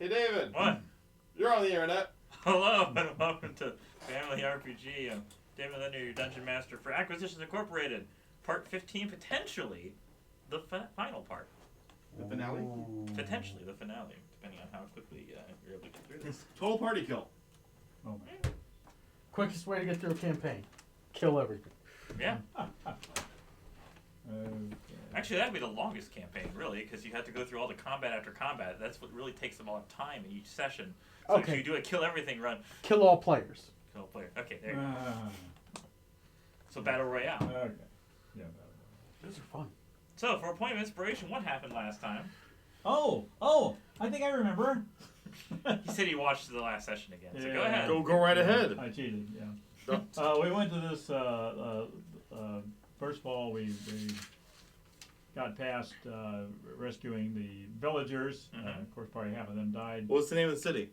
Hey, David. What? You're on the internet. Hello and welcome to Family RPG. I'm David Leonard, your Dungeon Master for Acquisitions Incorporated. Part 15, potentially the final part. The finale? Ooh. Potentially the finale, depending on how quickly you're able to get through this. Total party kill. Oh man. Quickest way to get through a campaign. Kill everything. Yeah. Okay. Actually, that'd be the longest campaign, really, because you have to go through all the combat after combat. That's what really takes a lot of time in each session. So Okay. if you do a kill everything run, Kill all players. kill a player. Okay, there you go. So Battle Royale. Okay. Yeah. These are fun. So for a point of inspiration, what happened last time? Oh, I think I remember. He said he watched the last session again. So go Yeah. ahead. Go right ahead. I cheated. Yeah. We went to this. First of all, we got past rescuing the villagers. Mhm. Of course, probably half of them died. What's the name of the city?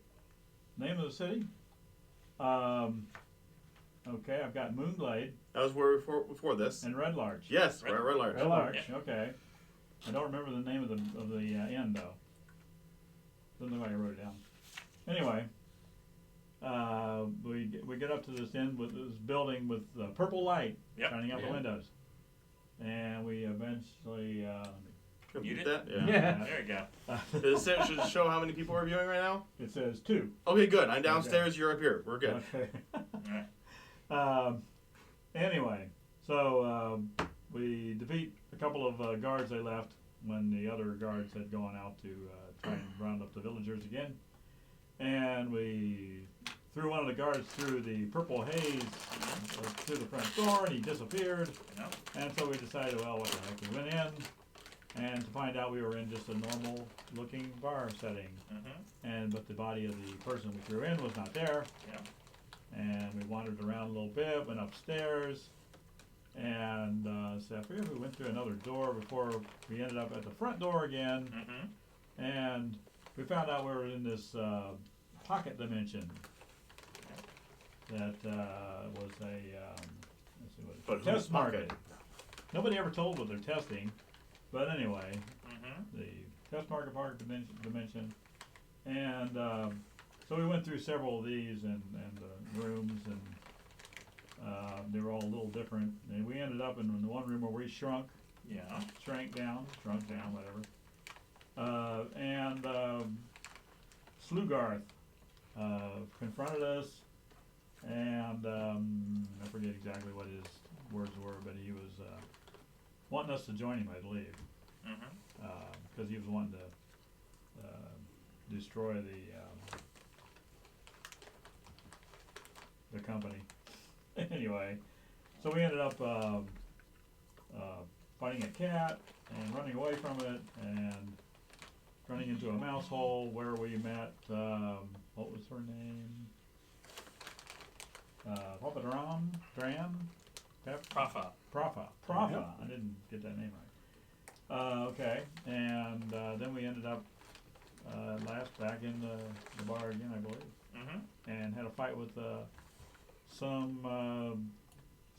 Name of the city? Okay, I've got Moonglade That was where before this. and Red Larch. Yes, Red- Red Larch. Red Larch. Yeah. Okay. I don't remember the name of the inn though. Doesn't look like I wrote it down. Anyway, we get up to this inn with this building with purple light Yep. shining out Yeah. the windows, and we eventually. Could You put did? that? Yeah. Yeah. There you go. Does it should it show how many people are viewing right now? It says 2. Okay, good. I'm downstairs. You're up here. We're good. Okay. Alright. Anyway, so we defeat a couple of guards they left when the other guards had gone out to try and round up the villagers again. And we threw one of the guards through the purple haze through the front door, and he disappeared. No. And so we decided, well, what the heck? We went in, and to find out we were in just a normal looking bar setting. Mm-hmm. But the body of the person we threw in was not there. Yeah. And we wandered around a little bit, went upstairs, and so I forget if we went through another door before we ended up at the front door again, Mm-hmm. and we found out we were in this pocket dimension that was a let's see what But it's whose test market. pocket? Nobody ever told what they're testing, but anyway, Mm-hmm. the test market dimension, and so we went through several of these and rooms, and they were all a little different. And we ended up in the one room where we shrank down, whatever. And Slugoth confronted us, and I forget exactly what his words were, but he was wanting us to join him, I believe, Mm-hmm. because he was wanting to destroy the company. Anyway, so we ended up fighting a cat and running away from it and running into a mouse hole where we met, what was her name? Papa Dram? Profa. Profa. I didn't get that name right. Okay, and then we ended up back in the bar again, I believe, Mm-hmm. and had a fight with some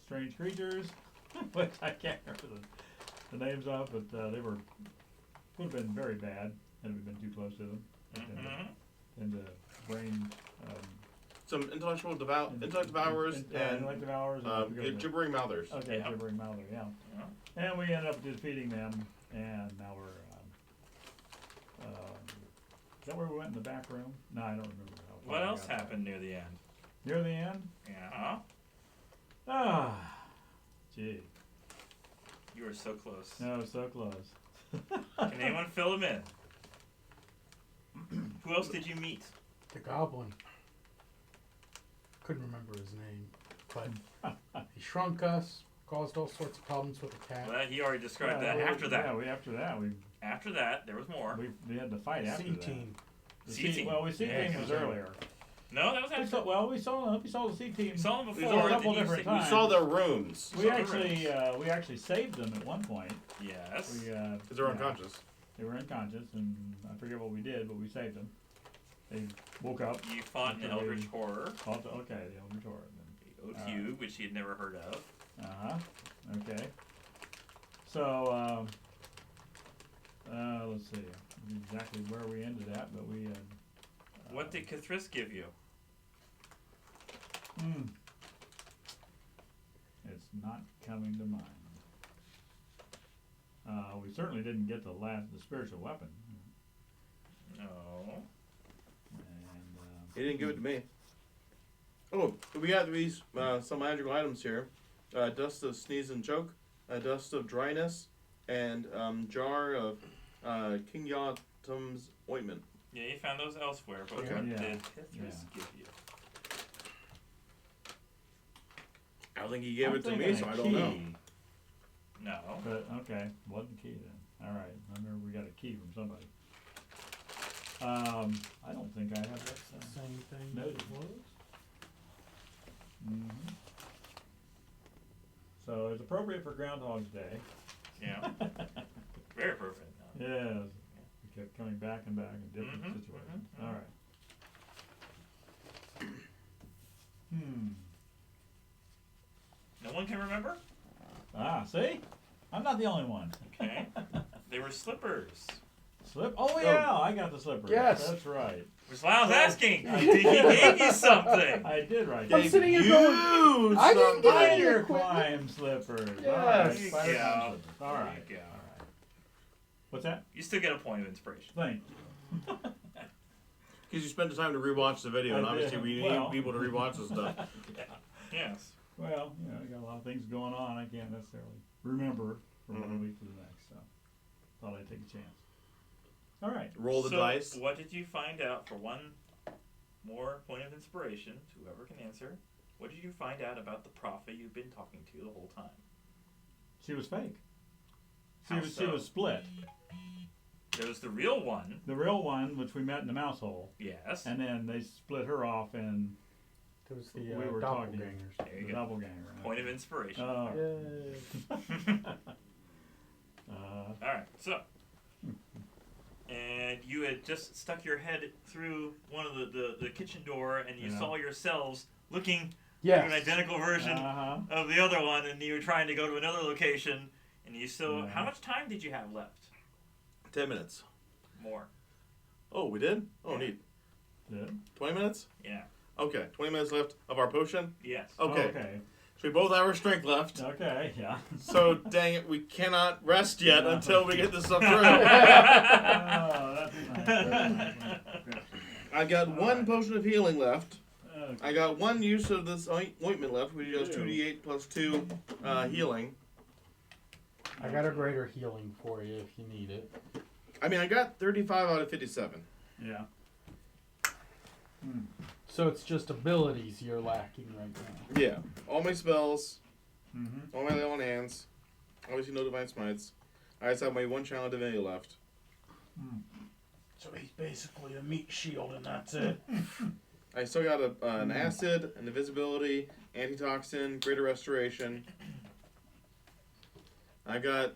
strange creatures, which I can't remember the names of, but they would have been very bad had we been too close to them. Mm-hmm. And the brain. Some intellect devourers and intellect devourers. gibbering mouthers. Okay, Yeah. gibbering mouther, yeah. Yeah. And we ended up defeating them, and now we're. Is that where we went in the back room? No, I don't remember. How What far we else got. happened near the end? Near the end? Yeah. Ah, gee, You were so close. no, so close. Can anyone fill him in? Who else did you meet? The goblin. Couldn't remember his name, but he shrunk us, caused all sorts of problems with the cat. Well, he already described Yeah, that. After that, after that, there was more. we had the fight after C that. team. The C team. Well, C Yeah, team was yeah. earlier. No, that was after. We saw the C team. We saw him We before. saw a did couple you different see- We times. saw their rooms. We saw the actually saved them at one point. Yes. Because they're unconscious. They were unconscious, and I forget what we did, but we saved them. They woke up. You fought an Okay. Eldritch Horror, Okay, the Eldritch Horror. the OQ, which he had never heard of. Okay. So let's see exactly where we ended at, but we What did Cthulhu give you? It's not coming to mind. We certainly didn't get the spiritual weapon. No. And He didn't give it to me. Oh, we got these some magical items here: dust of sneeze and choke, dust of dryness, and jar of King Yotum's ointment. Yeah, you found those elsewhere, but Okay. what Yeah. did Cthulhu give you? I don't think he gave I'm it to me, thinking so a I don't know. key. No. But okay, wasn't key then. All right, I remember we got a key from somebody. I don't think I have that. Same thing. No. that it was. So it's appropriate for Groundhog's Day. Yeah. Very perfect. No. Yes. We kept coming back and back in different Mhm, situations. mhm, All right. No one can remember? Ah, see? I'm not the only one. Okay. They were slippers. Slip? Oh yeah, I got the slipper. Yes. That's right. Which I was asking. He gave you something. I did write I'm that. sitting here going, I didn't get any Spider equipment. climb slippers. Yes. All right. There you Spider go. climb slippers. All There right. you go. All right. What's that? You still get a point of inspiration. Thank you. Because you spent the time to rewatch the video, and I obviously did. we Well. need people to rewatch this stuff. Yes. Well, you know, I got a lot of things going on. I can't necessarily remember from one Mhm. week to the next. So thought I'd take a chance. All right. Roll the So, dice. what did you find out for one more point of inspiration? Whoever can answer. What did you find out about the prophet you've been talking to the whole time? She was fake. How She so? was split. There was the real one. The real one, which we met in the mouse hole, Yes. and then they split her off and It was the we were talking. doppelgangers. There you The go. doppelganger. Right? Point of inspiration. Oh. Yay. Alright, so. And you had just stuck your head through one of the kitchen door and you Yeah. saw yourselves looking Yes. at an identical version Uh-huh. of the other one, and you were trying to go to another location, and you still. Yeah. How much time did you have left? 10 minutes. More. Oh, we did? Oh, neat. Good. 20 minutes? Yeah. Okay, 20 minutes left of our potion. Yes. Okay. Okay. So we both have our strength left. Okay. Yeah. So, dang it, we cannot rest yet No. until we get this stuff through. Oh, that's nice. That's nice. I got All one right. potion of healing left. Okay. I got one use of this ointment left, which does Ew. 2d8 plus 2 healing. I got a greater healing for you if you need it. I mean, I got 35 out of 57. Yeah. So it's just abilities you're lacking right now. Yeah. All my spells, Mm-hmm. all my lay on hands, obviously no divine smites. I just have my one channel divinity left. So he's basically a meat shield and that's it. I still got an acid, an invisibility, antitoxin, greater restoration. I got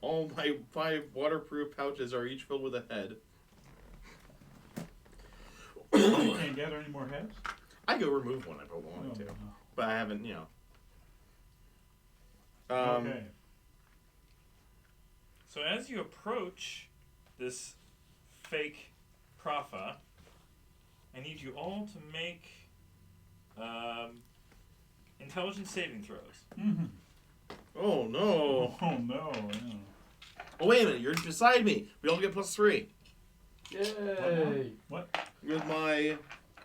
all my 5 waterproof pouches are each filled with a head. You can't gather any more heads? I could remove one if I wanted to, but I haven't, you know. Okay. So as you approach this fake Propha, I need you all to make intelligence saving throws. Mm-hmm. Oh no! Oh no. Yeah. Oh wait a minute, you're beside me. We all get +3 Yay! What? with my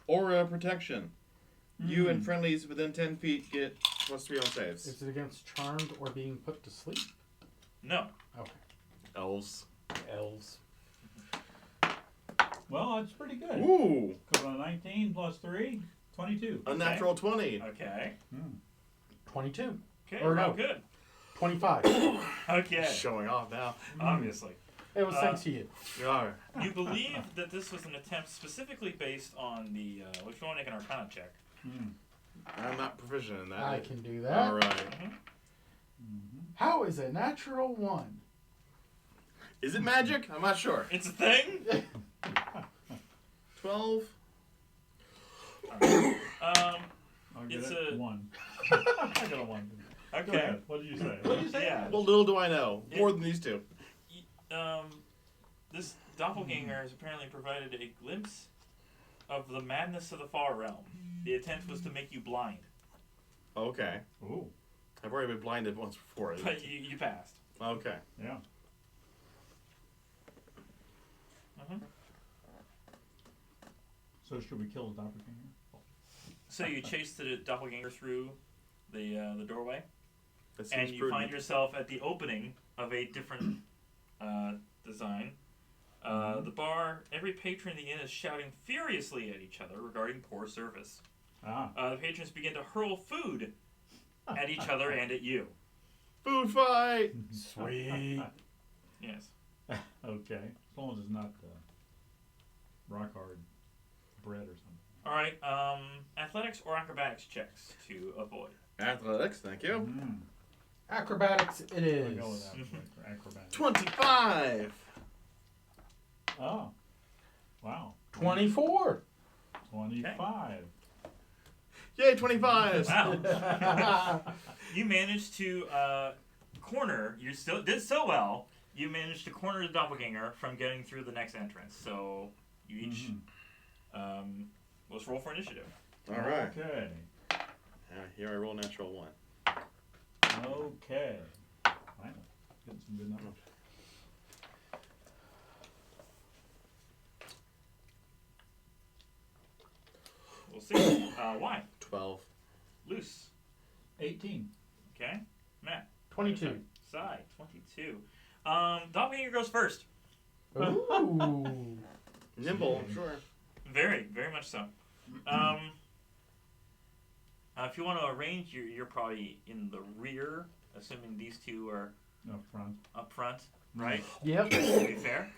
aura protection. You and friendlies within 10 feet get +3 on saves. Is it against charmed or being put to sleep? No. Okay. Elves. Elves. Well, that's pretty good. Ooh, Because 19 plus 3, 22. a natural 20. Okay. 22. Okay. Or Real no. good. 25. Okay. Showing off now. Obviously. It was thanks to you. You are. You believe that this was an attempt specifically based on the. If you want to make an Arcana check. I'm not proficient in that. I can do that. All right. How is a natural 1? Is it magic? I'm not sure. It's a thing. 12. Um. I'll get It's it. a- 1. I got a 1. Go Okay. ahead. What did you say? What did you say? Yeah. Well, little do I know. More than these two. This doppelganger has apparently provided a glimpse of the madness of the far realm. The intent was to make you blind, Okay. Ooh. I've already been blinded once before. but you passed. Okay. Yeah. Mm-hmm. So should we kill the doppelganger? So you chase the doppelganger through the doorway, That and seems you prudent. find yourself at the opening of a different design. The bar, every patron in the inn is shouting furiously at each other regarding poor service. Ah. The patrons begin to hurl food at each other and at you. Food fight! Sweet. Yes. Okay. As long as it's not rock hard bread or something. All right. Athletics or acrobatics checks to avoid. Athletics, thank you. Mm. Acrobatics it I'll is. go with that for acrobatics. 25! Oh. Wow. 24. 25. Yay, 25! Wow. You managed to corner. You still did so well. You managed to corner the doppelganger from getting through the next entrance. So you each let's roll for initiative. Alright. Okay. Here I roll natural 1. Okay. Wow. Getting some good numbers. We'll see. Why? 12. Loose. 18. Okay. Matt. 22. Sai. 22. Doppelganger goes first. Ooh. Nimble, I'm sure. Very, very much so. If you want to arrange, you're probably in the rear, assuming these two are Up front. up front, right? Yep. To be fair.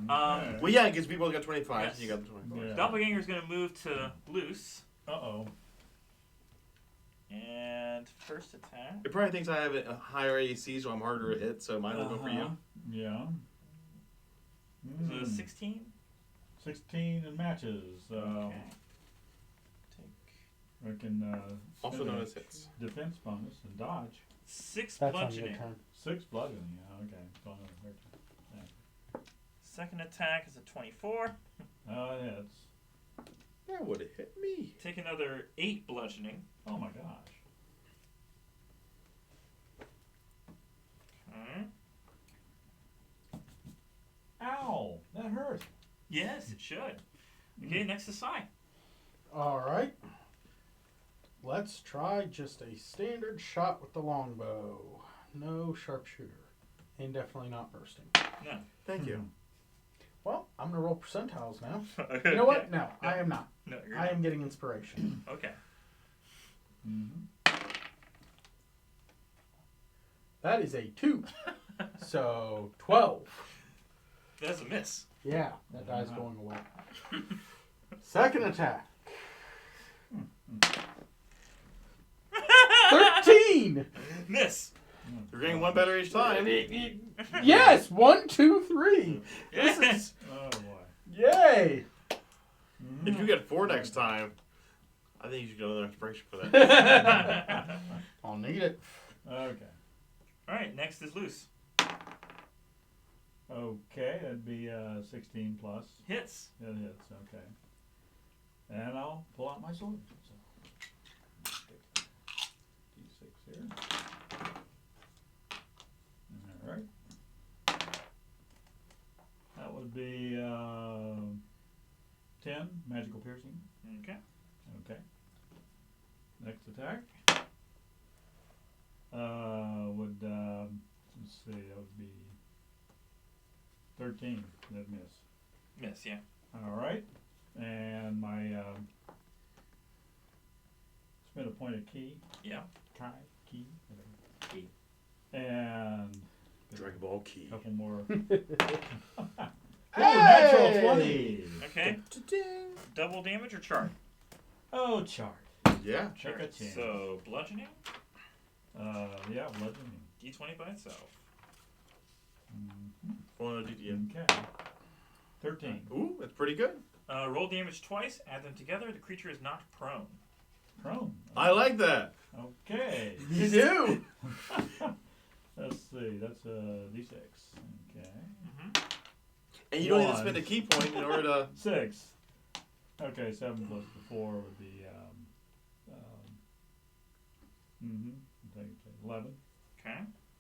Okay. Well, yeah, because people got 25, Yes. and you got the 25. Yeah. Doppelganger's going to move to loose. Uh-oh. And first attack. It probably thinks I have a higher AC, so I'm harder to hit, so mine will go for you. Yeah. So Mm. 16. 16 and matches. Okay. I can Also spend known a as hits. defense bonus and dodge. 6 That's on your bludgeoning. turn. 6 bludgeoning. Yeah, okay. It's on their turn. Second attack is a 24. Oh, yeah, it's... That would have hit me. Take another 8 bludgeoning. Oh, my gosh. Okay. Ow! That hurt. Yes, it should. Okay, next is Sai. Alright. Let's try just a standard shot with the longbow. No sharpshooter. And definitely not bursting. No. Thank you. Well, I'm going to roll percentiles now. You know what? No, I am not. No, you're I not. am getting inspiration. Okay. Mm-hmm. That is a 2. So, 12. That's a miss. Yeah, that die's going away. Second attack. 13! Miss. You're getting one better each time. Yes! 1, 2, 3! This is. Oh, boy. Yay! If you get 4 next time, I think you should get another inspiration for that. I'll need it. Okay. Alright, next is loose. Okay, that'd be 16 plus. Hits. That hits, okay. And I'll pull out my sword. So, D6 here. Alright. That would be 10 magical piercing. Okay. Okay. Next attack. Would let's see, that would be 13. That miss. Miss, yeah. All right, and my spend a point of key. Yeah. Key. Whatever. Key. And Dragon Ball Key. a couple more. Oh, Hey! natural 20. Okay. Double damage or chart? Oh, chart. Yeah. Check a chance. So, bludgeoning. Yeah, bludgeoning. D20 by itself. Mm-hmm. 4 DDM. Okay. 13. Ooh, that's pretty good. Roll damage twice, add them together. The creature is not prone. Prone. I like that. Okay. You do! Let's see. That's a D6. Okay. Mm-hmm. And you don't need to One. spend a key point in order to. 6. Okay, 7 plus the 4 would be 11 Okay.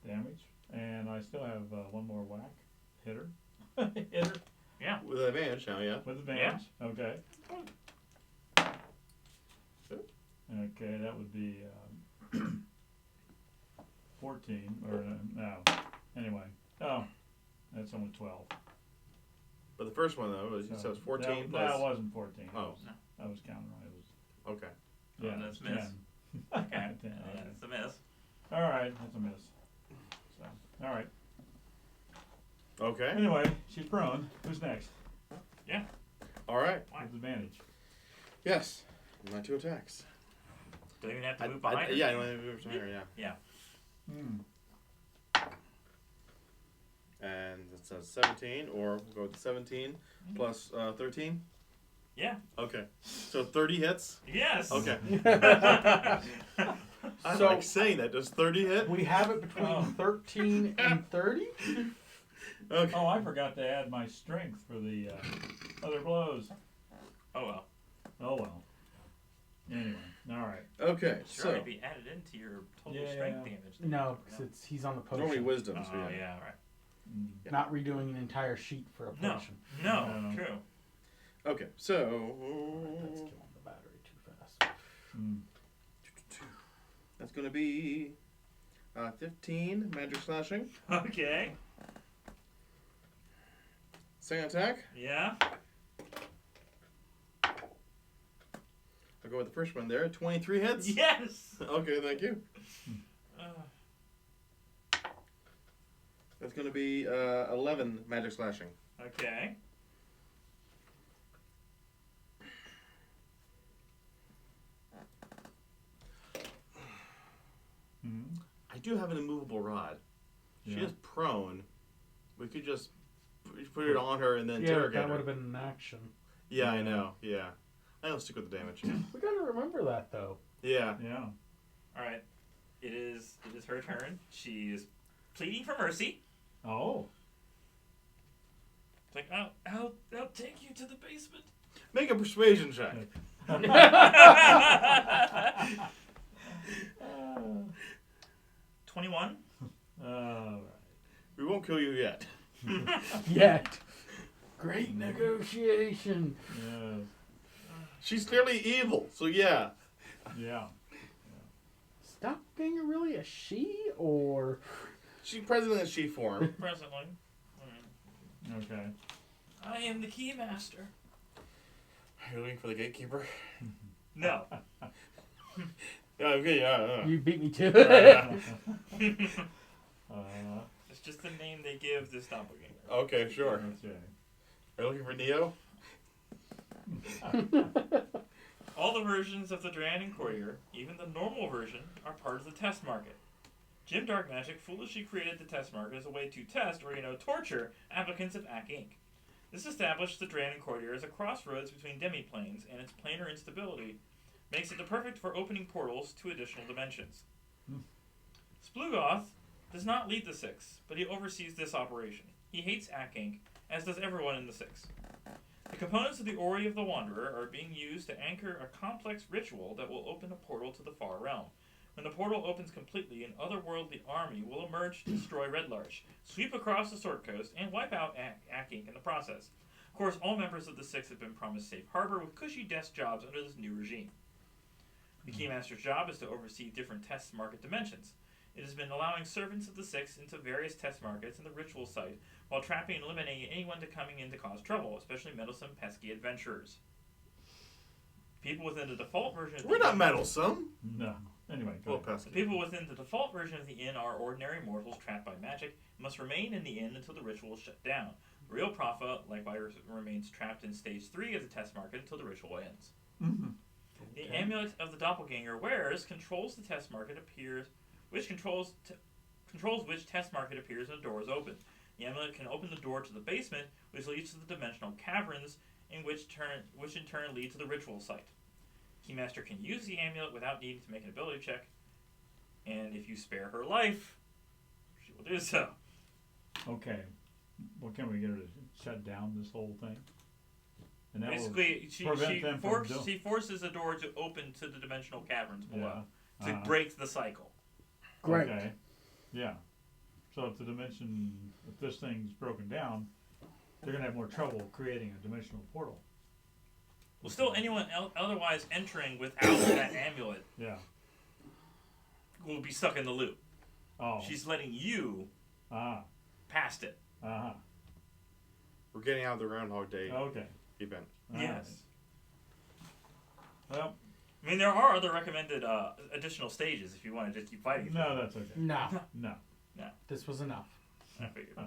damage, and I still have one more whack hitter. Hitter Yeah. With advantage now, yeah. with advantage. Okay. Okay, that would be 14 or no. Anyway, oh, that's only 12. But the first one though was, so it's 14 plus. No, it wasn't 14. Oh. I was counting right. It was Okay. yeah, that's it was miss. 10. Okay. 10, Yeah, okay. it's a miss. All right, that's a miss. So, all right. Okay. Anyway, she's prone. Who's next? All right. Why? With advantage. Yes. My 2 attacks. Don't even have to move behind her. Yeah, I don't have to move behind her, yeah. Yeah. Hmm. And it says 17, or we'll go with 17 plus 13. Yeah. Okay. So 30 hits? Yes. Okay. I So- like saying that. Does 30 hit? We have it between 13 and 30? Okay. Oh, I forgot to add my strength for the other blows. Oh well. Oh well. Anyway, all right. Okay. Sure, So it'd be added into your total Yeah. strength damage. No, because he's on the potion. normally wisdom. Oh So yeah. yeah. Right. Mm. Not redoing an entire sheet for a No. potion. No. No. True. Okay. So That's killing the battery too fast. Mm. that's going to be 15 magic slashing. Okay. Second attack. Yeah. I'll go with the first one there. 23 hits. Yes. Okay. Thank you. Uh, That's going to be 11 magic slashing. okay. Mm. I do have an immovable rod. She Yeah. is prone. We could just put it on her and then Yeah, interrogate that would her. have been an action. Yeah, I know. Yeah. I'll stick with the damage. We gotta remember that though. Yeah. Yeah. All right. It is her turn. She is pleading for mercy. Oh. It's like, I'll take you to the basement. Make a persuasion check. 21. All We won't kill you yet. Yet. Great negotiation. right. She's clearly evil, so yeah. Yeah. Stop being really a she or She's present in she form. Presently. Okay. I am the key master. Are you looking for the gatekeeper? No. Yeah, okay, yeah. you beat me to it. It's just the name they give this doppelganger. Okay, sure. That's right. Are you looking for Neo? All the versions of the Dragon Courier, even the normal version, are part of the test market. Jim Darkmagic foolishly created the test market as a way to test, or torture, applicants of Acq Inc. This established the Dragon Courier as a crossroads between demiplanes, and its planar instability makes it the perfect for opening portals to additional dimensions. Slugoth does not lead the Six, but he oversees this operation. He hates Acq Inc., as does everyone in the Six. The components of the Ori of the Wanderer are being used to anchor a complex ritual that will open a portal to the far realm. When the portal opens completely, an otherworldly army will emerge to destroy Red Larch, sweep across the Sword Coast, and wipe out Acq Inc. in the process. Of course, all members of the Six have been promised safe harbor with cushy desk jobs under this new regime. The Keymaster's job is to oversee different test market dimensions. It has been allowing servants of the Six into various test markets in the ritual site, while trapping and eliminating anyone coming in to cause trouble, especially meddlesome, pesky adventurers. People within the default version of We're not meddlesome. No. Anyway, go Well, ahead. pesky. The people within the default version of the inn are ordinary mortals trapped by magic and must remain in the inn until the ritual is shut down. The real Prophet likewise remains trapped in stage 3 of the test market until the ritual ends. Mm-hmm. The amulet of the doppelganger wears controls the test market which controls which test market appears when the door is open. The amulet can open the door to the basement, which leads to the dimensional caverns, which in turn lead to the ritual site. Keymaster can use the amulet without needing to make an ability check, and if you spare her life, she will do so. Okay. What can we get her to shut down this whole thing? And that Basically, will she forces a door to open to the dimensional caverns below to Uh-huh. break the cycle. Great. Okay. Yeah. So if this thing's broken down, they're gonna have more trouble creating a dimensional portal. Well, still, anyone otherwise entering without that amulet Yeah. will be stuck in the loop. Oh. She's letting you past it. Uh-huh. We're getting out of the Groundhog Day Okay. event. Yes. Well, I mean, there are other recommended additional stages if you want to just keep fighting. no, that's okay. No. No. This was enough. I figured.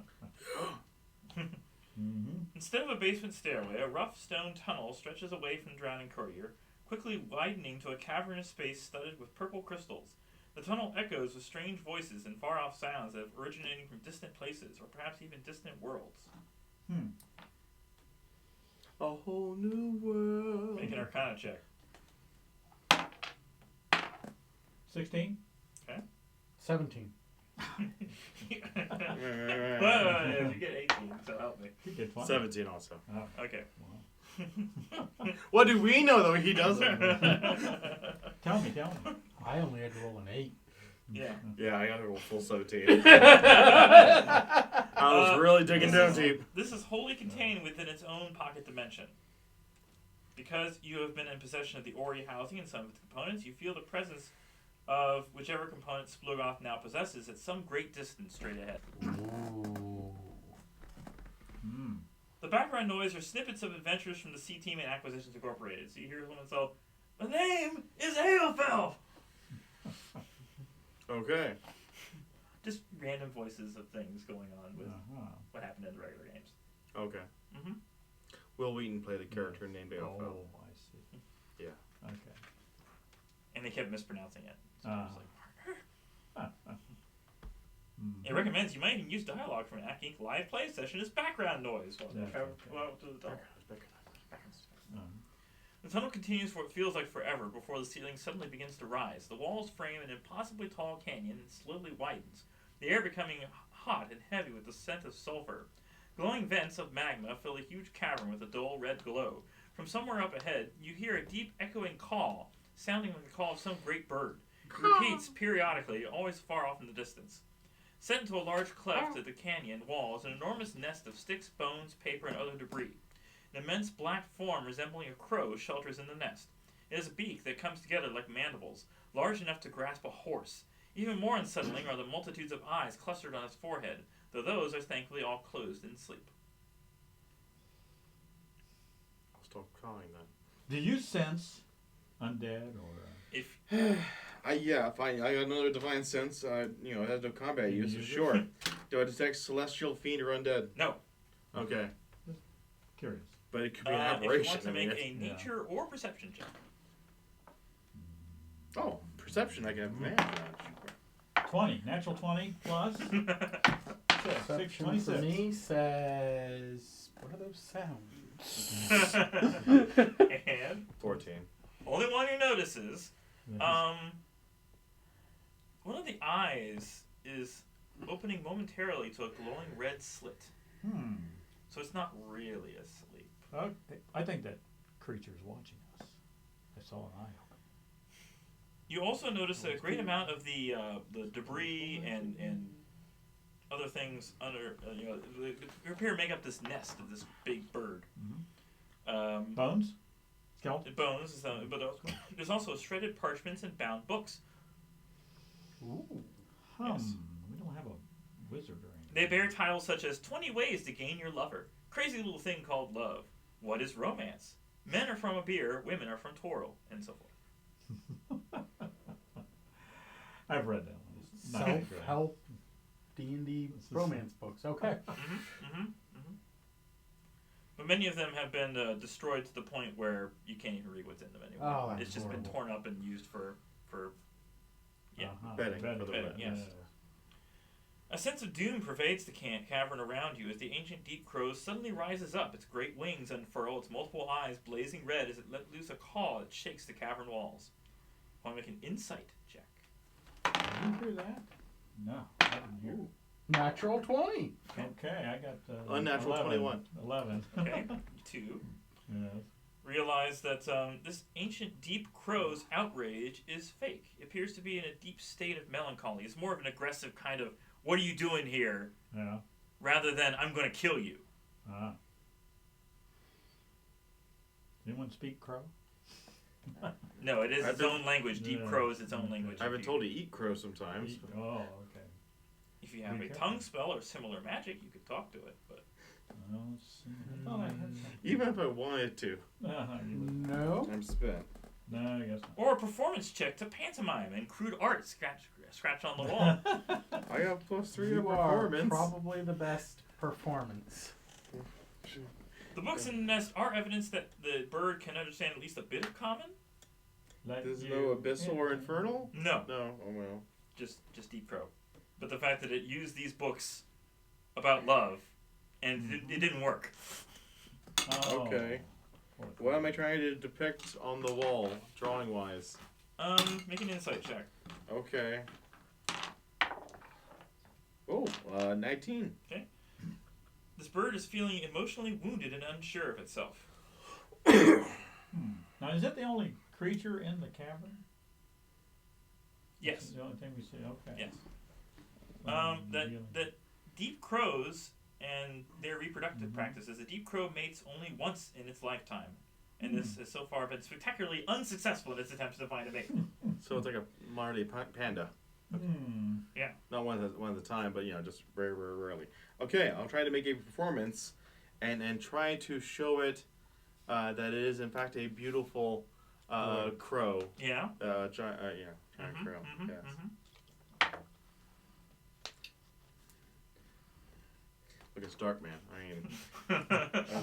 Mm-hmm. Instead of a basement stairway, a rough stone tunnel stretches away from the drowning courier, quickly widening to a cavernous space studded with purple crystals. The tunnel echoes with strange voices and far-off sounds that have originating from distant places, or perhaps even distant worlds. A whole new world. Make an Arcana check. 16? 17. You get 18, so help me. You get 20. 17 also. Oh, Okay. wow. What do we know though? He doesn't. Tell me. I only had to roll an 8. Yeah. Yeah, I got to roll full 17. I was really digging down deep. This is wholly contained within its own pocket dimension. Because you have been in possession of the Ori housing and some of its components, you feel the presence of whichever component Slugoth now possesses at some great distance straight ahead. Ooh. The background noise are snippets of adventures from the C Team and Acquisitions Incorporated. So you hear someone say, "The name is Aelfel!" Okay. Just random voices of things going on with what happened in the regular games. Okay. Mm-hmm. Will Wheaton play the character named Aelfel. Oh, I see. Yeah. Okay. And they kept mispronouncing it. So I was like, Mm-hmm. it recommends you might even use dialogue from an Acq Inc. live play session as background noise while they travel to the tunnel. The tunnel continues for what feels like forever before the ceiling suddenly begins to rise. The walls frame an impossibly tall canyon and slowly widens, the air becoming hot and heavy with the scent of sulfur. Glowing vents of magma fill a huge cavern with a dull red glow. From somewhere up ahead, you hear a deep echoing call, sounding like the call of some great bird. It repeats periodically, always far off in the distance. Set into a large cleft of the canyon wall is an enormous nest of sticks, bones, paper, and other debris. An immense black form resembling a crow shelters in the nest. It has a beak that comes together like mandibles, large enough to grasp a horse. Even more unsettling are the multitudes of eyes clustered on its forehead, though those are thankfully all closed in sleep. I'll stop calling that. Do you sense undead or... If Yeah, fine. I got another divine sense. It has no combat use, so sure. Do I detect celestial, fiend, or undead? no, Okay. Curious. But it could be an if you aberration. want to I mean, make a nature or perception check. Oh, perception. I can have advantage on that. 20. Natural 20 plus 6. Perception 26. for me says, what are those sounds? And 14. only one who notices. One of the eyes is opening momentarily to a glowing red slit. So it's not really asleep. I think that creature's watching us. I saw an eye open. You also notice a great amount of the debris and other things under appear to make up this nest of this big bird. Bones? Skeleton? Bones, but there's also shredded parchments and bound books. Ooh. Yes. We don't have a wizard or anything. They bear titles such as 20 Ways to Gain Your Lover, Crazy Little Thing Called Love, What is Romance, Men are from a beer, Women are from Toro, and so forth. I've read that one. It's not good. Self-help D&D romance books. Okay. But many of them have been destroyed to the point where you can't even read what's in them anymore. Oh, that's it's just been horrible. torn up and used for Bedding for the bedding, yes. A sense of doom pervades the cavern around you as the ancient deep crows suddenly rises up, its great wings unfurl, its multiple eyes blazing red as it let loose a call that shakes the cavern walls. Want to make an insight check? Did you hear that? No, I didn't hear. Natural 20. Okay, I got Unnatural 11. 21. 11. Okay, 2. Yes. realize that this ancient deep crow's outrage is fake. It appears to be in a deep state of melancholy. It's more of an aggressive kind of, what are you doing here? Yeah. Rather than, I'm going to kill you. Ah. Anyone speak crow? No, it is I've its been- own language. Deep Yeah. crow is its own Okay. language. I've If been you- told to eat crow sometimes. Oh, okay. If you have Be a careful. tongue spell or similar magic, you could talk to it. But Well, let's see. I thought I had something. Even if I wanted to. You would- No. I'm spent. No, I guess not. or a performance check to pantomime and crude art scratch on the wall. I got +3 on You are performance. probably the best performance. The books in the nest are evidence that the bird can understand at least a bit of common. There's no abyssal or infernal? No, No. Oh well. just deep crow. But the fact that it used these books about love, and it didn't work. Oh. Okay. Poor What am I crow. trying to depict on the wall, drawing wise? Make an insight check. Okay. Oh, 19. This bird is feeling emotionally wounded and unsure of itself. Now, is that the only creature in the cavern? Yes. That's the only thing we see. Okay. Yes. Really? That deep crows and their reproductive practices. A deep crow mates only once in its lifetime, and this has so far been spectacularly unsuccessful in its attempts to find a mate. So it's like a modern day panda. Hmm. Not one at a time, but just very, very rarely. Okay, I'll try to make a performance, and try to show it that it is in fact a beautiful Right. crow. Yeah. Giant crow. Yes. Look, it's dark, man. I mean,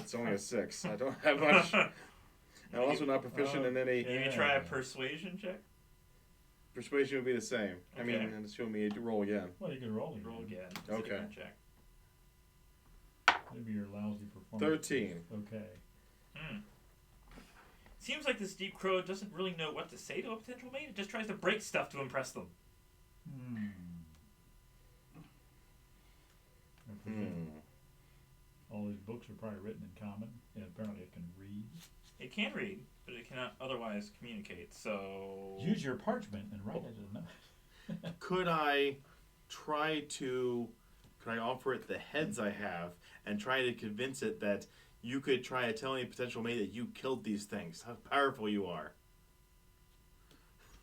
it's only a 6. I don't have much. I'm also not proficient in any. Maybe try a persuasion check. Persuasion would be the same. I mean, Okay. and show me to roll again. Well, you can roll. Roll again. It's Okay. a different check. Maybe your lousy performance. 13. Okay. Seems like this deep crow doesn't really know what to say to a potential mate. It just tries to break stuff to impress them. Hmm. I forget. All these books are probably written in common, and apparently it can read. It can read, but it cannot otherwise communicate. So Use your parchment and write it as a note. Could I offer it the heads I have and try to convince it that you could try to tell any potential mate that you killed these things, how powerful you are?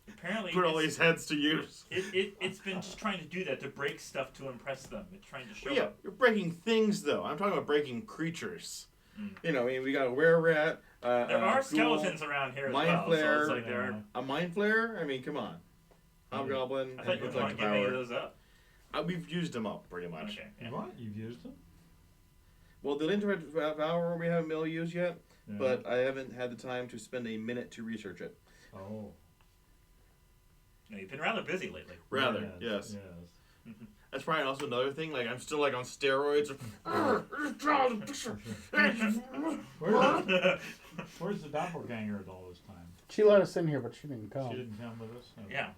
apparently Put all it's- these heads to use. It's been just trying to do that to break stuff to impress them. It's trying to show Well, yeah, up. you're breaking things though. I'm talking about breaking creatures. Mm. I mean, we got a were-rat. There are ghoul, skeletons around here as mind well. So flare. it's like they're. a mind flare. I mean, come on. Hobgoblin. I thought you and would want to protective give any of power. those up. We've used them up pretty much. Okay. Yeah. What? You've used them? Well, the intellect power we haven't really used yet, Yeah. but I haven't had the time to spend a minute to research it. Oh. No, you've been rather busy lately. Rather, yes. Yes. That's probably also another thing. Like I'm still like on steroids. Where's the doppelganger at all this time? She let us in here, but she didn't come. She didn't come with us? Okay. Yeah.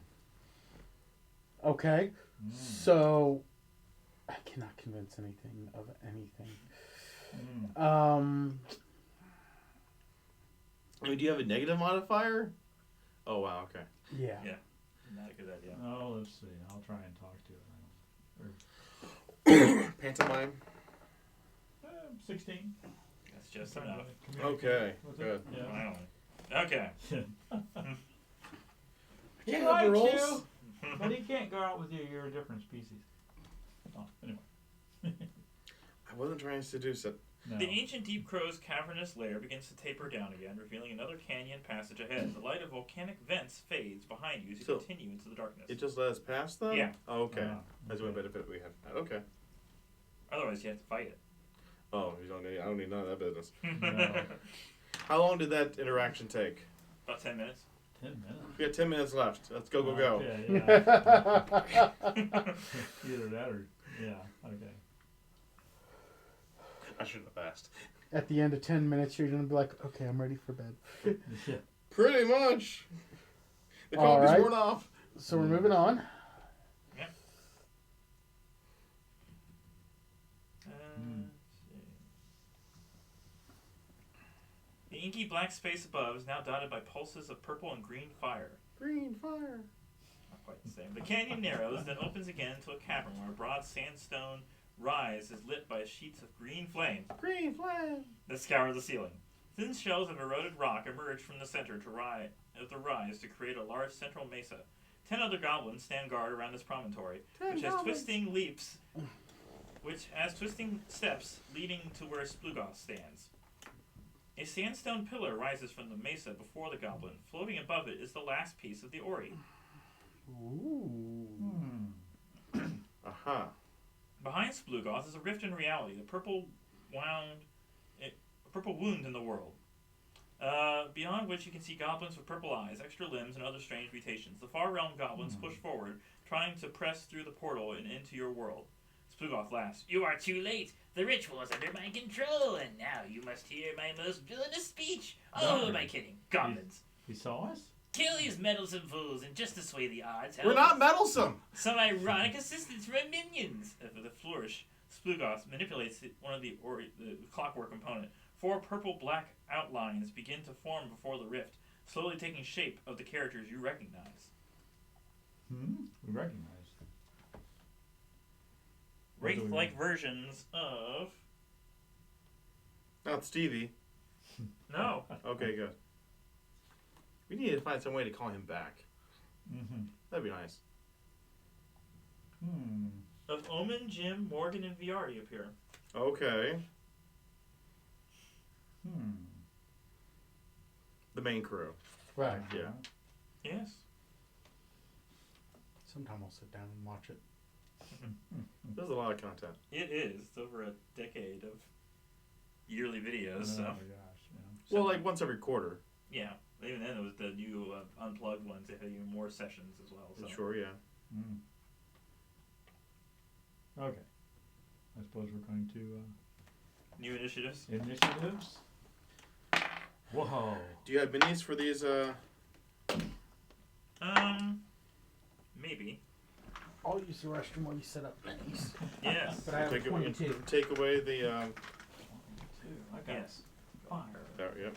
Okay, so I cannot convince anything of anything. Mm. I mean, do you have a negative modifier? Oh wow. Okay. Yeah. Yeah. Not a good idea. Oh, let's see. I'll try and talk to it. Pantomime. 16. That's just Trying enough. to communicate Okay. with Good. it. Yeah. Finally. Okay. He Yeah, likes the rolls. you, but he can't go out with you. You're a different species. Oh, anyway. I wasn't trying to seduce it. No. The ancient deep crow's cavernous lair begins to taper down again, revealing another canyon passage ahead. The light of volcanic vents fades behind you as you So, continue into the darkness. It just let us pass them. Yeah. Oh, okay. Ah, That's okay. one benefit we have. Okay. Otherwise, you have to fight it. Oh, you don't need. I don't need none of that business. No. How long did that interaction take? About 10 minutes. 10 minutes. We got 10 minutes left. Let's go. Go. Okay, yeah. Either that or, yeah, okay. I shouldn't have asked. At the end of 10 minutes, you're going to be like, okay, I'm ready for bed. Yeah. Pretty much. The All coffee's right. worn off. So we're moving on. Let's see. The inky black space above is now dotted by pulses of purple and green fire. Green fire. Not quite the same. The canyon narrows, then opens again into a cavern where a broad sandstone rise is lit by sheets of green flame Green flame. that scour the ceiling. Thin shells of eroded rock emerge from the center of the rise to create a large central mesa. 10 other goblins stand guard around this promontory, which has twisting steps leading to where Slugoth stands. A sandstone pillar rises from the mesa before the goblin. Floating above it is the last piece of the Ori. Ooh. Aha. Behind Slugoth is a rift in reality, the purple wound in the world. Beyond which you can see goblins with purple eyes, extra limbs, and other strange mutations. The far realm goblins push forward, trying to press through the portal and into your world. Slugoth laughs. You are too late. The ritual is under my control, and now you must hear my most villainous speech. Oh, who am I kidding? Goblins. He saw us? Kill these meddlesome fools, and just to sway the odds, We're not meddlesome. some ironic assistance from my minions. With a flourish, Slugoth manipulates one of the clockwork component. 4 purple-black outlines begin to form before the rift, slowly taking shape of the characters you recognize. We recognize. Wraith-like versions of... Not Stevie. No. Okay, good. We need to find some way to call him back. That'd be nice. Of Omin, Jim, Morgaen, and Viari appear. Okay. The main crew. Right. Yeah. Yes. Sometime I'll sit down and watch it. There's a lot of content. It is. It's over a decade of yearly videos, so... Oh my gosh, Well, like once every quarter. Yeah. Even then, it was the new unplugged ones. They had even more sessions as well. So. Sure, yeah. Okay. I suppose we're going to... New initiatives? Initiatives? Whoa. Do you have minis for these? Maybe. I'll use the restroom while you set up minis. Yes. But I have 22. Take away the. I got Yes. fire. There, yep.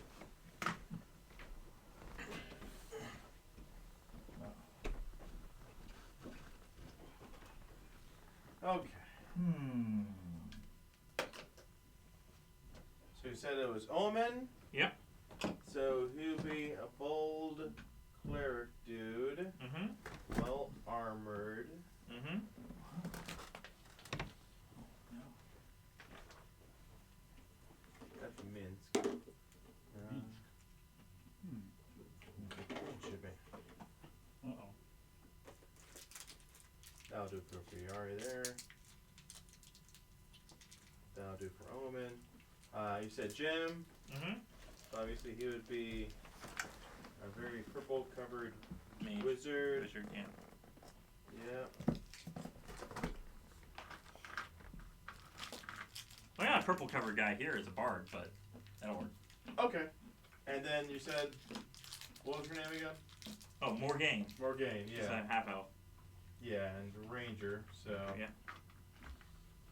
Okay. So you said it was Omin. Yep. So he'll be a bold cleric dude. Well armored. That's Minsk. Should be. Uh-oh. That'll do for Viari there. That'll do for Omin. You said Jim. So obviously he would be a very purple covered wizard. Wizard, yeah. Yeah. Well, yeah, a purple covered guy here is a bard, but that'll work. Okay. And then you said, what was her name again? Oh, Morgaen. Morgaen, She's yeah. a half elf. Yeah, and the ranger, so. Yeah.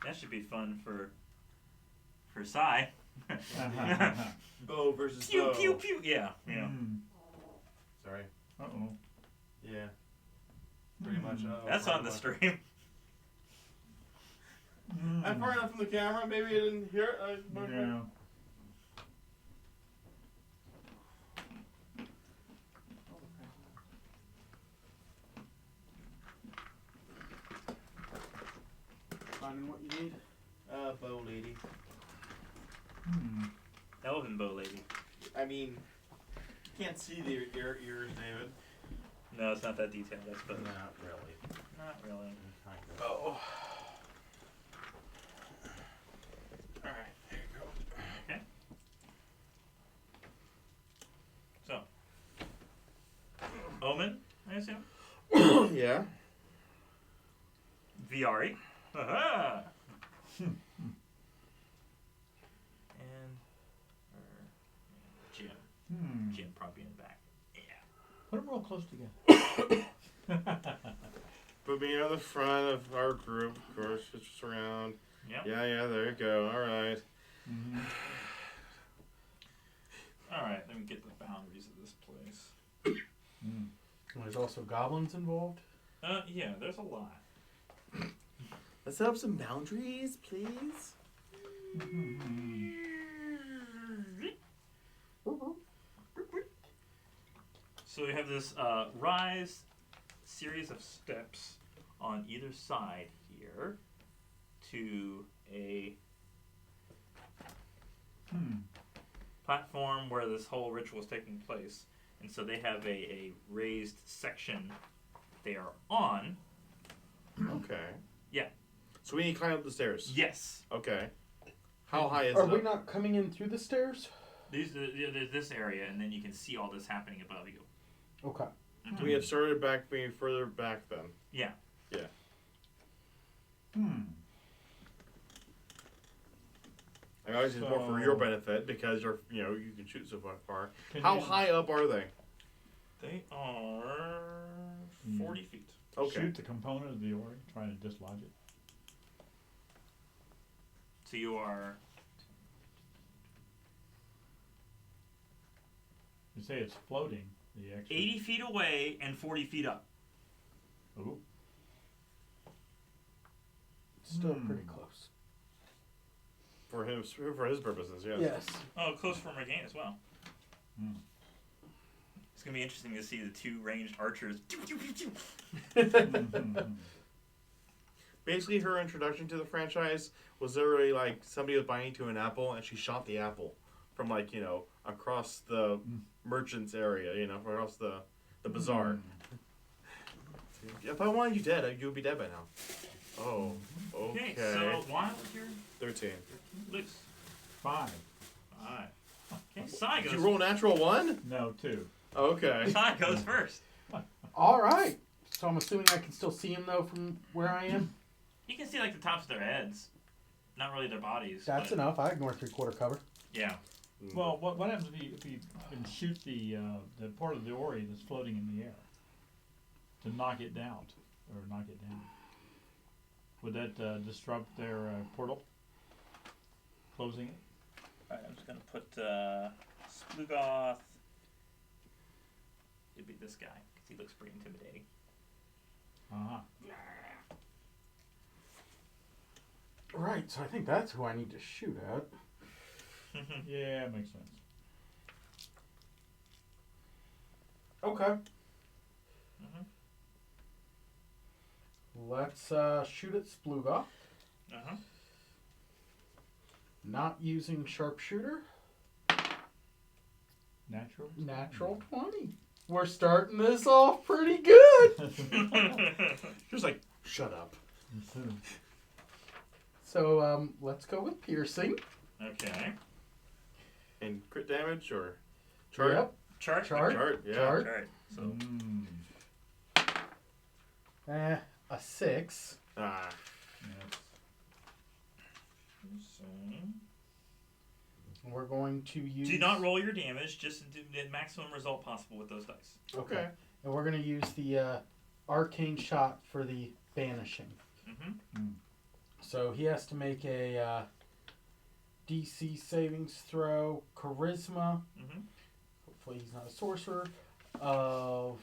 That should be fun for Sai. Bow versus Pew bow. pew pew. Yeah. Yeah. Sorry. Uh-oh. Yeah. Pretty much. That's on the stream. I'm far enough from the camera. Maybe I didn't hear it. Yeah. Finding what you need. Bow lady. Elven bow lady. I mean, you can't see the ears, David. No, it's not that detailed. That's but Not really. not really. Oh. Alright, there you go. Okay. So, Omin, I assume. Yeah. Viari. Aha! And Jim. Jim probably in the back. Yeah. Put them real close together. Put me on the front of our group, of course, just around. Yep. Yeah, there you go. Alright. Alright. boundaries of this place. And there's also goblins involved. Yeah, there's a lot. Let's set up some boundaries, please. So we have this rise series of steps on either side here to a platform where this whole ritual is taking place. And so they have a raised section they are on. Okay. Yeah. So we need to climb up the stairs. Yes. Okay. How high is Are it? we up? not coming in through the stairs? There's this area, and then you can see all this happening above you. Okay. We have started back, being further back then. Yeah. Yeah. I always it's more for your benefit because you can shoot so far. How high up are they? They are 40 feet. Okay. Shoot the component of the ore, trying to dislodge it. So you are... You say it's floating. The extra. 80 feet away and 40 feet up. Ooh. Still pretty close. For his purposes, yes. Yes. Oh, close for Morgaen as well. It's going to be interesting to see the two ranged archers. Basically, her introduction to the franchise was literally like somebody was buying into an apple and she shot the apple from across the merchant's area, across the bazaar. If I wanted you dead, you would be dead by now. Oh, okay. Okay, so why was your 13. looks 5. 5? Okay, Sai Did goes. you roll natural 1? No, 2. Okay. Sai goes first. All right. So I'm assuming I can still see him though from where I am. You can see like the tops of their heads, not really their bodies. That's but, enough. I ignore 3/4 cover. Yeah. Well, what happens if you can shoot the part of the ore that's floating in the air to knock it down? Would that disrupt their portal? Closing it? Alright, I'm just gonna put Slugoth. It'd be this guy because he looks pretty intimidating. Right. So I think that's who I need to shoot at. Yeah, makes sense. Okay. Let's shoot at Slugoth. Not using sharpshooter. Natural 20. We're starting this off pretty good. Just like, shut up. So let's go with piercing. Okay. And crit damage or chart? Yep. Chart. Chart, yeah. Chart. Chart. So. A 6. Ah. We're going to use... Do not roll your damage, just do the maximum result possible with those dice. Okay. And we're going to use the arcane shot for the banishing. So he has to make a DC savings throw, charisma. Hopefully he's not a sorcerer. Of...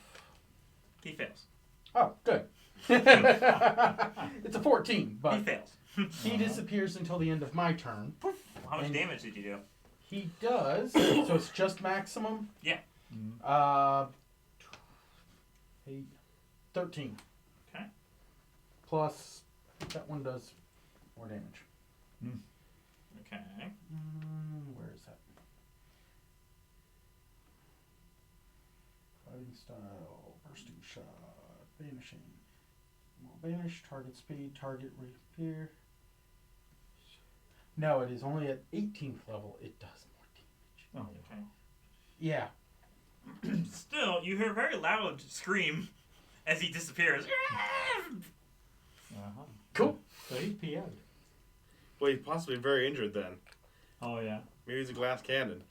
He fails. Oh, good. It's a 14, but... He fails. He disappears until the end of my turn. How much damage did you do? He does. So it's just maximum? Yeah. 8, 13. Okay. Plus, that one does more damage. Okay. Where is that? Fighting style, bursting shot, banishing. Will banish, target speed, target reappear. No, it is only at 18th level. It does more damage. Okay. Yeah. Still, you hear a very loud scream as he disappears. Cool. So he's PO'd. Well, he's possibly very injured then. Oh, yeah. Maybe he's a glass cannon,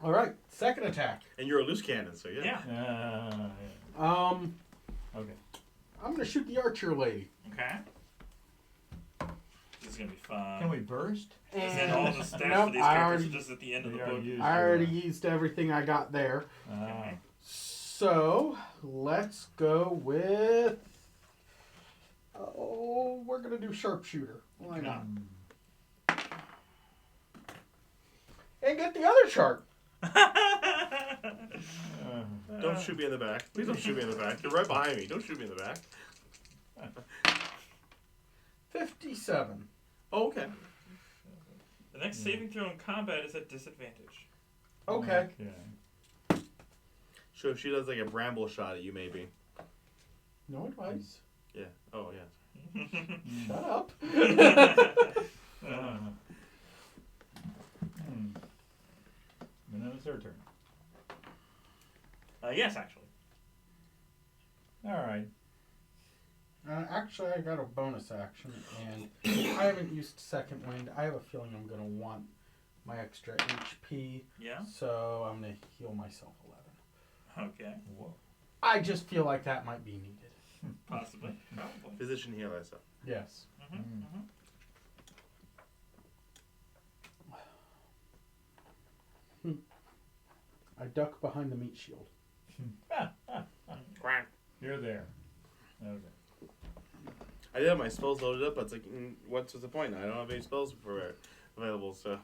All right. Second attack. And you're a loose cannon, so yeah. Okay. I'm going to shoot the archer lady. Okay. This gonna be fun. Can we burst? Because then all the stats for Nope, these I characters already- are just at the end of the They are book. used. I already used everything I got there. Ah. So let's go with. Oh, we're gonna do sharpshooter. Why not? And get the other shark. Don't shoot me in the back. Please don't shoot me in the back. You're right behind me. Don't shoot me in the back. 57. Oh, okay. The next saving throw in combat is at disadvantage. Okay. So if she does like a bramble shot at you, maybe. No advice. Yeah. Oh, yeah. Shut up. And then it's her turn. Yes, actually. All right. Actually, I got a bonus action, and I haven't used second wind. I have a feeling I'm gonna want my extra HP. Yeah. So I'm gonna heal myself 11. Okay. Whoa. I just feel like that might be needed. Possibly. Probably. Physician heal thyself. Yes. I duck behind the meat shield. Quack. You're there. Okay. I did have my spells loaded up, but it's like, what's the point? I don't have any spells available, so.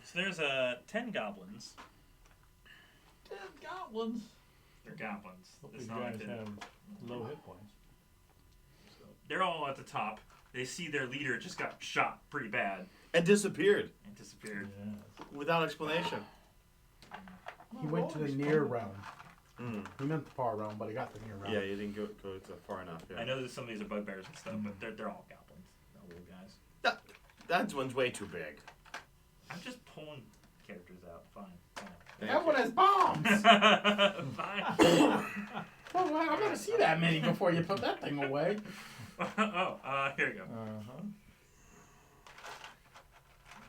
So there's 10 goblins. 10 goblins. They're goblins. Hope It's these not guys like have low hit points. they're all at the top. They see their leader just got shot pretty bad And disappeared and disappeared. Yes. without explanation. He went to the near realm. Mm. He meant the far realm, but he got the near realm. Yeah, you didn't go far enough. Yeah. I know that some of these are bugbears and stuff, but they're all goblins. They're all little guys. That one's way too big. I'm just pulling characters out. Fine. That one has bombs! Fine. Well, I'm gonna see that many before you put that thing away. Here we go.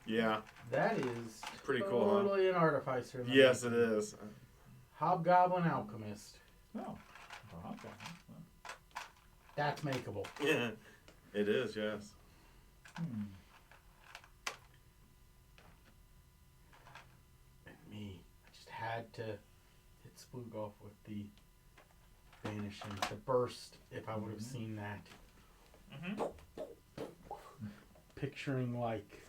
Yeah. That is Pretty cool, huh? totally an artificer. in the Yes, it making. is. Hobgoblin alchemist. Oh. Okay. That's makeable. Yeah. It is, yes. And me. I just had to hit Slugoth with the vanishing, the burst, if I would have seen that. Picturing like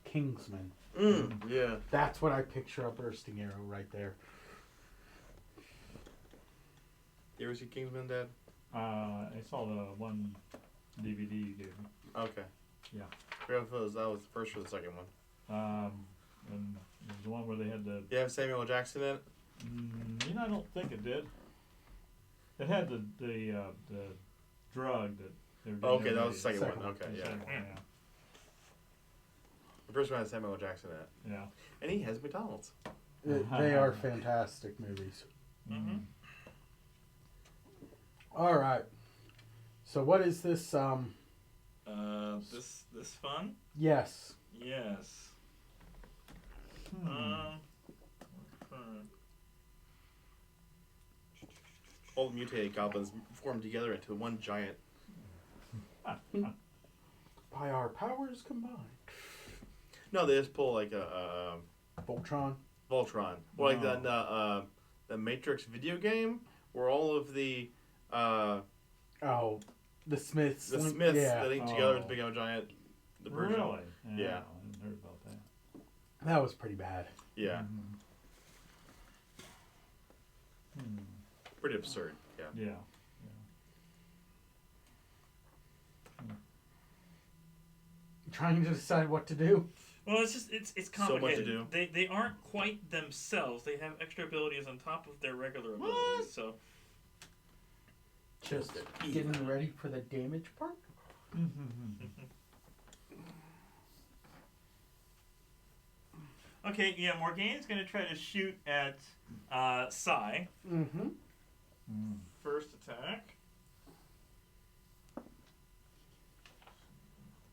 Kingsman. Yeah. That's what I picture a bursting arrow right there. You ever see Kingsman, Dad? I saw the one DVD you gave me. Okay. Yeah. I forgot if that was the first or the second one. And it was the one where they had the. You have Samuel L. Jackson in it? I don't think it did. It had the drug that they were. Okay, that was the second one. Okay, The yeah. second one, The first one had Samuel L. Jackson in it. yeah. And he has McDonald's. They are fantastic movies. Mm-hmm. All right. So what is this? This fun? Yes. Yes. All the mutated goblins formed together into one giant. By our powers combined. No, they just pull like a Voltron. Voltron, or like the Matrix video game, where all of the Oh, the Smiths. the link- Smiths Yeah. getting together to become a giant. The version. Really? Yeah. I hadn't heard about that. That was pretty bad. Yeah. Pretty absurd. Yeah. Yeah. Trying to decide what to do. Well, it's just it's So much to complicated. do. They aren't quite themselves. They have extra abilities on top of their regular abilities. So Just getting ready for the damage part. okay, yeah, Morgaen's gonna try to shoot at Sai. Mm-hmm. First attack.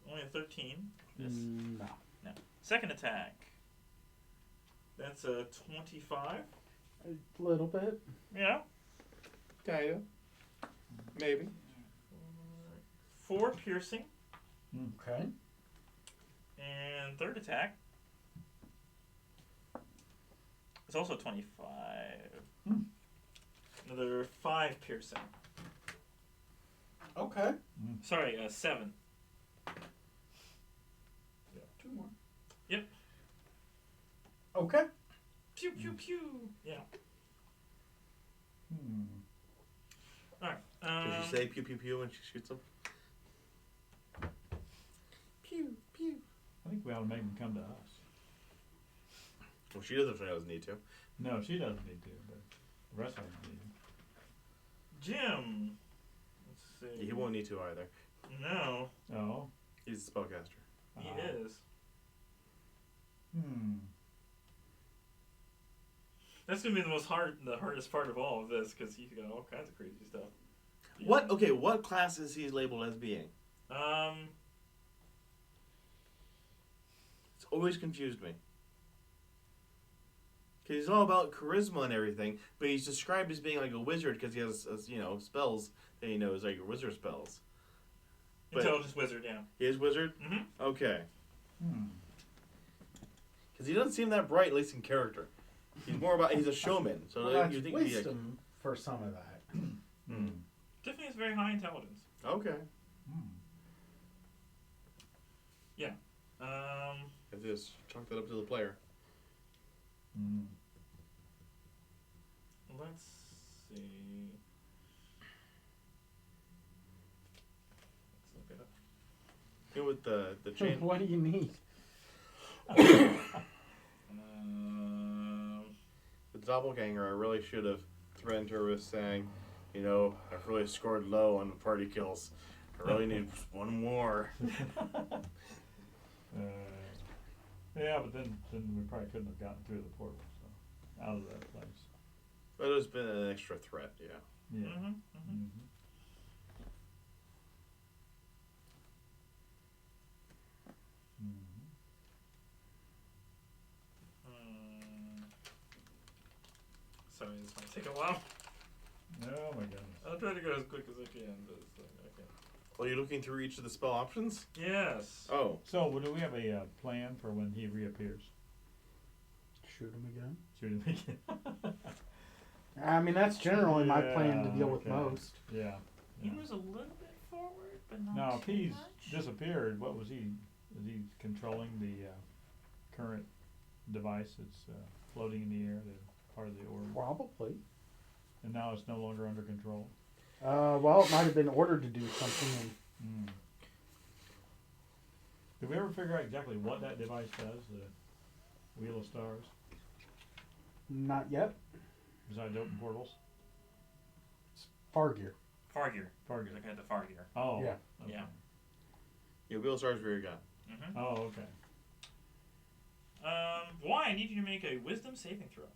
Only a 13. Yes. No. No. Second attack. That's a 25. A little bit. Yeah. Kinda. Maybe. 4 piercing. Okay. And third attack. It's also 25. Another 5 piercing. Okay. Sorry, 7. Yeah, 2 more. Yep. Okay. Pew pew pew. Yeah. Alright. Did she say pew pew pew when she shoots him? Pew pew. I think we ought to make him come to us. Well, she doesn't need to. No, she doesn't need to, but the rest of them need to. Jim. Let's see. He won't need to either. No, Oh. He's a spellcaster. he is. That's gonna be the hardest part of all of this, because he's got all kinds of crazy stuff. What? Okay, what class is he labeled as being? It's always confused me. Because he's all about charisma and everything, but he's described as being like a wizard because he has, spells that he knows, like wizard spells. Intelligence wizard, yeah. He is wizard? Mm-hmm. Okay. Because he doesn't seem that bright, at least in character. He's more about, he's a showman, so Well, that's you think wisdom for some of that. Definitely has very high intelligence. Okay. Yeah. I just chalk that up to the player. Let's see. Let's look it up. Here with the chain. What do you need? The doppelganger, I really should have threatened her with saying, I've really scored low on the party kills. I really need one more. Yeah, but then we probably couldn't have gotten through the portal, so out of that place. But it's been an extra threat, yeah. Yeah. Sorry, this might take a while. Oh my goodness. I'll try to go as quick as I can, but it's like, okay. Well, you're looking through each of the spell options? Yes. Oh. So, do we have a plan for when he reappears? Shoot him again. Shoot him again. I mean, that's generally my plan to deal with okay. most. Yeah. He was a little bit forward, but not Now, if too he's much. disappeared, what was he? Is he controlling the current device that's floating in the air, the part of the orb? Probably. And now it's no longer under control? Well, it might have been ordered to do something. Did we ever figure out exactly what that device does, the Wheel of Stars, Not yet. besides open portals? Fargear. Fargear. Fargear. Like I had the Fargear. Oh. Yeah. Okay. Yeah. Yeah, Wheel Stars where you got. Mm-hmm. Oh, okay. Why? I need you to make a wisdom saving throw.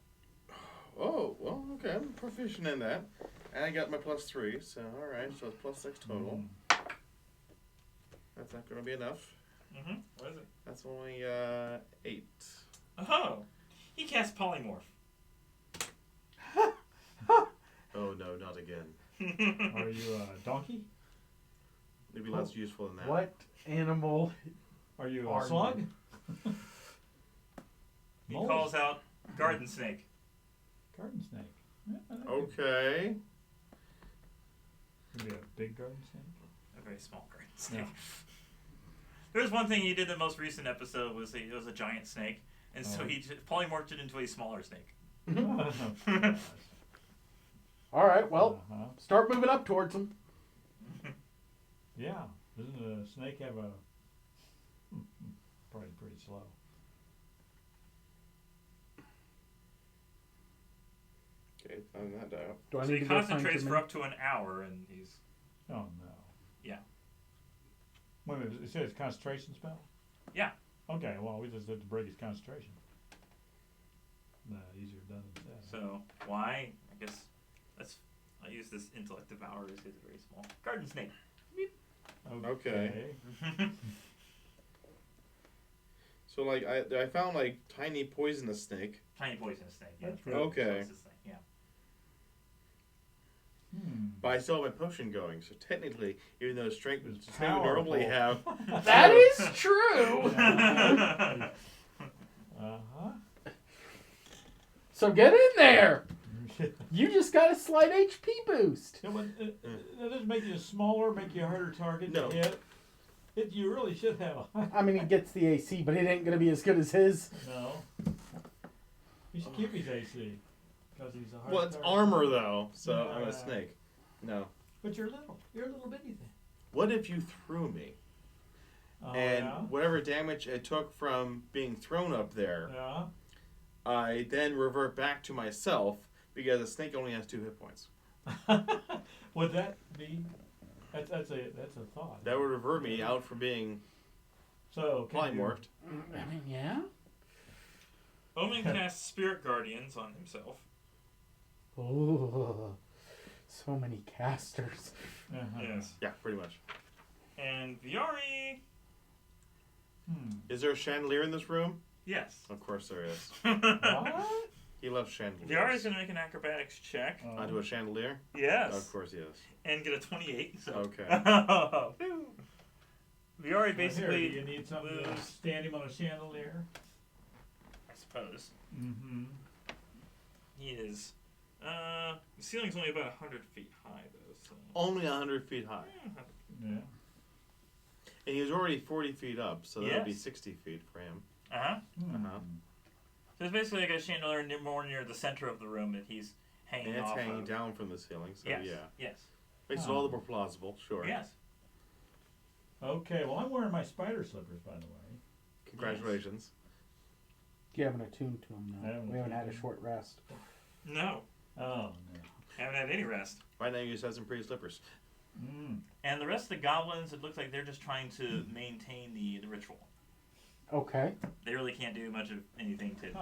Oh, well, okay. I'm proficient in that. And I got my +3, so alright, so it's +6 total. That's not going to be enough. What is it? That's only 8. Oh! He cast polymorph. Oh, no, not again. Are you a donkey? Maybe less useful than that. What animal? Are you Are a slug? He Moles? calls out garden snake. Garden snake. Yeah, Okay. Could be a big garden snake. A very small garden snake. There's one thing he did in the most recent episode was it was a giant snake, and so he polymorphed it into a smaller snake. All right, well, start moving up towards him. Yeah. Doesn't a snake have a... Probably pretty slow. Okay, on that dial. Do I So need he to go find concentrates your for men? up to an hour, and he's... Oh, no. Yeah. Wait a minute, it says concentration spell? Yeah. Okay, well, we just have to break his concentration. Easier done than said. So, why? I guess I use this intellect devour because it's very small. Garden snake. Okay. So, like, I found, like, tiny poisonous snake. Tiny poisonous snake. Yeah. That's right. Okay. Poisonous snake, yeah. But I still have my potion going, so technically, even though strength would It's normally have... That is true! So get in there! You just got a slight HP boost. Yeah, but that doesn't make you smaller, make you a harder target No. to hit. You really should have a... I mean, he gets the AC, but it ain't going to be as good as his. No. You should keep his AC. Because he's a hard Well, it's target. armor, though, so I'm a snake. No. But you're little. You're a little bitty thing. What if you threw me? Oh, And yeah? whatever damage it took from being thrown up there, Yeah. I then revert back to myself, because a snake only has 2 hit points. Would that be... That's a thought. That would revert me out from being So, can you... polymorphed. I mean, yeah? Omin casts Spirit Guardians on himself. Ooh, so many casters. Uh-huh. Yes. Yeah, pretty much. And Viari. Is there a chandelier in this room? Yes. Of course there is. What? He loves chandeliers. Viari's gonna make an acrobatics check. Onto a chandelier? Yes. Of course he is. And get a 28. So. Okay. Viari Here, basically do you need something to moves, stand him on a chandelier? I suppose. Mm-hmm. He is. The ceiling's only about 100 feet high, though. So. Only 100 feet high. Yeah. And he was already 40 feet up, so that would be Yes. 60 feet for him. Uh-huh. Uh-huh. So it's basically like a chandelier more near the center of the room that he's hanging And it's off hanging of. down from the ceiling, so Yes. yeah. Yes. Makes it all the more plausible, sure. Yes. Okay, well, I'm wearing my spider slippers, by the way. Congratulations. You haven't attuned to him, I though. haven't We haven't had a attuned. short rest. No. Oh, no. Haven't had any rest. Right now you just have some pretty slippers. And the rest of the goblins, it looks like they're just trying to maintain the ritual. Okay. They really can't do much of anything to you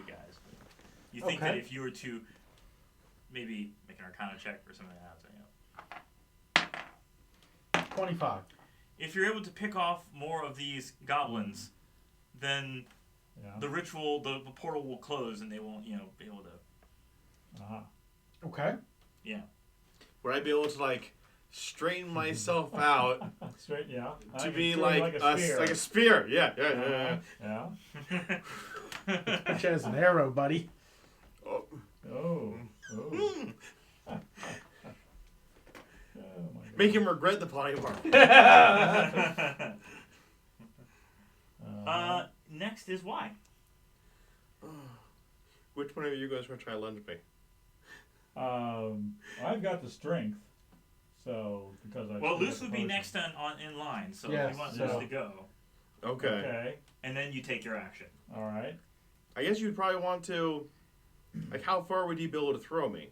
guys. You think Okay. that if you were to maybe make an Arcana check or something like that, so, 25. if you're able to pick off more of these goblins, then the ritual, the portal will close and they won't, be able to. Okay. Yeah. Would I be able to, like, straighten myself out Straight, yeah. to I be can like a spear. like a spear? Yeah. Yeah. Which has an arrow, buddy. Oh. Oh. Oh. Oh my Make him regret the polymorph. Next is why. Which one of you guys want to try to lunge me? I've got the strength, so because I. Well, Luce would be next in line, so Yes, if you want so- Luce to go, Okay. Okay. and then you take your action. All right. I guess you'd probably want to, like, how far would you be able to throw me?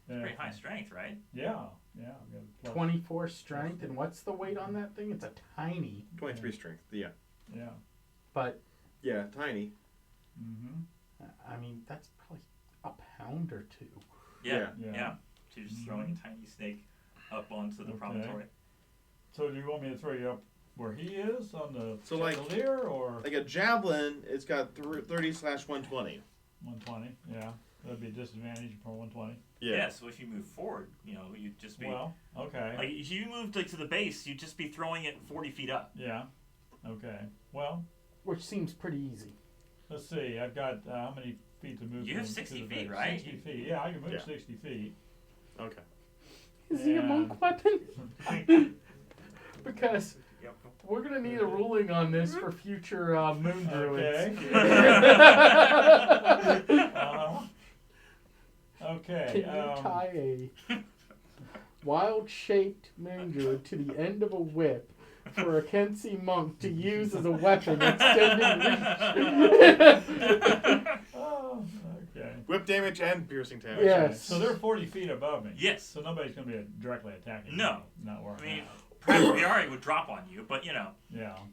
Yeah. Pretty high strength, right? Yeah. Yeah. I've got a plus. 24 strength, and what's the weight on that thing? It's a tiny, 23 strength. Yeah. Yeah. but Yeah, tiny. Mm-hmm. I mean, that's probably a pound or two. Yeah. Yeah. So you're just throwing a tiny snake up onto the Okay. promontory. So do you want me to throw you up where he is on the So, like- chandelier or Like a javelin, it's got 30/120. 120? Yeah. That'd be a disadvantage for 120. Yeah. Yeah. So if you move forward, you'd just be Well, okay. like if you moved to the base, you'd just be throwing it 40 feet up. Yeah. Okay. Well, Which seems pretty easy. let's see. I've got how many feet to move? You have to 60 the feet, base? right? 60 feet. Yeah, I can move Yeah. 60 feet. Okay. Is he a monk And- weapon? Because Yep. we're going to need a ruling on this for future moon druids. Okay. Okay. Can you tie a wild-shaped moon druid to the end of a whip for a Kensi monk to use as a weapon extending reach? Oh, okay. Whip damage and piercing damage. Yes. So they're 40 feet above me. Yes. So nobody's going to be directly attacking No. me. Not I working mean, out. perhaps Viari would drop on you, but Yeah.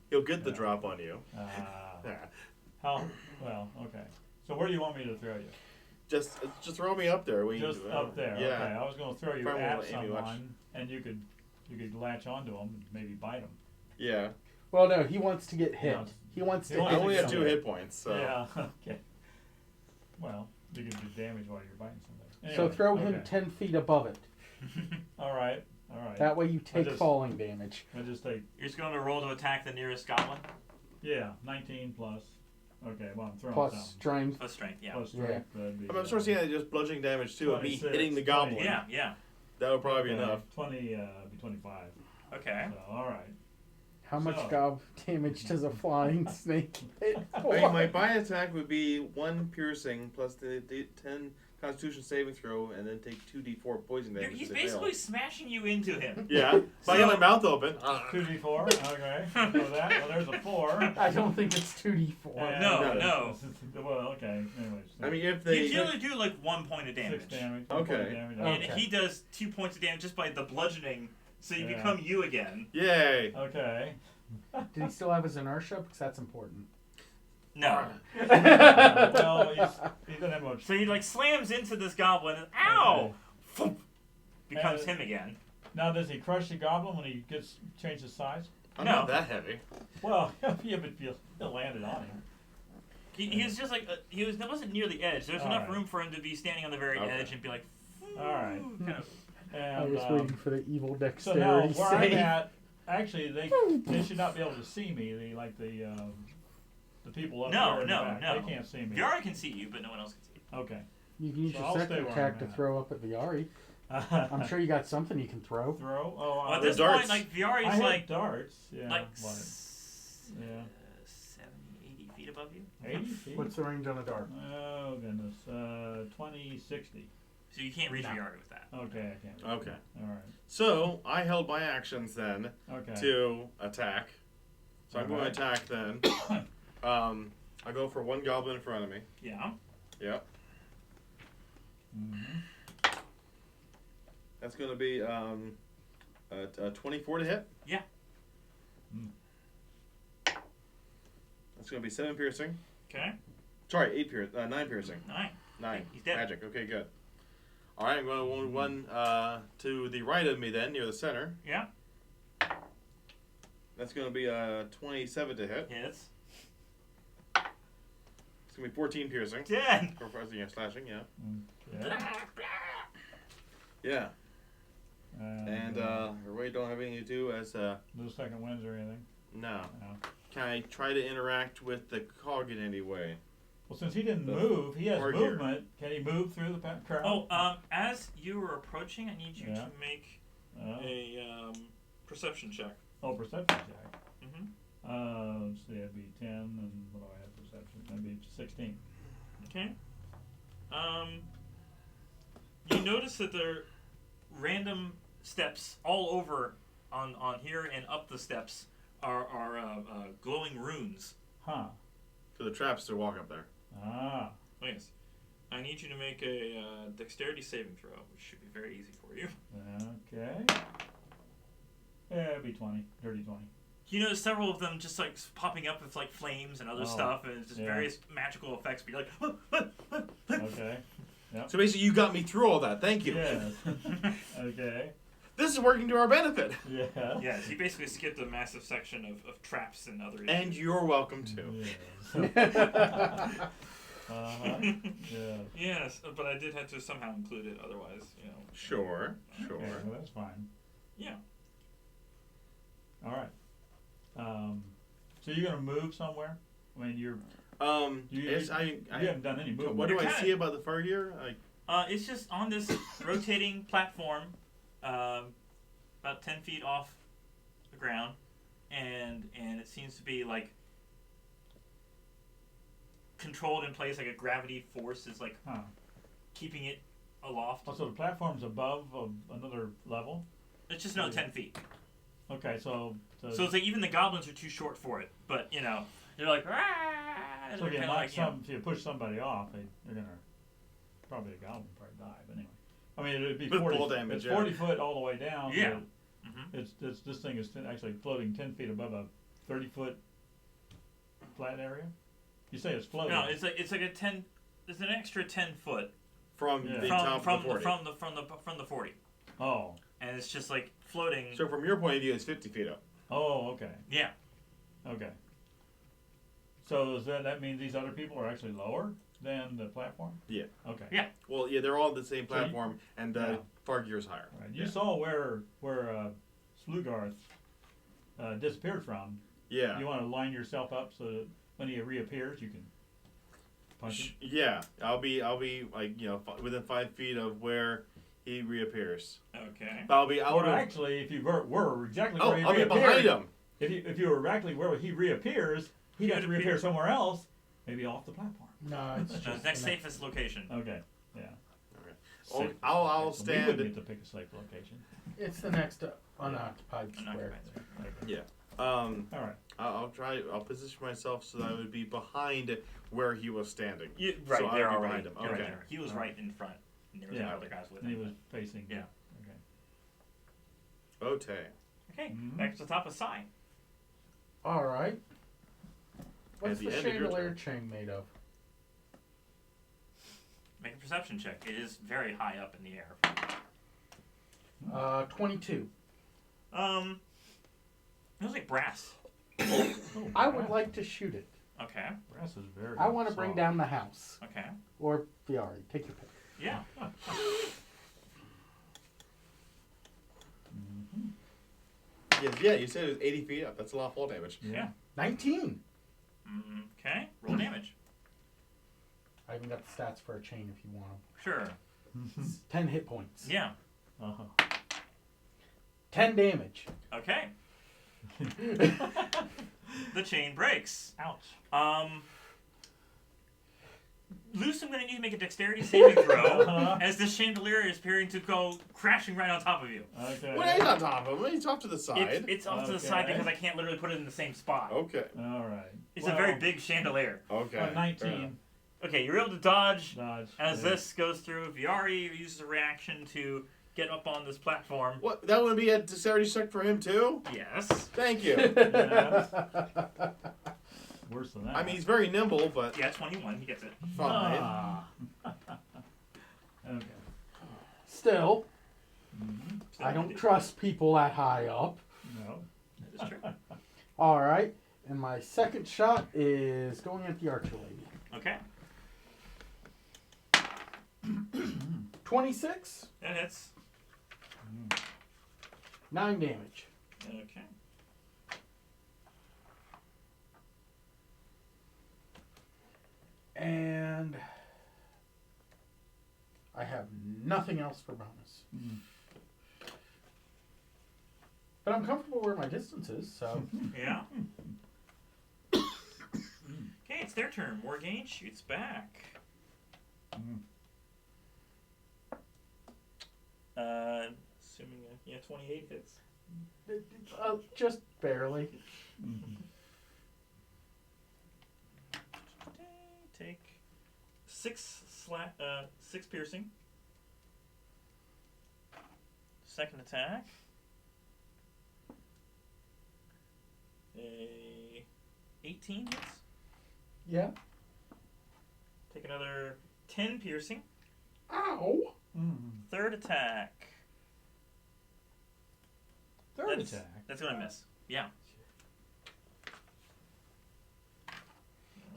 He'll get the drop on you. Yeah. How? Well, okay. So where do you want me to throw you? Just throw me up there. Just up there. Yeah. Okay. I was going to throw you Probably at won't let Amy watch. someone, and you could latch onto them and maybe bite them. Yeah. Well, no, he wants to get hit. Yeah. He wants He to wants I hit. to only get have 2 somewhere. hit points, so. Yeah. Okay. Well, you can do damage while you're biting somebody. Anyway, So throw him okay. 10 feet above it. All right. That way you take just- falling damage. I just take, You're just going to roll to attack the nearest goblin. yeah, 19 plus. Okay, well, I'm throwing Plus something. strength. Plus strength, yeah. Plus strength. That'd be, I'm sort of seeing that just bludgeoning damage too of me 26, hitting the 20. goblin. Yeah, yeah. That would probably be okay, enough. 20, be 25. Okay. So, all right. How much So- damage does a flying snake hit? I mean, my bite attack would be 1 piercing plus the 10 Constitution saving throw, and then take 2d4 poison damage. He's if they fail. basically smashing you into him. Yeah. If I get my mouth open. 2d4. Okay. So that. Well, there's a 4. I don't think it's 2d4. And- No. Well, okay. Anyways. I mean, if You they. generally do like 1 point of damage. 6 damage. Okay. 1 point of damage. And Okay. he does 2 points of damage just by the bludgeoning, so you Yeah. become you again. Yay. Okay. Did he still have his inertia? Because that's important. No. Well, he doesn't have much. So he like slams into this goblin and ow! Thump, becomes And- him again. Now, does he crush the goblin when he gets change his size? I'm No. not that heavy. Well, yeah, but you landed on him. He was just like that wasn't near the edge. There's All enough right. room for him to be standing on the very Okay. edge and be like, All right. kind of. And, I was waiting for the evil So now, dexterity where I'm save. at, actually, they should not be able to see me. The people up No, there in no, the back. no. They can't see me. Viari can see you, but no one else can see you. Okay. You can use So your I'll second stay where attack I'm to at. throw up at Viari. I'm sure you got something you can throw. Throw? Oh, Well, at the this darts. point, like I Viari's had like darts. Yeah. like but yeah. 70, 80 feet above you. 80 feet? What's the range on a dart? Oh, goodness. 20, 60. So you can't reach No. Viari with that. Okay, I can't. Okay. All right. So, I held my actions then Okay. to attack. So I'm going to Alright. attack then. I go for 1 goblin in front of me. Yeah. Yep. Mm-hmm. That's going to be a 24 to hit. Yeah. That's going to be 7 piercing. Okay. Sorry, 9 piercing. 9. 9. He's dead. Magic. Okay, good. All right, I'm going to wound 1 to the right of me then, near the center. Yeah. That's going to be a 27 to hit. Hits. It's going to be 14 piercing. Dead. For slashing, yeah. Okay. Yeah. And I really don't have anything to do as no second winds or anything. no. No. Can I try to interact with the cog in any way? Well, since he didn't The move, he has warrior. movement. Can he move through the crowd? Oh, as you were approaching, I need you Yeah. to make a perception check. Oh, perception check. Mm-hmm. Let's see, that'd be 10, and what do I have perception? That'd be 16. Okay. You notice that there are random steps all over on here and up the steps are glowing runes. Huh. For the traps to walk up there. Ah. Oh, yes. I need you to make a dexterity saving throw, which should be very easy for you. Okay. Yeah, it'd be 20. Dirty 20. You notice several of them just like popping up with like flames and other Oh, stuff, and it's just yeah. various magical effects. Be like, Okay. So basically, you got me through all that. Thank you. Yes. Okay. This is working to our benefit. Yeah. yes, you basically skipped a massive section of traps and other. And issues. you're welcome to. Yes. Uh-huh. Yeah. Yes, but I did have to somehow include it, otherwise, Sure. Sure. Okay, well, that's fine. Yeah. All right. So you're gonna move somewhere? I mean, you Yes, you haven't done any movement. What do I You're see kinda- about the fur here? It's just on this rotating platform, about 10 feet off the ground, and it seems to be like controlled in place, like a gravity force is like Huh. keeping it aloft. Oh, so the platform's above another level? It's just no 10 feet. Okay, so So it's like even the goblins are too short for it, but they're like, "Rah!" And so they're if you kinda knock like, if you push somebody off, they're gonna probably a goblin would probably die. But anyway, I mean it'd be With 40. full damage, It's yeah. 40 foot all the way down. Yeah. but Mhm. It's this thing is actually floating 10 feet above a 30-foot flat area. You say it's floating? No, it's like a 10. There's an extra 10 foot From Yeah. the from top of the 40. from the 40, Oh. and it's just like floating. So from your point of view, it's 50 feet up. Oh. Okay. Yeah. Okay. So does that mean these other people are actually lower? than the platform? Yeah. Okay. Yeah. Well, yeah, they're all on the same So you- platform, and Yeah. Fargear's higher. Right. You Yeah. saw where Slugoth disappeared from. Yeah. You want to line yourself up so that when he reappears, you can punch him. Yeah, I'll be like within 5 feet of where he reappears. Okay. I'll be Or actually, if you were exactly where he I'll be reappeared, behind him. If you were exactly where he reappears, he'd have to reappear somewhere else, maybe off the platform. No, it's just No, next safest location. Okay. Yeah. Okay. Safe I'll location. stand- We wouldn't get to pick a safe location. It's the next unoccupied square. Unoccupied. Yeah. All right. I'll try. I'll position myself so that I would be behind where he was standing. Right So I there would be already. behind him. You're right Okay. there. He was right in front. And there was Yeah. other guys with And he him. was facing. Yeah. Okay. Okay. Okay, Mhm. back to the top of Sai. All right. What's the the end of your chandelier turn. chain made of? Make a perception check. It is very high up in the air. 22. It was like brass. Oh, I would brass. like to shoot it. Okay. Brass is very. I want to bring soft. down the house. Okay. Or Viari. Take your pick. Yeah. Mhm. Yeah. You said it was 80 feet up. That's a lot of fall damage. Yeah. 19. Okay. Roll damage. I even got the stats for a chain if you want them. Sure. 10 hit points. Yeah. Uh-huh. 10 damage. Okay. The chain breaks. Ouch. Luce, I'm going to need to make a dexterity saving throw Uh-huh. as the chandelier is appearing to go crashing right on top of you. Okay. Well, he's on top of him. He's off to the side. It's off to the side Okay. because I can't literally put it in the same spot. Okay. All right. It's a very big chandelier. Okay. Fair enough. 19. Okay, you're able to dodge Dodge. as Yeah. this goes through. Viari uses a reaction to get up on this platform. What? That would be a dexterity check for him too. Yes. Thank you. Yeah. Worse than that. I mean, he's very nimble, but Yeah, 21. He gets it. fine. Ah. Okay. Still, So I don't trust people that high up. No. That is true. All right. And my second shot is going at the archer lady. Okay. 26. That hits. 9 damage. Okay. And I have nothing else for bonus. Mm. But I'm comfortable where my distance is, so. Yeah. Okay, it's their turn. Morgaen shoots back. Mm. Assuming 28 hits. Just barely. Mhm. Take 6 piercing. Second attack. A 18 hits. Yeah. Take another 10 piercing. Ow! Mm. Third attack. Third That's- attack. That's gonna miss. Yeah.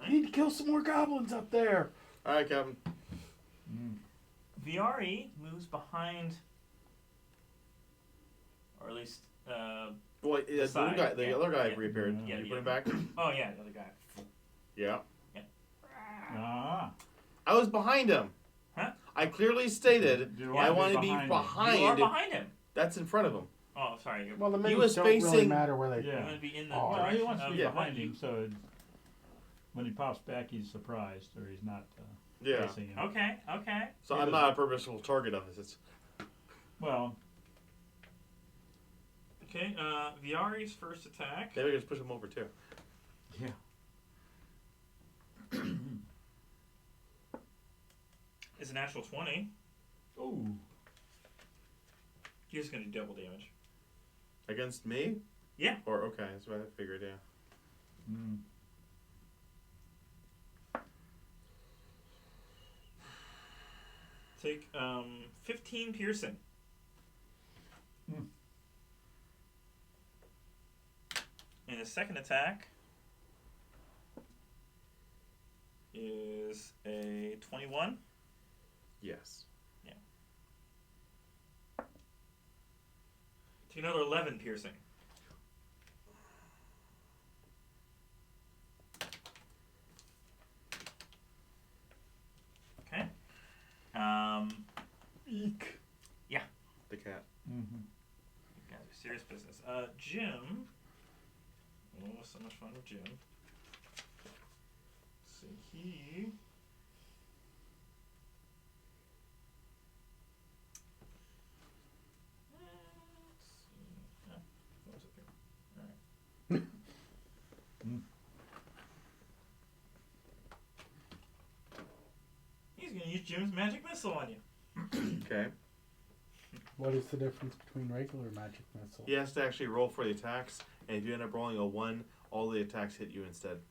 I need to kill some more goblins up there. All right, Captain. Mm. Viari moves behind, or at least, Well, the side, guy, the yeah, other guy yeah. reappeared. Yeah, you yeah. put him back. oh yeah, the other guy. Yeah. Ah. I was behind him. Huh? I clearly stated You I want want to to be be behind him. behind. You are behind him. That's in front of him. Oh, sorry. You're Well, the He minis was don't really facing- matter where they. you're Yeah. gonna be in the Oh, Well, direction he wants to of be Yeah. behind him, so when he pops back, he's surprised, or he's not Yeah. facing him. Okay. Okay. So He I'm was- not a purposeful target of this. Well, Okay. Viari's first attack. Maybe we can just push him over too. yeah. Is a natural 20. Ooh. He's gonna do double damage. Against me? Yeah. Or okay, that's what I figured. Yeah. Mm. Take 15 piercing. Hmm. And his second attack is a 21. Yes. To another 11 piercing. Okay. Eek. The cat. Mm-hmm. You guys are serious business. Jim. Oh, so much fun with Jim. So he. Let's see. Oh, what was it there? All right. He's gonna use Jim's magic missile on you. Okay. What is the difference between regular magic missile? He has to actually roll for the attacks, and if you end up rolling a 1, all the attacks hit you instead.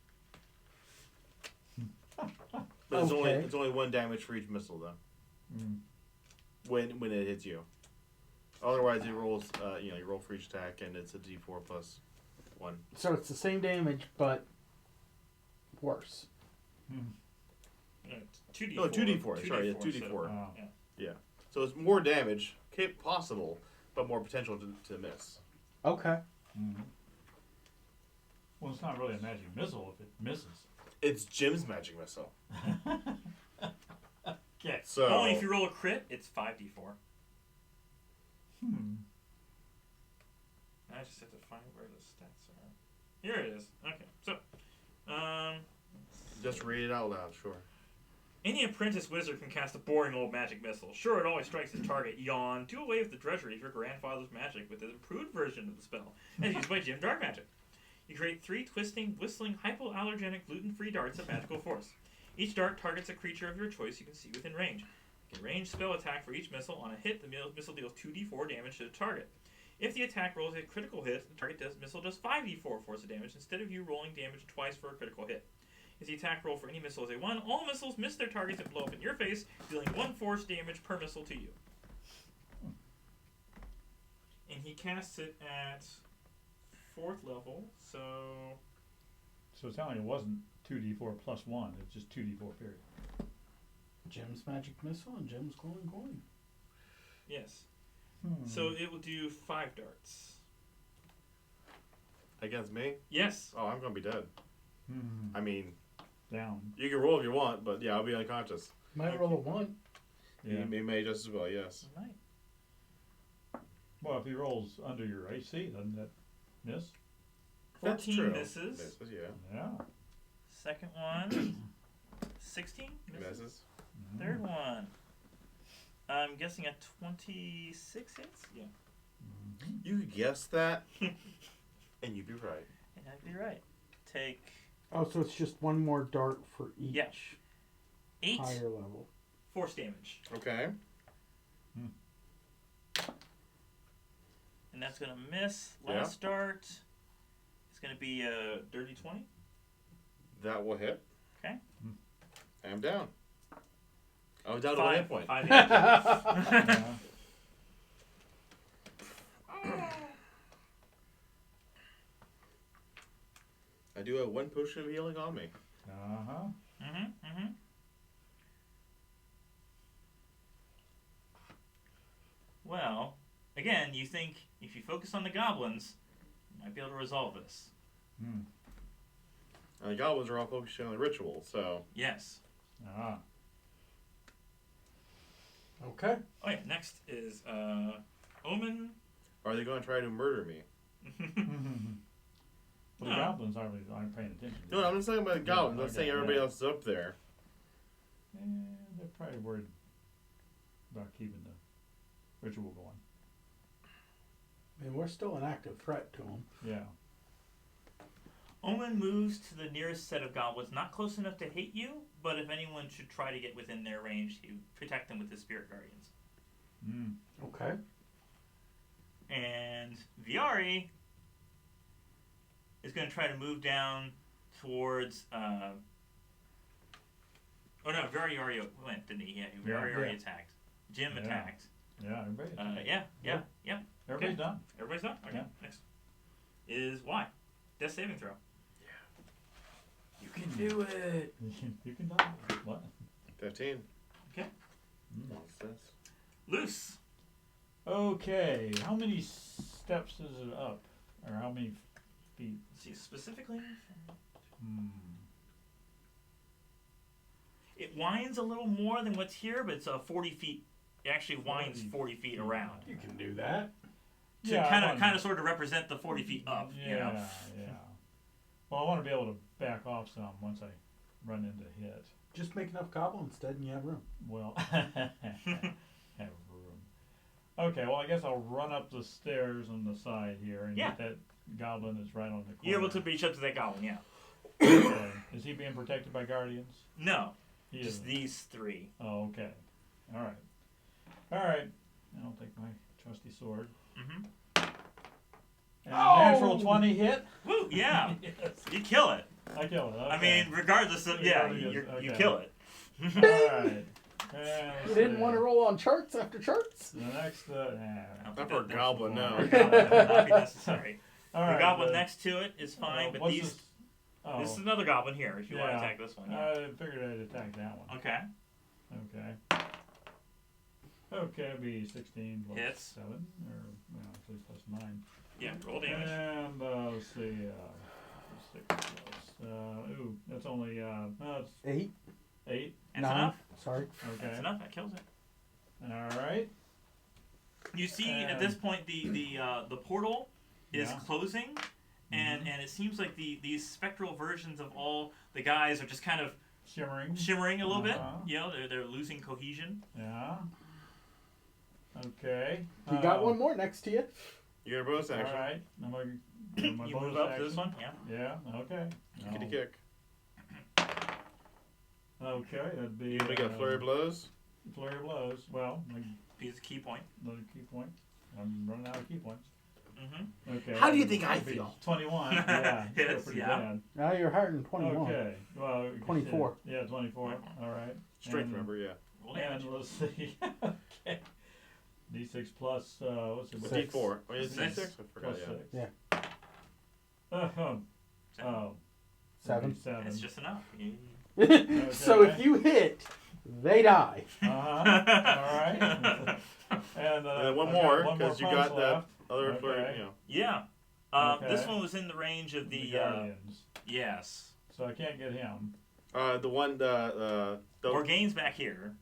But it's only 1 damage for each missile though. Mm. When it hits you. Otherwise, it rolls. You roll for each attack, and it's a D4 plus 1. So it's the same damage, but worse. Mm. 2d4. No, 2d4. Sorry, it's 2d4. Oh. Yeah. So it's more damage, possible, but more potential to miss. Okay. Mm-hmm. Well, it's not really a magic missile if it misses. It's Jim's magic missile. Okay. So Only if you roll a crit, it's 5d4. I just have to find where the stats are. Here it is. Okay. So, just read it out loud, sure. any apprentice wizard can cast a boring old magic missile. Sure, it always strikes its target. Yawn. Do away with the drudgery of your grandfather's magic with the improved version of the spell, as used by Jim Dark Magic. You create 3 twisting, whistling, hypoallergenic, gluten-free darts of magical force. Each dart targets a creature of your choice you can see within range. You can range spell attack for each missile. On a hit, the missile deals 2d4 damage to the target. If the attack rolls a critical hit, the missile does 5d4 force of damage instead of you rolling damage twice for a critical hit. If the attack roll for any missile is a 1, all missiles miss their targets and blow up in your face, dealing 1 force damage per missile to you. And he casts it at 4th level, so... So it's telling you it wasn't 2d4 plus 1, it's just 2d4 period. Jim's magic missile and Jim's glowing coin. Yes. So it will do 5 darts. Against me? Yes. Oh, I'm gonna be dead. I mean, Down. you can roll if you want, but yeah, I'll be unconscious. Might roll a 1. Yeah. He may just as well, yes. Right. Well, if he rolls under your AC, doesn't that miss? 14 misses. Misses, yeah. Yeah. Second one. 16 Misses. Third one. I'm guessing a 26 hits? Yeah. You could guess that, and you'd be right. And I'd be right. Take Oh, so it's just one more dart for each 8 higher level. force damage. Okay. And that's going to miss. Last dart is going to be a dirty 20. That will hit. Okay. I'm down. I was down to 1 hit point. 5 damage. Yeah. I do have 1 potion of healing on me. Uh-huh. Well, again, you think if you focus on the goblins, you might be able to resolve this. And the goblins are all focusing on the ritual, so... Yes. Ah. Okay. Oh yeah, next is Omin. Are they going to try to murder me? Well, the goblins aren't paying attention. No, I'm not saying about the goblins. I'm okay, saying everybody else is up there. They're probably worried about keeping the ritual going. I mean, we're still an active threat to them. Yeah. Omin moves to the nearest set of goblins, not close enough to hit you, but if anyone should try to get within their range, he would protect them with his spirit guardians. Okay. And Viari is going to try to move down towards. Oh no, Viari already went, didn't he? Yeah, Viari already attacked. Jim attacked. Yeah, everybody. Yeah. Everybody's done. Everybody's done? Okay, Yeah. next. Is Y. Death saving throw. You can do it. You can die. What? 15. Okay. What's this? Loose. Okay. How many steps is it up? Or how many feet? Let's see specifically. It winds a little more than what's here, but it's 40 feet. It actually winds 40 feet around. You can do that. To kind of sort of represent the 40 feet up. Yeah, You know? yeah. Well, I want to be able to back off some once I run into hit. Just make enough cobble instead and you have room. Well, have room. Okay, well, I guess I'll run up the stairs on the side here and get that goblin that's right on the corner. You're able to reach up to that goblin, yeah. Okay. Is he being protected by guardians? No. He Just isn't. these three. Oh, okay. All right. I'll take my trusty sword. Mm-hmm. And a natural 20 hit. Woo, yeah. Yes. You kill it. I kill it. Okay. I mean, regardless of, you kill it. All right. You didn't want to roll on charts after charts? The next, Not for a goblin, no. Not be necessary. all The right, goblin next to it is fine, but what's these... This? Oh, This is another goblin here, if you want to Yeah. attack this one. I figured I'd attack that one. Okay. Okay, it'd be 16 plus Hits. 7, or, well, actually plus 9. Yeah, roll damage. And, let's see, 6 plus, ooh, that's only, it's 8. 8. That's 9. enough. Sorry. Okay. That's enough. That kills it. Alright. You see, at this point, the portal is Yeah. closing, and it seems like these spectral versions of all the guys are just kind of Shimmering a little bit. Uh-huh. You know, they're losing cohesion. Yeah. Okay. You got one more next to you. You get a bonus action. Alright. I'm gonna my You bonus move up action. to this one, yeah. Yeah, okay. Kitty kick. Okay, that'd be. You make a flurry of blows. Flurry of blows. Well, Piece of key point. another key point. I'm running out of key points. Mm-hmm. Okay. How do you think I that'd be feel? 21. Yeah. Yes, still pretty yeah. bad. Now you're higher than 21. Okay. Well. 24. Yeah, 24. All right. Strength, And- remember, yeah. Roll damage. And let's see. Okay. D6 plus, what's it? Six. D4. Oh, yeah, Six. D6? I forgot, Plus yeah. 6. Oh. 7. 7. It's just enough. So if you hit, they die. Uh-huh. All right. And then one I've more, got 'cause you punch got that left. Other flurry, Okay. you know. Yeah. Okay. This one was in the range of The the Guardians. yes. So I can't get him. The one, the Morgaen's back here.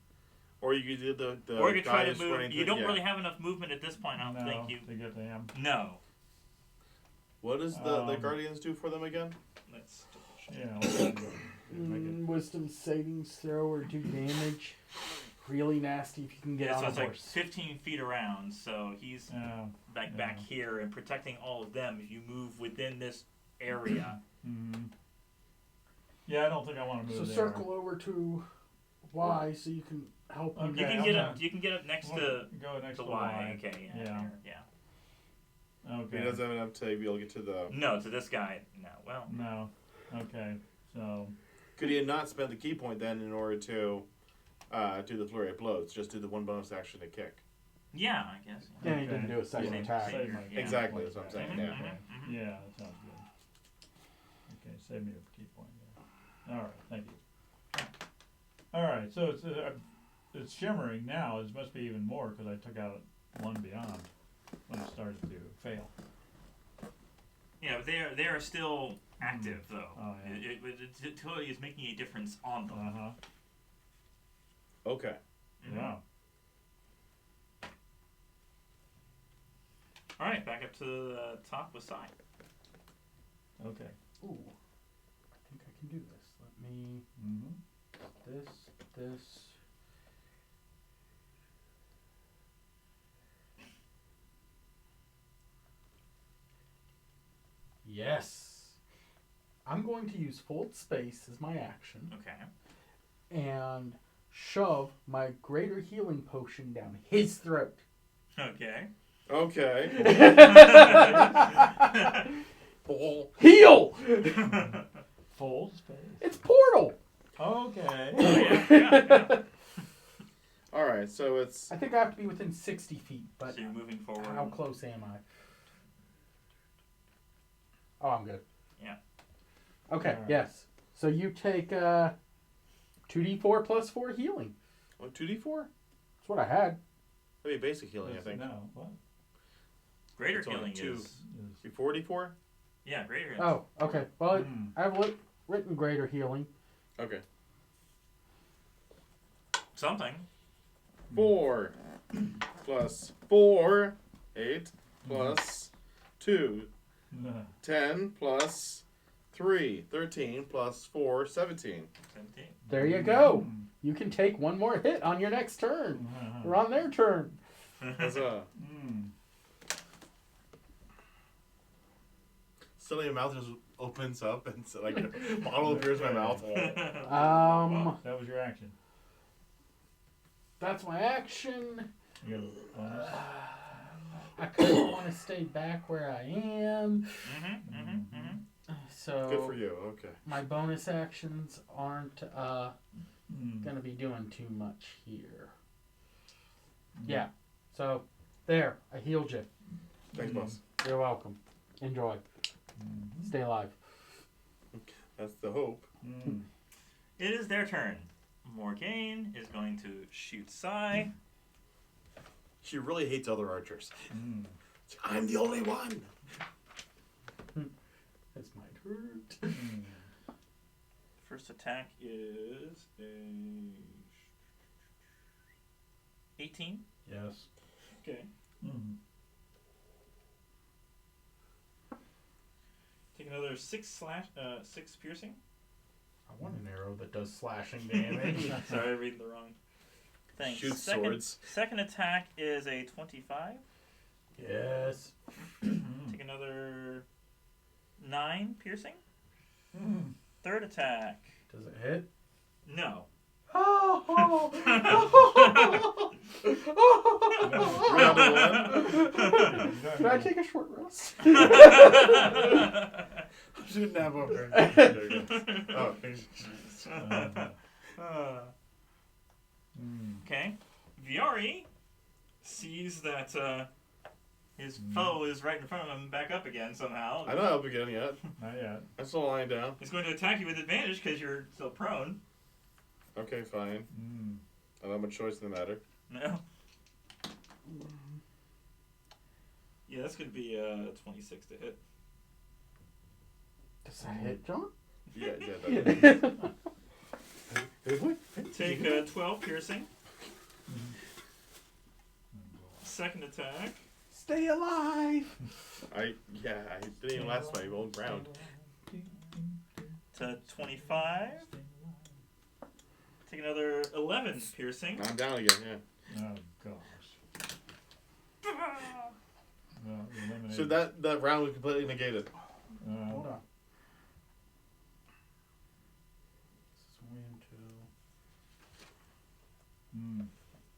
or you could do the Or you could try guy to who's move. running You through- don't yeah. really have enough movement at this point, I don't think. You to get to him. No. What does the Guardians do for them again? Let's Yeah. Let's do it. Make it. Wisdom savings throw or do damage. Really nasty if you can get yeah, on so a it's like horse. 15 feet around, so he's Yeah. back here and protecting all of them if you move within this area. Mm-hmm. Yeah, I don't think I want to So move there. circle over to Y so you can help him. Okay, You can I'm get gonna- up. You can get up next I'm to gonna go next the to Y. Okay. Yeah. Yeah. Yeah. Okay. He doesn't have enough to be able to get to the... No, to this guy. No. Well. No. Okay. So. Could he not spend the key point then in order to do the flurry of blows? Just do the one bonus action to kick. Yeah, I guess. Yeah, he didn't do a second Same attack. thing. Save my Yeah. Exactly, that's what I'm saying, Mhm, yeah. mhm, mhm. Yeah, that sounds good. Okay, save me a key point. Yeah. All right, thank you. All right, so it's shimmering now. It must be even more because I took out one beyond when it started to fail. Yeah, but they are still active though. Oh, yeah. It totally is making a difference on them. Uh huh. Okay. Mhm. Wow. All right, back up to the top with side. Okay. Ooh, I think I can do this. Let me Mm-hmm. this. Yes. I'm going to use fold space as my action Okay. and shove my greater healing potion down his throat. Okay. Okay. Heal! Fold space. It's portal! Okay. Yeah. All right, so it's... I think I have to be within 60 feet, but So you're moving forward. how close am I? Oh, I'm good. Yeah. Okay, Alright. yes. So you take 2d4 plus 4 healing. Oh, 2d4? That's what I had. That'd be basic healing, I think. No, what? Greater It's only healing 2. is. Before d4? Yeah, greater healing. Oh, okay. Well, I have written greater healing. Okay. Something. 4 plus 4, 8 plus 2, 10 plus 3, 13 plus 4, 17. 17. There you go. You can take one more hit on your next turn. Or on their turn. Huzzah. Suddenly my mouth just opens up and so, like a bottle appears in my mouth. That was your action. That's my action. You got a bonus? I kind of want to stay back where I am. So Good for you. Okay. my bonus actions aren't gonna be doing too much here. Yeah. So there, I healed you. Thanks, boss. You're welcome. Enjoy. Stay alive. That's the hope. It is their turn. Morgaen is going to shoot Sai. She really hates other archers. I'm the only one. This might hurt. First attack is a 18. Yes. Okay. Take another 6 piercing. I want an arrow that does slashing damage. Sorry, I'm reading the wrong thing. Shoots swords. Second attack is a 25. Yes. Take another 9 piercing. Third attack. Does it hit? No. Can I take a short rest? Shouldn't have over. Okay. Viari sees that his foe is right in front of him, back up again somehow. I'm not up again yet. Not yet. I'm still lying down. He's going to attack you with advantage because you're still prone. Okay, fine. I don't have much choice in the matter. No. Yeah, that's going to be 26 to hit. Does that hit, John? Yeah. Take 12 piercing. Second attack. Stay alive. I didn't even last my old round. To 25. Take another 11 piercing. I'm down again, yeah. Oh, gosh. Well, you eliminated. So that round was completely negated. Hold on.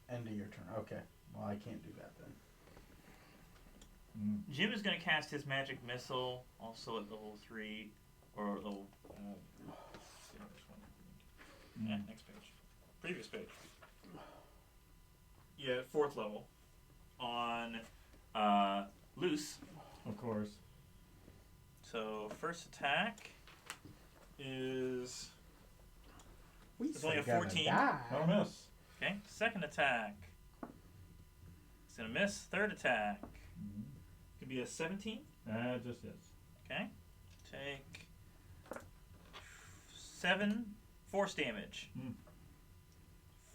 End of your turn. Okay. Well, I can't do that then. Jim is going to cast his magic missile also at level 3 or level. Next page. Previous page. Yeah, 4th level. On Loose. Of course. So, first attack is. It's only a 14. Don't miss. Okay, second attack. It's going to miss. Third attack. Could be a 17. Just hits. Okay. Take 7 force damage.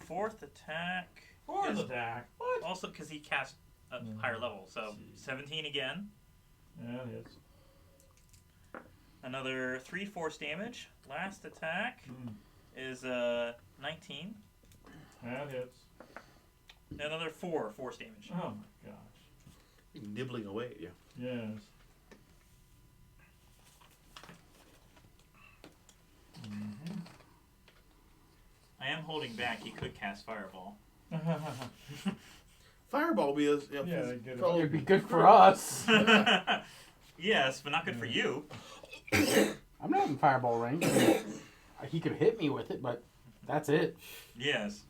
Fourth attack. Fourth attack? What? Also because he cast a higher level. So 17 again. Yeah, it hits. Another 3 force damage. Last attack is 19. That hits. Another 4 force damage. Oh my gosh. Nibbling away at you. Yes. I am holding back. He could cast Fireball. Fireball will be as It'd be good for us. Yes, but not good for you. I'm not in fireball range. I mean, he could hit me with it, but that's it. Yes.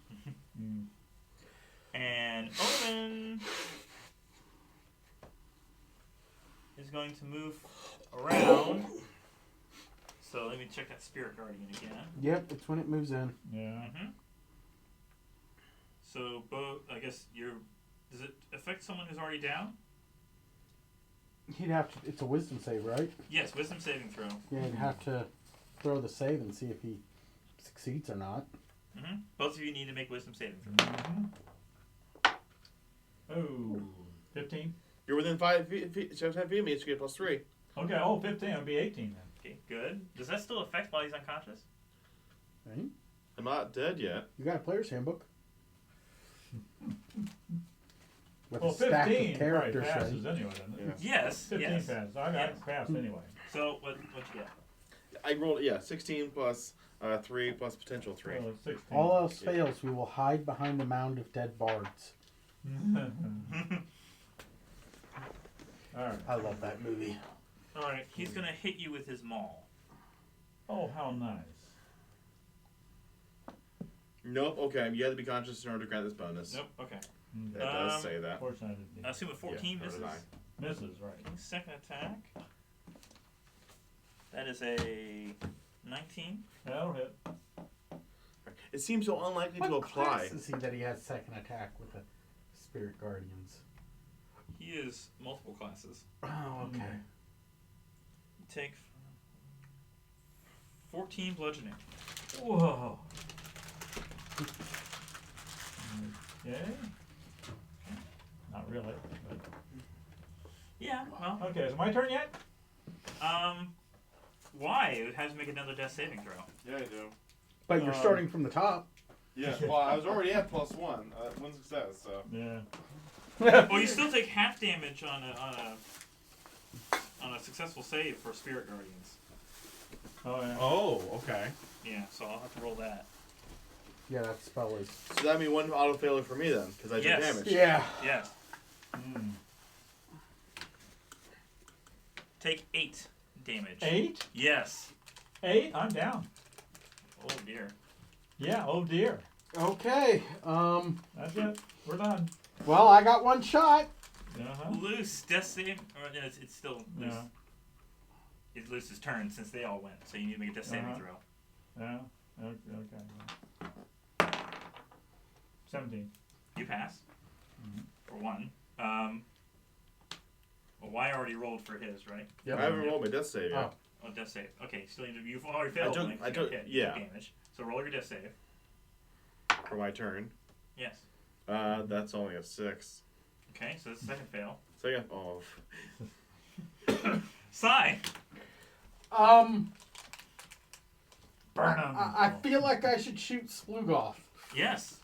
And Omin is going to move around So let me check that Spirit Guardian again. Yep, it's when it moves in. Yeah. So, I guess does it affect someone who's already down? He'd have to. It's a wisdom save, right? Yes, wisdom saving throw. Yeah, he'd have to throw the save and see if he succeeds or not. Both of you need to make wisdom saving throw. Oh, 15. You're within 5 feet, 10 feet of me, so you get +3. Okay, 15. It'll be 18 then. Okay, good. Does that still affect while he's unconscious? Right? I'm not dead yet. You got a player's handbook. With Well, a stack 15 of probably characters passes ready. anyway, doesn't it? Yeah. Yes. 15 yes. passes. I got it passed anyway. So what you get? I rolled 16 plus 3 plus potential 3. Well, 16. All else fails, we will hide behind a mound of dead bards. Alright. I love that movie. All right, he's gonna hit you with his maul. Oh, how nice. Nope. Okay, you have to be conscious in order to grant this bonus. Nope. Okay. That does say that. Fortunately, I assume a 14 Yeah, misses. so did I. misses, right. Okay, second attack. That is a 19. That'll hit. It seems so unlikely What to apply. class is he that he has second attack with the Spirit Guardians? He is multiple classes. Oh, okay. You take 14 bludgeoning. Whoa. Okay. Not really. But... Yeah. Well. Okay, is it my turn yet? Why? It has to make another death saving throw. Yeah, I do. But you're starting from the top. Yeah. Well, I was already at +1. One success. So. Yeah. Well, you still take half damage on a successful save for Spirit Guardians. Oh, yeah. Oh, okay. Yeah, so I'll have to roll that. Yeah, that spell is. So that means one auto failure for me then, because I took Yes. damage. Yeah. Yeah. Mm. Take 8 damage. 8? Yes. 8? I'm down. Oh dear. Yeah, oh dear. Okay. That's it. We're done. Well, I got one shot. Uh-huh. Loose death save. Or no, it's still loose. Yeah. It's Loose's turn since they all went, so you need to make a death saving Uh-huh. throw. Yeah. Okay. 17. You pass. Mhm. For 1. Well, Y already rolled for his, right? Yep. I haven't rolled my death save yet. Oh, death save. Okay, still need to, you've already failed. I took- yeah. Damage. So roll your death save. For my turn. Yes. That's only a 6. Okay, so it's the second fail. So yeah. Oh. Sigh. Burn 'em. I feel like I should shoot Slugoth. Yes.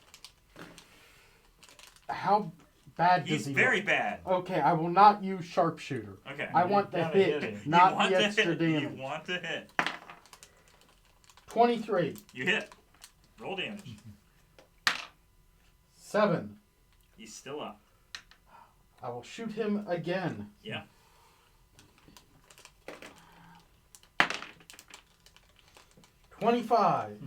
How bad does He's he very look? bad. Okay, I will not use sharpshooter. Okay. I want the gotta hit, hit him. not you want the to extra hit. damage. You want to hit. 23. You hit. Roll damage. 7. He's still up. I will shoot him again. Yeah. 25.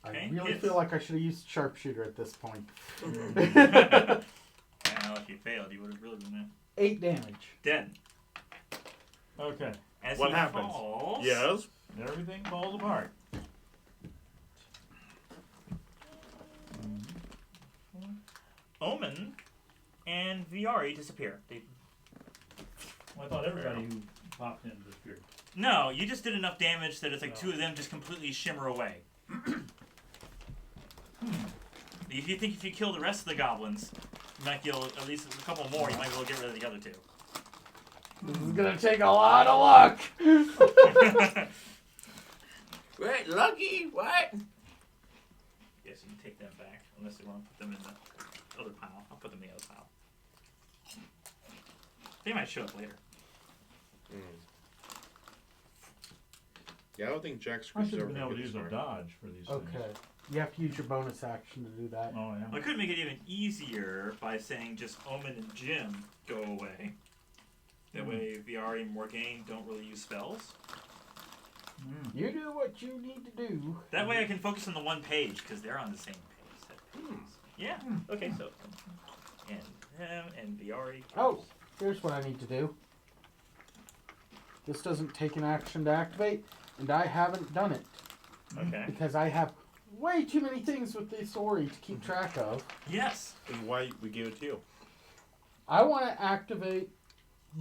Okay, I really hits. feel like I should have used sharpshooter at this point. Well, if you failed, you would have really been 8 damage. dead. Okay. As What he happens? falls, Yes. Everything falls apart. Omin and Viari disappear. Well, I thought everybody who popped in disappeared. No, you just did enough damage that it's like Oh. 2 of them just completely shimmer away. If you think if you kill the rest of the goblins, you might kill at least a couple more, you might be able to get rid of the other 2. This is gonna take a lot of luck. Wait, lucky? What? Yes, you can take them back, unless you want to put them in the other pile. I'll put them in the other pile. They might show up later. Yeah, I don't think Jack I screws should have over been able to this use a far. dodge for these Okay. things. You have to use your bonus action to do that. Oh, yeah. I could make it even easier by saying just Omin and Jim go away. That way, Viari and Morgaen don't really use spells. Mm. You do what you need to do. That way I can focus on the one page, because they're on the same page. Yeah, okay, so... And him and Viari... Oh, here's what I need to do. This doesn't take an action to activate. And I haven't done it. Okay. Because I have way too many things with this story to keep track of. Yes. This is why we gave it to you. I want to activate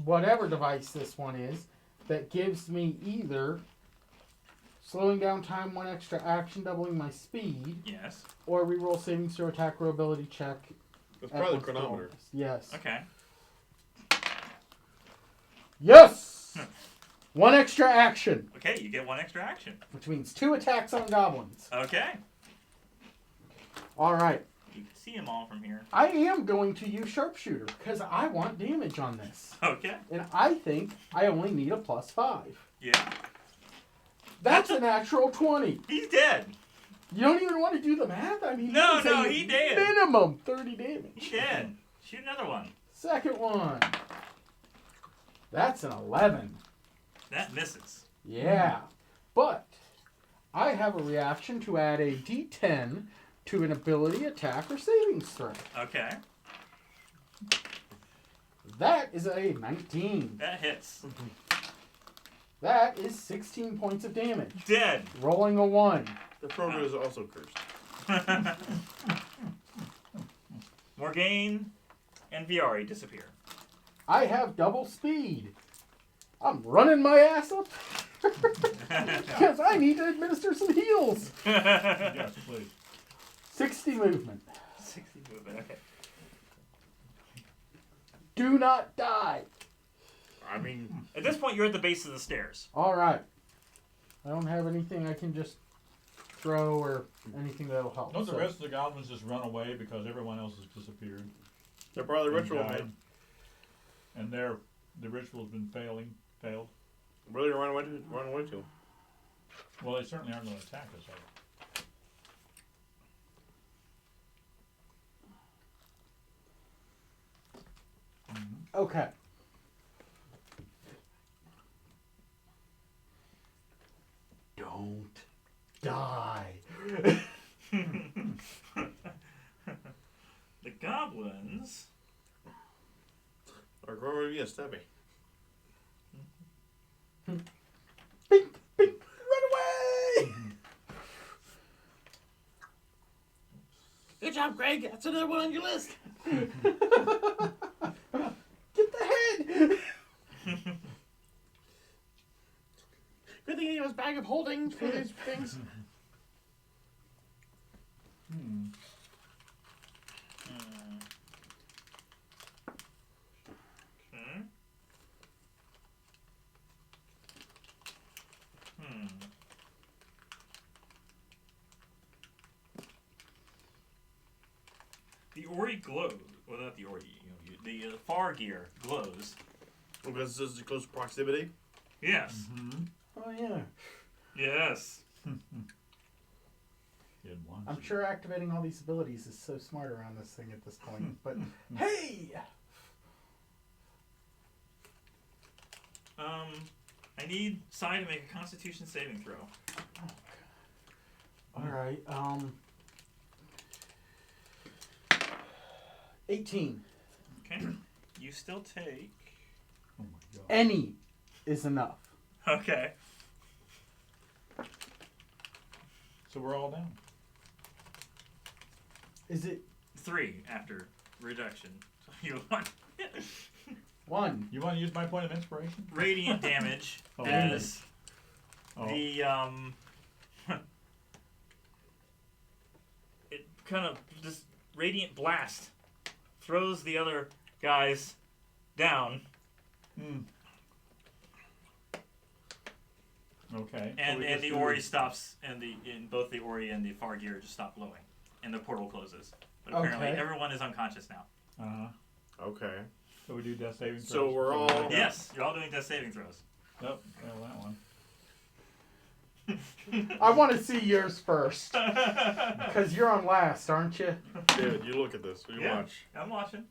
whatever device this one is that gives me either slowing down time, 1 extra action, doubling my speed, Yes. or reroll savings throw, attack, or ability check. It's at probably the once per chronometer. bonus. Yes. Okay. Yes! 1 extra action, Okay, you get 1 extra action. which means 2 attacks on goblins. Okay. All right. You can see them all from here. I am going to use sharpshooter because I want damage on this. Okay. And I think I only need a +5. Yeah. That's a natural 20. He's dead. You don't even want to do the math? I mean, No, you can say he did. Minimum 30 damage. He's dead. Shoot another one. Second one. That's an 11. That misses. Yeah. But I have a reaction to add a d10 to an ability, attack, or savings throw. Okay. That is a 19. That hits. That is 16 points of damage. Dead. Rolling a 1. The program is also cursed. Morgaen and Viari disappear. I have double speed. I'm running my ass up because I need to administer some heals. Yes, please. 60 movement. 60 movement, okay. Do not die. I mean, at this point, you're at the base of the stairs. All right. I don't have anything I can just throw or anything that'll help. Don't the so- rest of the goblins just run away because everyone else has disappeared? They're probably the and ritual died? man. And the ritual's been failed. Where are they run away to? Well, they certainly aren't going to attack us, are they? Okay. Don't die. The goblins. Or going to be a stabby. Bink, bink, run away! Good job, Greg. That's another one on your list. Get the head! Good thing he has a bag of holding for these things. Okay. The Ori glows. Well, not the Ori. The far gear glows. Because this is close proximity. Yes. Oh, yeah. Yes. I'm sure activating all these abilities is so smart around this thing at this point. But, hey! I need Sai to make a Constitution saving throw. Alright, 18. Okay. You still take. Oh my god. Any is enough. Okay. So we're all down. Is it 3 after reduction. So you want 1? You want to use my point of inspiration? radiant damage Oh, as Oh. the it kind of this radiant blast throws the other guys down, Okay. and So we and just the do- Ori stops, and both the Ori and the far gear just stop glowing, and the portal closes. But apparently Okay. everyone is unconscious now. Okay. So we do death saving throws. So we're all- like that? Yes, you're all doing death saving throws. Nope. Fail that one. I want to see yours first. Because you're on last, aren't you? David, you look at this. You Yeah. watch. I'm watching.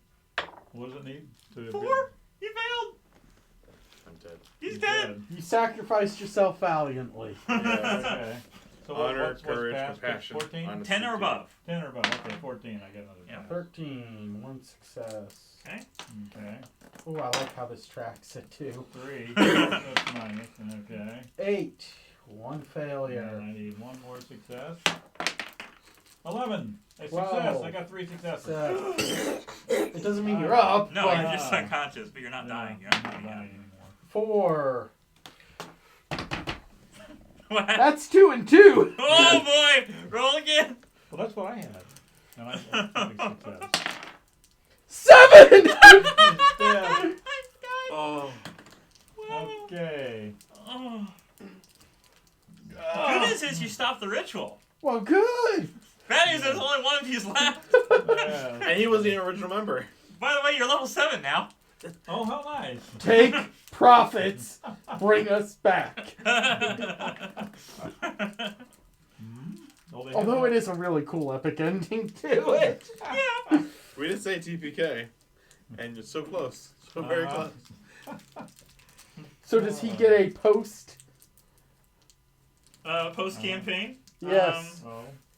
What does it need? To 4. He failed. I'm dead. He's dead. You sacrificed yourself valiantly. Yeah. Okay. So Honor, what's courage, past? compassion. 14? honesty, 10 or above. 10 or above. Okay, 14. I get another Yeah. pass. 13, 1 success. Okay. Okay. Oh, I like how this tracks it too. 3. That's minus. Okay. 8, 1 failure. And I need 1 more success. 11. A success. Whoa. I got 3 successes. It doesn't mean you're up. No, but you're just unconscious, but you're not dying. You're not I'm dying. not dying anymore. 4. What? That's 2 and 2. Oh boy! Roll again. Well, that's what I had. And I got a success. 7. Dead. Oh. Okay. Oh. Good news is you stopped the ritual. Well, good. Bad news is there's only one of these left. Yeah. And he wasn't even an original member. By the way, you're level 7 now. Oh, how nice. Take profits. Bring us back. Although it is a really cool epic ending to it. Yeah. We didn't say TPK. And you're so close. So very close. So does he get a post? Post campaign. Yes.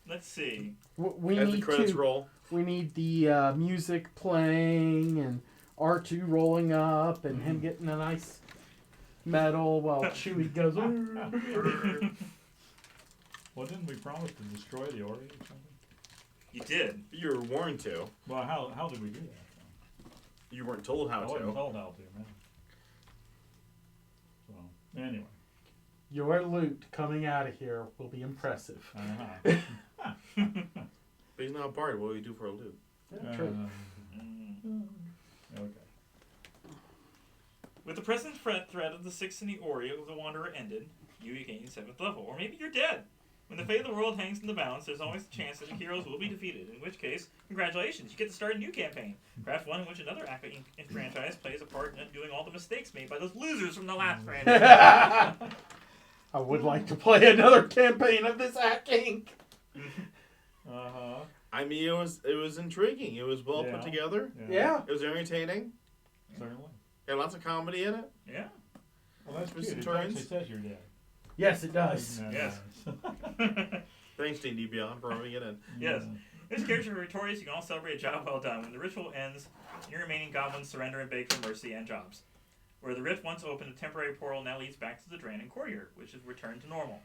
Let's see. We As the need credits to. roll. We need the music playing and R2 rolling up and him getting a nice medal while Chewie goes. Well, didn't we promise to destroy the Ori or something? You did. You were warned to. Well, how did we do that? You weren't told how I wasn't to. told how to, man. So, anyway. Your loot coming out of here will be impressive. Uh-huh. But he's not a bard. What do we do for a loot? Yeah, true. Okay. With the present threat of the 6th and the Ori of the Wanderer ended, you gain 7th level. Or maybe you're dead. When the fate of the world hangs in the balance, there's always the chance that the heroes will be defeated, in which case, congratulations, you get to start a new campaign. Perhaps one in which another Acq Inc. franchise plays a part in undoing all the mistakes made by those losers from the last franchise. I would like to play another campaign of this Acq Inc. Uh-huh. I mean, it was intriguing. It was well put together. Yeah. It was entertaining. Certainly. Had lots of comedy in it. Yeah. Well, that's Twists cute. and It actually turns. says you're dead. Yes, it does. Isn't that Yes. nice? Thanks, D&D Beyond, for rubbing it in. Yes. If your characters are victorious, you can all celebrate a job well done. When the ritual ends, your remaining goblins surrender and beg for mercy and jobs. Where the rift once opened, a temporary portal now leads back to the Draenei courtyard, which has returned to normal.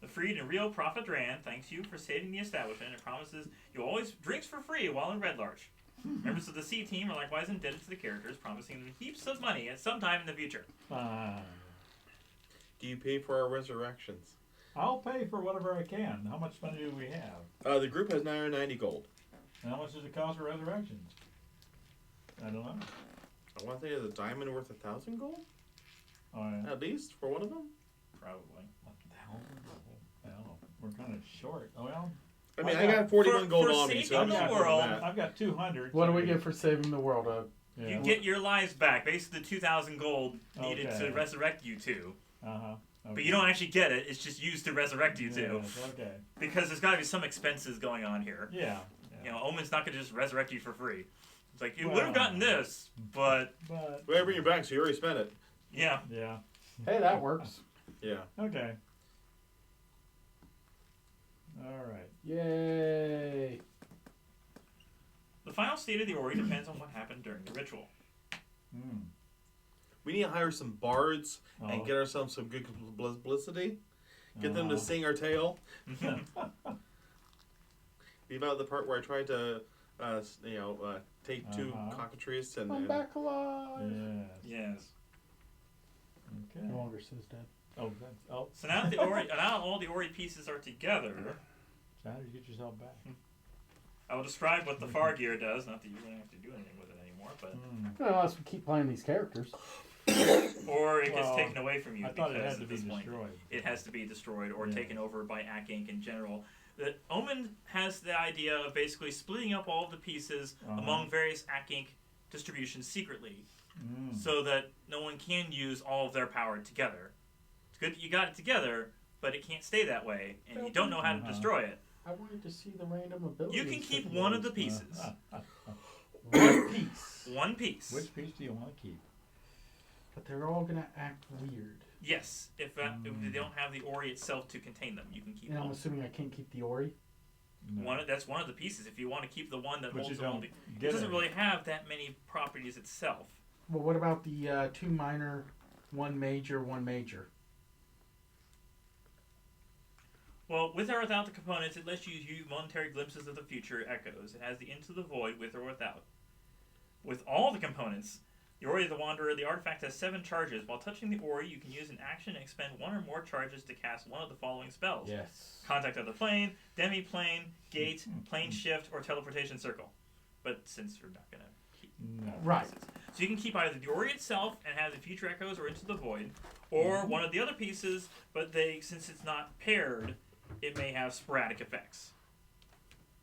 The freed and real Prophet Dran thanks you for saving the establishment and promises you'll always drinks for free while in Red Larch. Members of the C team are likewise indebted to the characters, promising them heaps of money at some time in the future. Do you pay for our resurrections? I'll pay for whatever I can. How much money do we have? The group has 990 gold. And how much does it cost for resurrections? I don't know. I want to say it's a diamond worth 1,000 gold? Oh, yeah. At least, for one of them? Probably. Well, we're kind of short. Oh, well. I mean, I got 41 gold for on me, so I'm saving not the doing world, that. I've got 200. What do we get for saving the world? You get your lives back. Basically, the 2,000 gold needed Okay. to resurrect you two. Uh-huh. Okay. But you don't actually get it. It's just used to resurrect you two. Yes, okay. Because there's got to be some expenses going on here. Yeah. You know, Omin's not going to just resurrect you for free. It's like, you would have gotten this, but... But, Well, I bring you back, so you already spent it. Yeah. yeah. Hey, that works. Yeah. Okay. All right. Yay. The final state of the Ori depends on what happened during the ritual. Hmm. We need to hire some bards Oh. and get ourselves some good publicity. Get them to sing our tale. Leave out the part where I tried to, take two cockatrices and... I'm back alive. Yes. Yes. Okay. No longer says dead. Oh, that's, oh. So now all the Ori pieces are together, So how did you get yourself back? I will describe what the Far Gear does. Not that you really have to do anything with it anymore, but... Well, unless we keep playing these characters. Or it gets Well, taken away from you I thought it because had to at be this point destroyed. it has to be destroyed or Yeah. taken over by Acq Inc. in general. The Omin has the idea of basically splitting up all of the pieces among various Acq Inc. distributions secretly, so that no one can use all of their power together. It's good that you got it together, but it can't stay that way, and you don't know how to destroy it. I wanted to see the random abilities. You can keep one of the pieces. One piece. One piece. Which piece do you want to keep? But they're all going to act weird. Yes, if they don't have the Ori itself to contain them, you can keep And I'm one. assuming I can't keep the Ori? No. That's one of the pieces. If you want to keep the one that But you holds don't only, it get doesn't it. really have that many properties itself. Well, what about the 2 minor, 1 major, 1 major? Well, with or without the components, it lets you view momentary glimpses of the future echoes. It has the Into the Void with or without. With all the components, the Ori of the Wanderer, the artifact has 7 charges. While touching the Ori, you can use an action and expend 1 or more charges to cast one of the following spells. Yes. Contact of the Plane, Demi-Plane, Gate, Plane Shift, or Teleportation Circle. But since you're not going to keep Right. pieces. So you can keep either the Ori itself and have the future echoes or Into the Void, or one of the other pieces, but since it's not paired, it may have sporadic effects.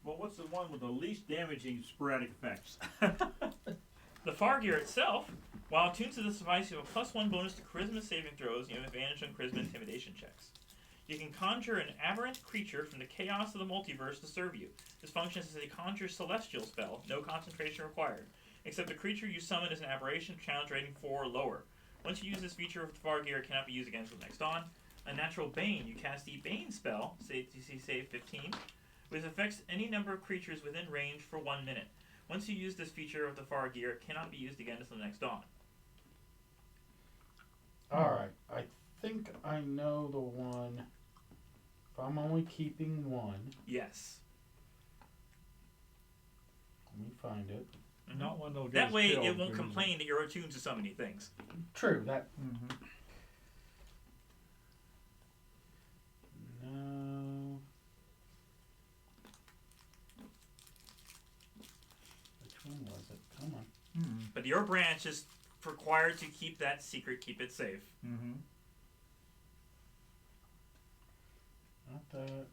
Well, what's the one with the least damaging sporadic effects? The Fargear itself, while attuned to this device, you have a +1 bonus to Charisma saving throws, and you have advantage on Charisma intimidation checks. You can conjure an aberrant creature from the chaos of the multiverse to serve you. This functions as a conjure celestial spell, no concentration required, except the creature you summon is an aberration, challenge rating 4 or lower. Once you use this feature of Fargear, it cannot be used again until next dawn. A natural Bane, you cast the Bane spell, DC save 15, which affects any number of creatures within range for 1 minute. Once you use this feature of the Fargear, it cannot be used again until the next dawn. Alright, I think I know the one. If I'm only keeping one, Yes. let me find it. Not one that'll get That us way, killed it won't for using complain that you're attuned to so many things. True, that. Mhm. No. Which one was it? Come on. But your branch is required to keep that secret, keep it safe. Mm-hmm. Not that.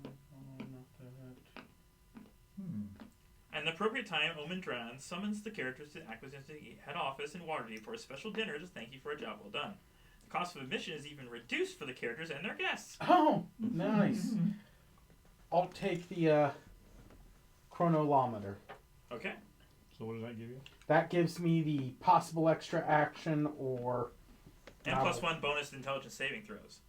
Not that. At an appropriate time, Omin Dran summons the characters to Acq Inc. head office in Waterdeep for a special dinner to thank you for a job well done. The cost of admission is even reduced for the characters and their guests. Oh, nice. I'll take the chronolometer. Okay. So what does that give you? That gives me the possible extra action or. And +1 bonus to intelligence saving throws.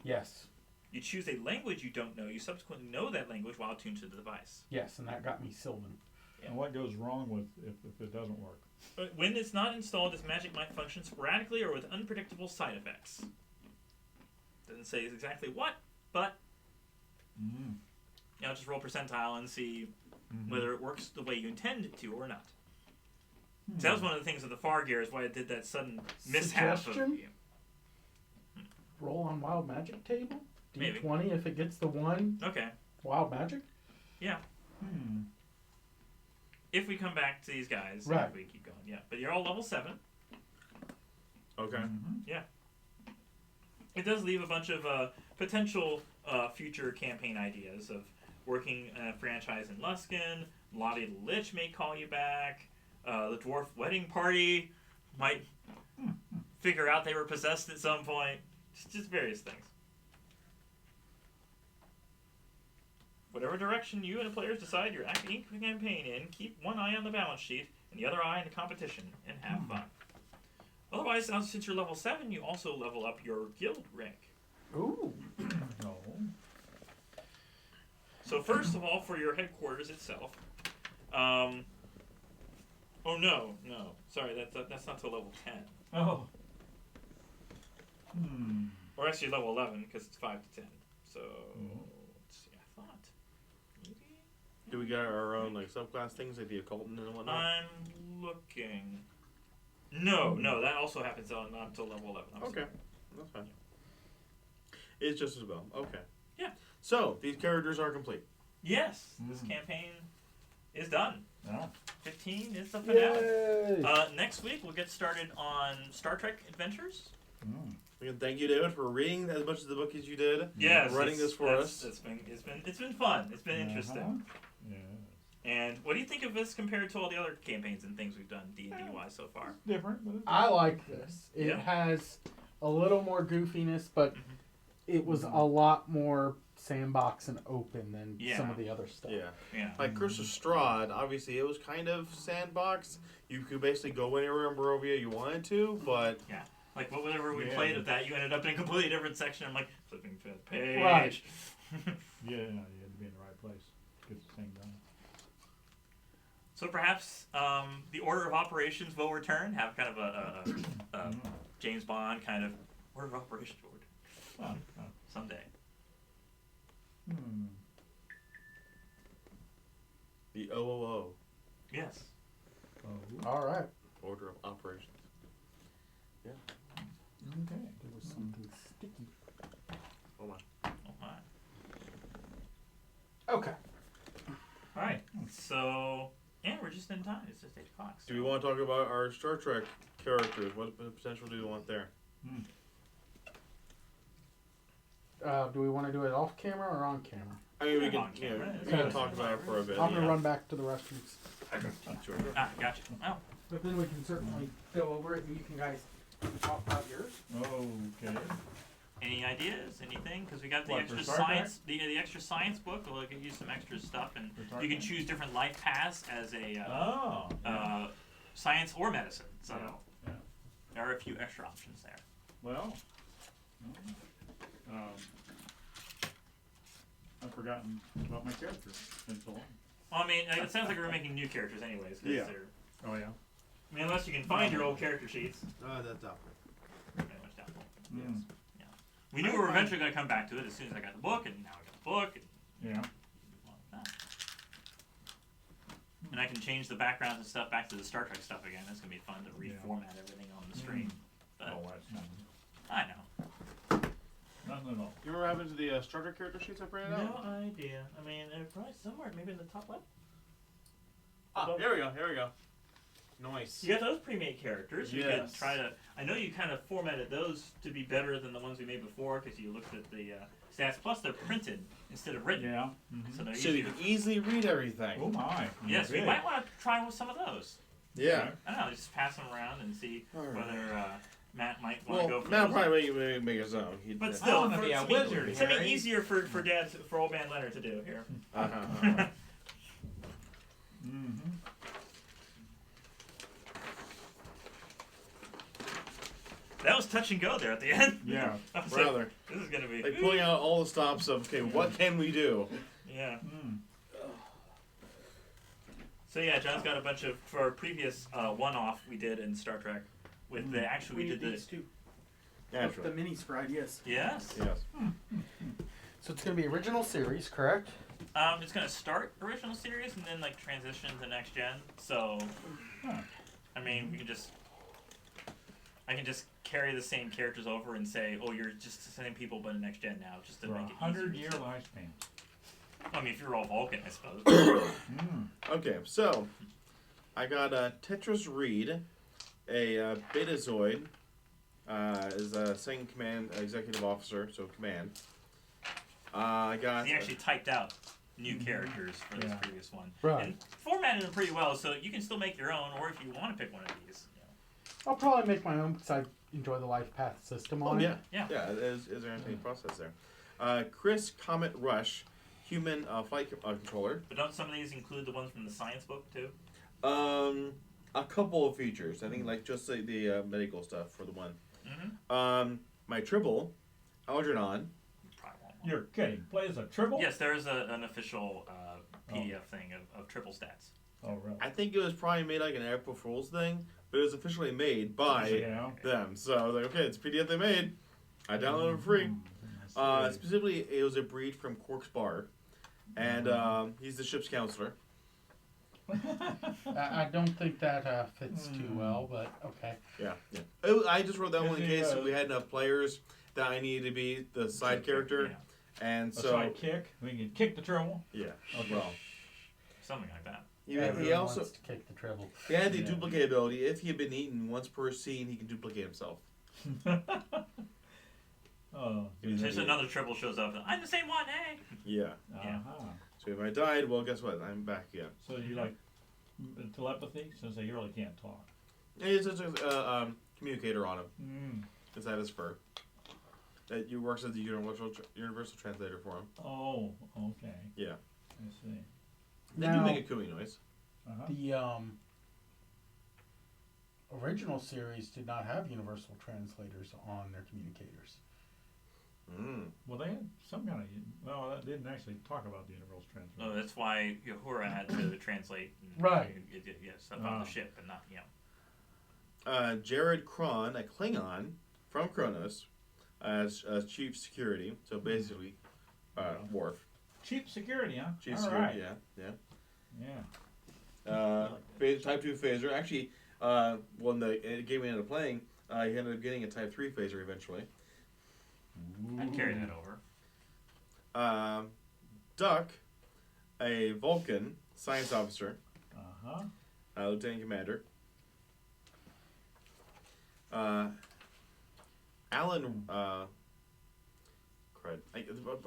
Yes. You choose a language you don't know. You subsequently know that language while attuned to the device. Yes, and that got me Sylvan. And what goes wrong with if it doesn't work? But when it's not installed, this magic might function sporadically or with unpredictable side effects. Doesn't say exactly what, but just roll percentile and see whether it works the way you intend it to or not. So that was one of the things with the Fargear is why it did that sudden mishap. Suggestion? Roll on Wild Magic table? Maybe. D20 if it gets the 1 Okay. Wild Magic? Yeah. If we come back to these guys, Right. if we keep going, yeah. But you're all level 7. Okay. It does leave a bunch of potential future campaign ideas of working a franchise in Luskan. Lottie the Lich may call you back. The Dwarf Wedding Party might figure out they were possessed at some point. Just various things. Whatever direction you and the players decide your Acq Inc. campaign in, keep one eye on the balance sheet and the other eye on the competition, and have fun. Otherwise, since you're level 7, you also level up your guild rank. Ooh. No. So first of all, for your headquarters itself, oh no, sorry, that's not till level 10. Oh. Or actually level 11 because it's 5 to 10. So let's see, I thought maybe. Do we got our own like subclass things like the occultant and whatnot? I'm looking. No, that also happens not until level 11. Okay, that's fine. It's just as well. Okay. Yeah. So these characters are complete. Yes, this campaign is done. Yeah. 15 is the finale. Yay! Next week we'll get started on Star Trek Adventures. Again, thank you, David, for reading as much of the book as you did. Yes, Running this for us. It's been fun. It's been interesting. Yeah. And what do you think of this compared to all the other campaigns and things we've done D&D wise so far? Different, but it's I like this. It Yeah. has a little more goofiness, but it was a lot more sandbox and open than some of the other stuff. Yeah. Like Curse of Strahd, obviously it was kind of sandbox. You could basically go anywhere in Barovia you wanted to, but Like whatever we played of that, you ended up in a completely different section. I'm like flipping to the page. Right. you had to be in the right place to get the thing done. So perhaps the order of operations will return. Have kind of a James Bond kind of order of operations. Well, Okay. All right. So yeah, we're just in time. It's just 8 o'clock. So. Do we want to talk about our Star Trek characters? What potential do we want there? Do we want to do it off camera or on camera? I mean, we On can, camera. we can talk about it for a bit. I'm gonna yeah. run back to the restrooms. Sure. Gotcha. Oh. But then we can certainly go over it, and you can guys talk about yours. Okay. Any ideas? Anything? Because we got the What, extra for Star Trek? science, the extra science book. We'll give you some extra stuff, and For Star you can Trek? choose different life paths as a Yeah. science or medicine. So Yeah. there are a few extra options there. Well, I've forgotten about my character. It's been so long. Well, I mean, it sounds like we're making new characters, anyways. 'Cause Yeah. they're- Oh yeah. I mean, unless you can find your old character sheets. That's up. Pretty much doubtful. Mm. Yeah. We knew we were eventually going to come back to it as soon as I got the book, and now I got the book. And Yeah. And I can change the backgrounds and stuff back to the Star Trek stuff again. That's gonna be fun to reformat everything on the screen. But Oh, that's nothing. I know. Nothing at all. You remember what happened to the Star Trek character sheets I printed out? No idea. I mean, they're probably somewhere, maybe in the top left. Ah, here we go. Here we go. Nice. You got those pre-made characters. You could Yes. try to. I know you kind of formatted those to be better than the ones we made before because you looked at the stats. Plus, they're printed instead of written. Yeah. So they're So you easier. can easily read everything. Oh my. Yes, we Big. might want to try with some of those. Yeah. I don't know, just pass them around and see Alright. whether Matt might want to go Well, for Matt those. probably make his own. He'd, But I still, wanna for be a something- wizard, something Harry. easier for Dad, for old man Leonard to do here. Mm-hmm. That was touch and go there at the end. Yeah. I was like, Rather. this is gonna be. Like pulling out all the stops of, okay, what can we do? Yeah. Mm. So yeah, John's got a bunch of for our previous one-off we did in Star Trek with the actually we did these the two. Naturally. The minis for ideas. yes. Yes. So it's gonna be original series, correct? It's gonna start original series and then like transition to next gen. So, I mean, we can just. I can just carry the same characters over and say, "Oh, you're just the same people, but in next gen now," just to For make it 100-year easier. lifespan. I mean, if you're all Vulcan, I suppose. Mm. Okay, so I got Tetris Reed, a Betazoid, is a second command executive officer, so command. I got. He actually typed out new characters for this Yeah. previous one, Right. and formatted them pretty well, so you can still make your own, or if you want to pick one of these. I'll probably make my own because I enjoy the life path system on yeah, Yeah. Is there entertaining process there? Chris Comet Rush, human flight controller. But don't some of these include the ones from the science book too? A couple of features. I think like just the medical stuff for the one. Mm-hmm. My Tribble, Algernon. Probably want one. You're kidding. Plays a triple? Yes, there is an official PDF thing of triple stats. Oh, really? I think it was probably made like an April Fool's thing, but it was officially made by Yeah. them. So I was like, okay, it's a PDF they made. I downloaded it for free. Specifically, it was a breed from Quark's Bar, and he's the ship's counselor. I don't think that fits too well, but okay. Yeah. I just wrote that one in Is he, case we had enough players that I needed to be the side character, Yeah. and A so side kick. We can kick the triple. yeah. Okay. Well, Something like that. he Everyone also wants to kick the treble. he had the Yeah. duplicate ability. If he had been eaten once per scene, he can duplicate himself. Oh. Just another triple shows up. I'm the same one, hey! Yeah. Uh-huh. So if I died, well, guess what? I'm back again. So you like telepathy? Since you really can't talk. It's just a communicator on him. Mm. Inside his fur. That you works as the universal translator for him. Oh, okay. Yeah. I see. They Now- do make a cooing noise. Uh-huh. The original series did not have universal translators on their communicators. Well, they had some kind of. Well, that didn't actually talk about the universal translator. So that's why Uhura had to translate. And, Right. Stuff on the ship, and not, Jared Kron, a Klingon from Kronos, as chief security. So basically, Worf. Cheap security, huh? Chief All security, right. yeah. Type 2 phaser. Actually, when the game we ended up playing, he ended up getting a Type 3 phaser eventually. I'd carry that over. Duck, a Vulcan science officer, Uh-huh. lieutenant commander. Alan, crud.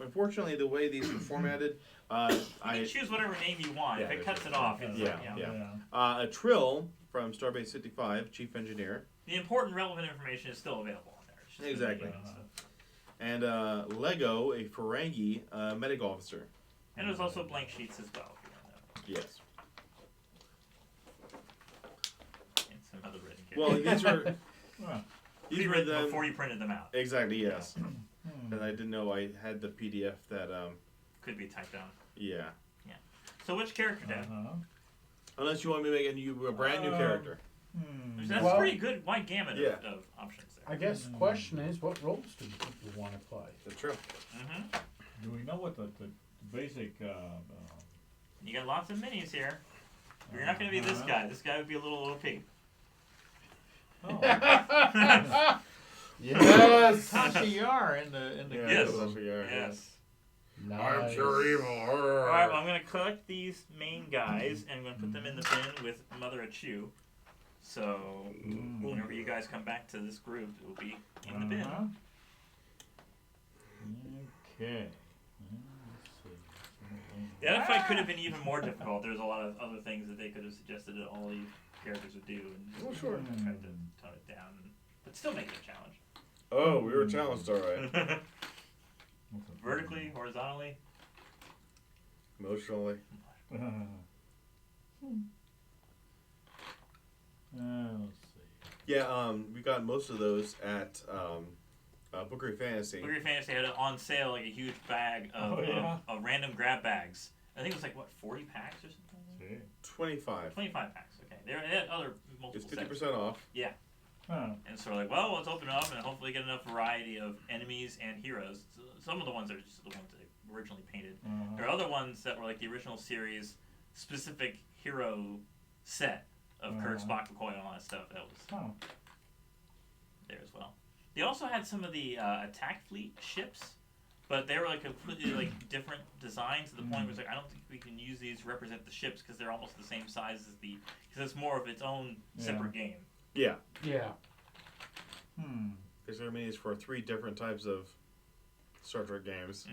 Unfortunately, the way these are formatted, You can choose whatever name you want. Yeah, if it cuts it off, it's Yeah, like, yeah. A Trill from Starbase 55, chief engineer. The important, relevant information is still available on there. It's just Exactly. And Lego, a Ferengi medic officer. And there's also blank sheets as well, if you want Yes. to. And some other written characters. Well, these were. Well, These were Pre-written them. before you printed them out. Exactly. Yes. And I didn't know I had the PDF that. Could be typed out. Yeah. So which character, Dad? Unless you want me to make a brand new character. That's Well, a pretty good wide gamut Yeah. of options there. I guess the question is, what roles do people want to play? That's true. do we know what the basic? You got lots of minis here. You're not going to be this guy. This guy would be a little OP. Oh. Yes. Tasha Yar in the Yeah, Yes. that's what we are, Yes. Nice. evil. Alright, well, I'm going to collect these main guys, and I'm going to put them in the bin with Mother Achu. So, whenever you guys come back to this group, it will be in the bin. Okay. The other fight could have been even more difficult. There's a lot of other things that they could have suggested that all these characters would do, and Oh, sure. I tried to tone it down, but still make it a challenge. Oh, we were challenged, all right. Vertically, horizontally. Emotionally. Let's see. Yeah, we got most of those at Bookery Fantasy. Bookery Fantasy had it on sale, like a huge bag of, of random grab bags. I think it was like, what, 40 packs or something? 25. 25 packs, okay. They had other multiple It's 50% sets. off. Yeah. And so we're like, well, let's open it up and hopefully get enough variety of enemies and heroes. So some of the ones are just the ones that they originally painted. There are other ones that were like the original series specific hero set of Kirk, Spock, McCoy, and all that stuff. That was there as well. They also had some of the attack fleet ships, but they were like completely like different designs to the point where it's like, I don't think we can use these to represent the ships because they're almost the same size as because it's more of its own separate game. Yeah. Yeah. Because there are minis for 3 different types of Star Trek games.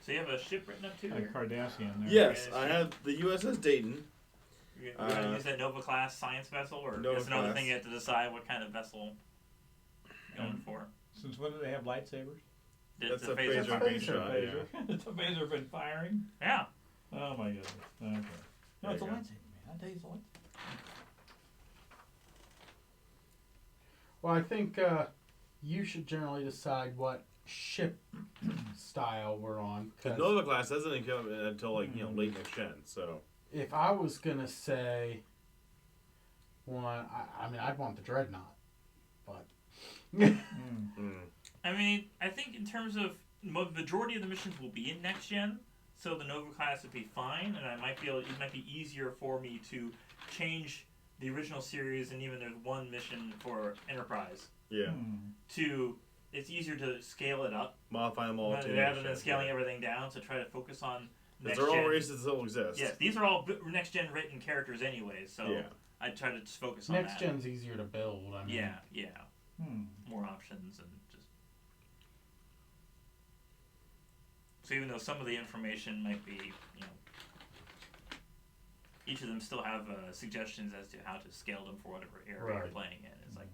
So you have a ship written up too? Like Cardassian there. Yes, I have the USS Dayton. You're going to use that Nova class science vessel, or Nova is another class. thing you have to decide what kind of vessel you're going for? Since when do they have lightsabers? That's It's a a phaser. phaser beam shot. Yeah. It's a phaser been firing? Yeah. Oh my goodness. Okay. No, it's a There you go. lightsaber, man. I tell you, it's a lightsaber. Well, I think you should generally decide what ship style we're on. The 'cause Nova class doesn't come until late next gen. So if I was gonna say one, I mean, I'd want the Dreadnought, but I mean, I think in terms of majority of the missions will be in next gen, so the Nova class would be fine, and it might be easier for me to change the original series, and even there's one mission for Enterprise. yeah, It's easier to scale it up modify them all rather to than scaling everything down. So try to focus on next they're all gen. races that still exist. Yes, these are all next gen written characters anyways. So Yeah. I try to just focus on next that. gen's easier to build. I mean, Yeah. More options and just. So even though some of the information might be, each of them still have suggestions as to how to scale them for whatever area you're Right. playing in. It's like,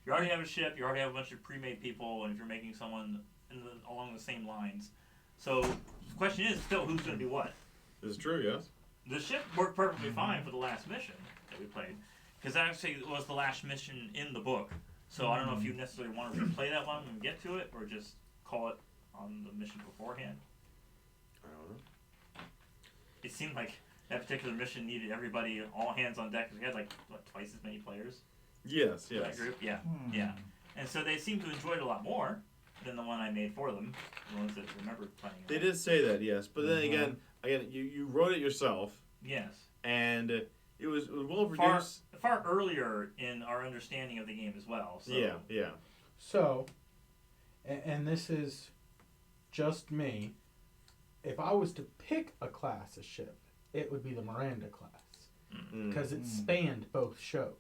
you already have a ship, you already have a bunch of pre-made people, and if you're making someone along the same lines. So the question is still, who's going to do what? This is true. Yes. The ship worked perfectly fine for the last mission that we played, because that actually was the last mission in the book. So I don't know if you necessarily want to replay that one when we get to it, or just call it on the mission beforehand. I don't know. It seemed like that particular mission needed everybody, all hands on deck, because we had like twice as many players Yes. in that Yes. group. Yeah. And so they seemed to enjoy it a lot more than the one I made for them, the ones that remembered playing it. They did say that. Yes, but then again, you wrote it yourself, Yes. and it was well Far, produced. far earlier in our understanding of the game as well. So. Yeah. So, and this is just me. If I was to pick a class of ship, it would be the Miranda class. Mm. Because it spanned both shows.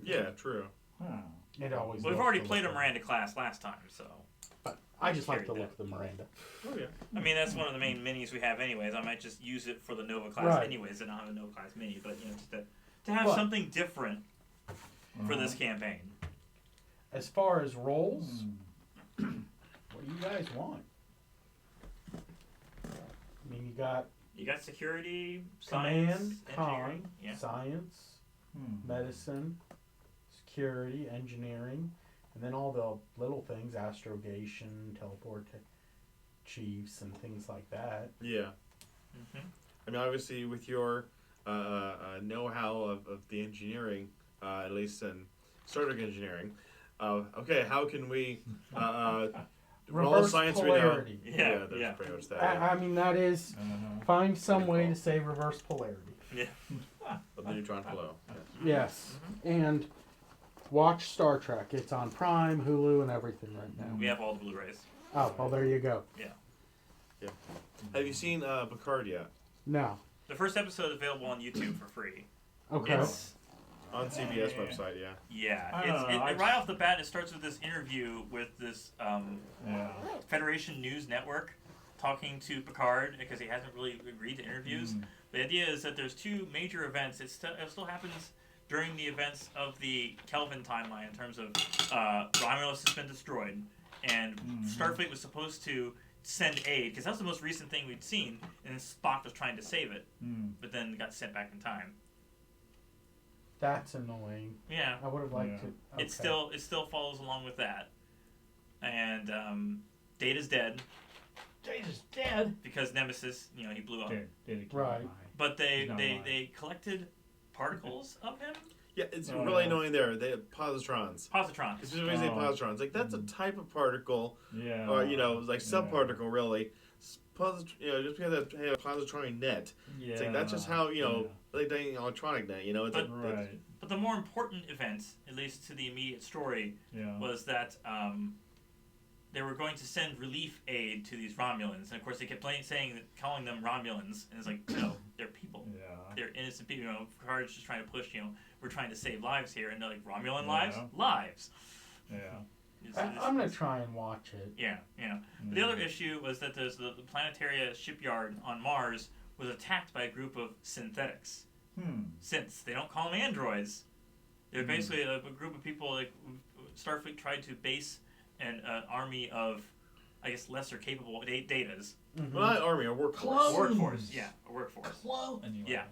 Yeah, true. Huh. It always Well, we've looked already the played a look. Miranda class last time, so. But I just like the Carried look of the Miranda. Oh yeah. I mean, that's one of the main minis we have, anyways. I might just use it for the Nova class, Right. anyways, and not have a Nova class mini, but just to have But- something different for this campaign. As far as roles, what do you guys want? I mean, you got You got security, command, science, con, engineering. Yeah. science, medicine, security, engineering, and then all the little things, astrogation, teleport chiefs, and things like that. Yeah. Mm-hmm. I mean, obviously, with your know-how of the engineering, at least in Star Trek engineering, okay, how can we all Reverse science polarity. we know? Yeah, There's yeah. pretty much that. Yeah. I mean, that is find some way to say reverse polarity. Of the neutron flow. Yes, and watch Star Trek. It's on Prime, Hulu, and everything right now. We have all the Blu-rays. Oh, well, there you go. Have you seen Picard yet? No. The first episode is available on YouTube for free. Okay. It's, On CBS website, yeah. yeah. I don't know, Right off the bat, it starts with this interview with this Yeah. Federation News Network talking to Picard because he hasn't really agreed to interviews. The idea is that there's two major events. It still happens during the events of the Kelvin timeline in terms of Romulus has been destroyed, and Starfleet was supposed to send aid because that was the most recent thing we'd seen, and then Spock was trying to save it, but then got sent back in time. That's annoying. Yeah. I would have liked to. Okay. It still follows along with that, and Data's dead. Data's dead. Because Nemesis, he blew up. Right. But He's not alive. they collected particles of him. Yeah, it's really annoying there. They have positrons. Positrons. It's just say positrons. Like, that's a type of particle, Yeah. or, like subparticle, really. Just because they have a positron net. Yeah. It's like, that's just how, like the electronic net, it's But- like, Right. But the more important event, at least to the immediate story, Yeah. was that they were going to send relief aid to these Romulans, and of course they kept calling them Romulans, and it's like, no, they're people. Yeah. They're innocent people. Picard's just trying to push, we're trying to save lives here, and they're like, Romulan Yeah. lives? Lives. Yeah. I'm going to try and watch it. Yeah. But the other issue was that there's the Planetaria shipyard on Mars was attacked by a group of synthetics. Synths. They don't call them androids. They're basically a group of people. Like Starfleet tried to base an army of, I guess, lesser capable datas. Mm-hmm. well, not army, a workforce. Clones. Workforce. Yeah, a workforce. Anyway. Yeah.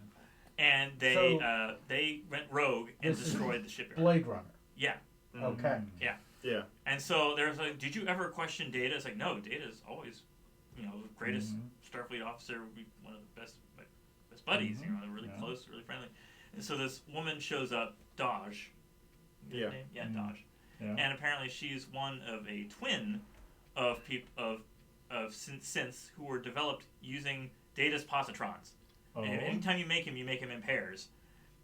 And they went rogue and This is destroyed the shipyard. Blade Runner. Yeah. Okay. Yeah. And so there's like, did you ever question Data? It's like, no, Data's always, the greatest Starfleet officer, one of the best buddies, they're really close, really friendly. And so this woman shows up, Dodge. Yeah. Name? Yeah, Dodge. Yeah. And apparently she's one of a twin of synths who were developed using Data's positrons. And anytime you make him in pairs.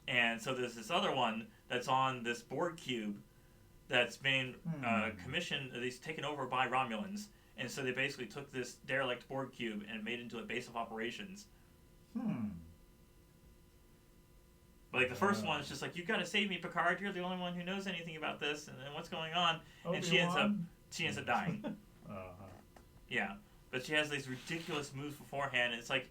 And so there's this other one that's on this Borg cube that's been commissioned, at least taken over by Romulans. And so they basically took this derelict Borg cube and made it into a base of operations. Like the first one is just like, you've got to save me, Picard. You're the only one who knows anything about this, and then what's going on? And she ends up dying. Yeah, but she has these ridiculous moves beforehand. It's like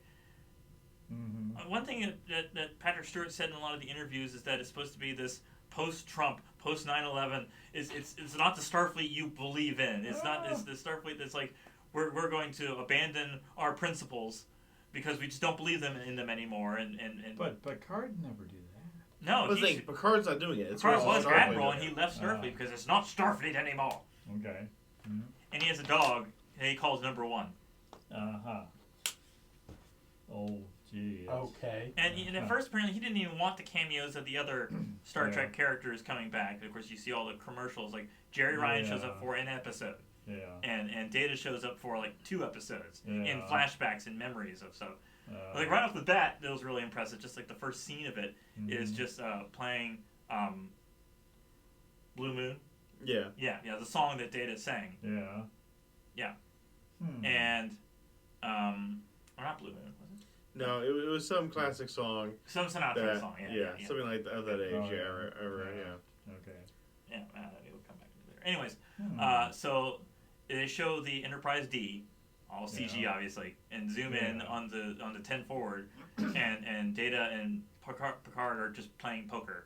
one thing that Patrick Stewart said in a lot of the interviews is that it's supposed to be this post-Trump, post 9/11. It's not the Starfleet you believe in. It's not it's the Starfleet that's like we're going to abandon our principles because we just don't believe in them anymore. And But Picard never did that. no, But the thing, Picard's not doing it. It's Picard really was Starfleet Admiral, doing and it. he left Starfleet because it's not Starfleet anymore. Okay. And he has a dog that he calls Number One. Oh, geez. Okay. And at first, apparently, he didn't even want the cameos of the other Star Trek characters coming back. And of course, you see all the commercials. Like Jerry Ryan shows up for an episode, and Data shows up for like 2 episodes in flashbacks and memories of stuff. Like right off the bat, it was really impressive. Just like the first scene of it is just playing Blue Moon. Yeah. The song that Data sang. And or not Blue Moon, was it? No, it was some classic song. Some Sinatra song. Yeah. Something like of that age. Oh, yeah, yeah. yeah. Okay. Yeah, we'll come back to it later. Anyways, so they show the Enterprise D, all CG obviously, and zoom in on the 10 forward, and Data and Picard are just playing poker.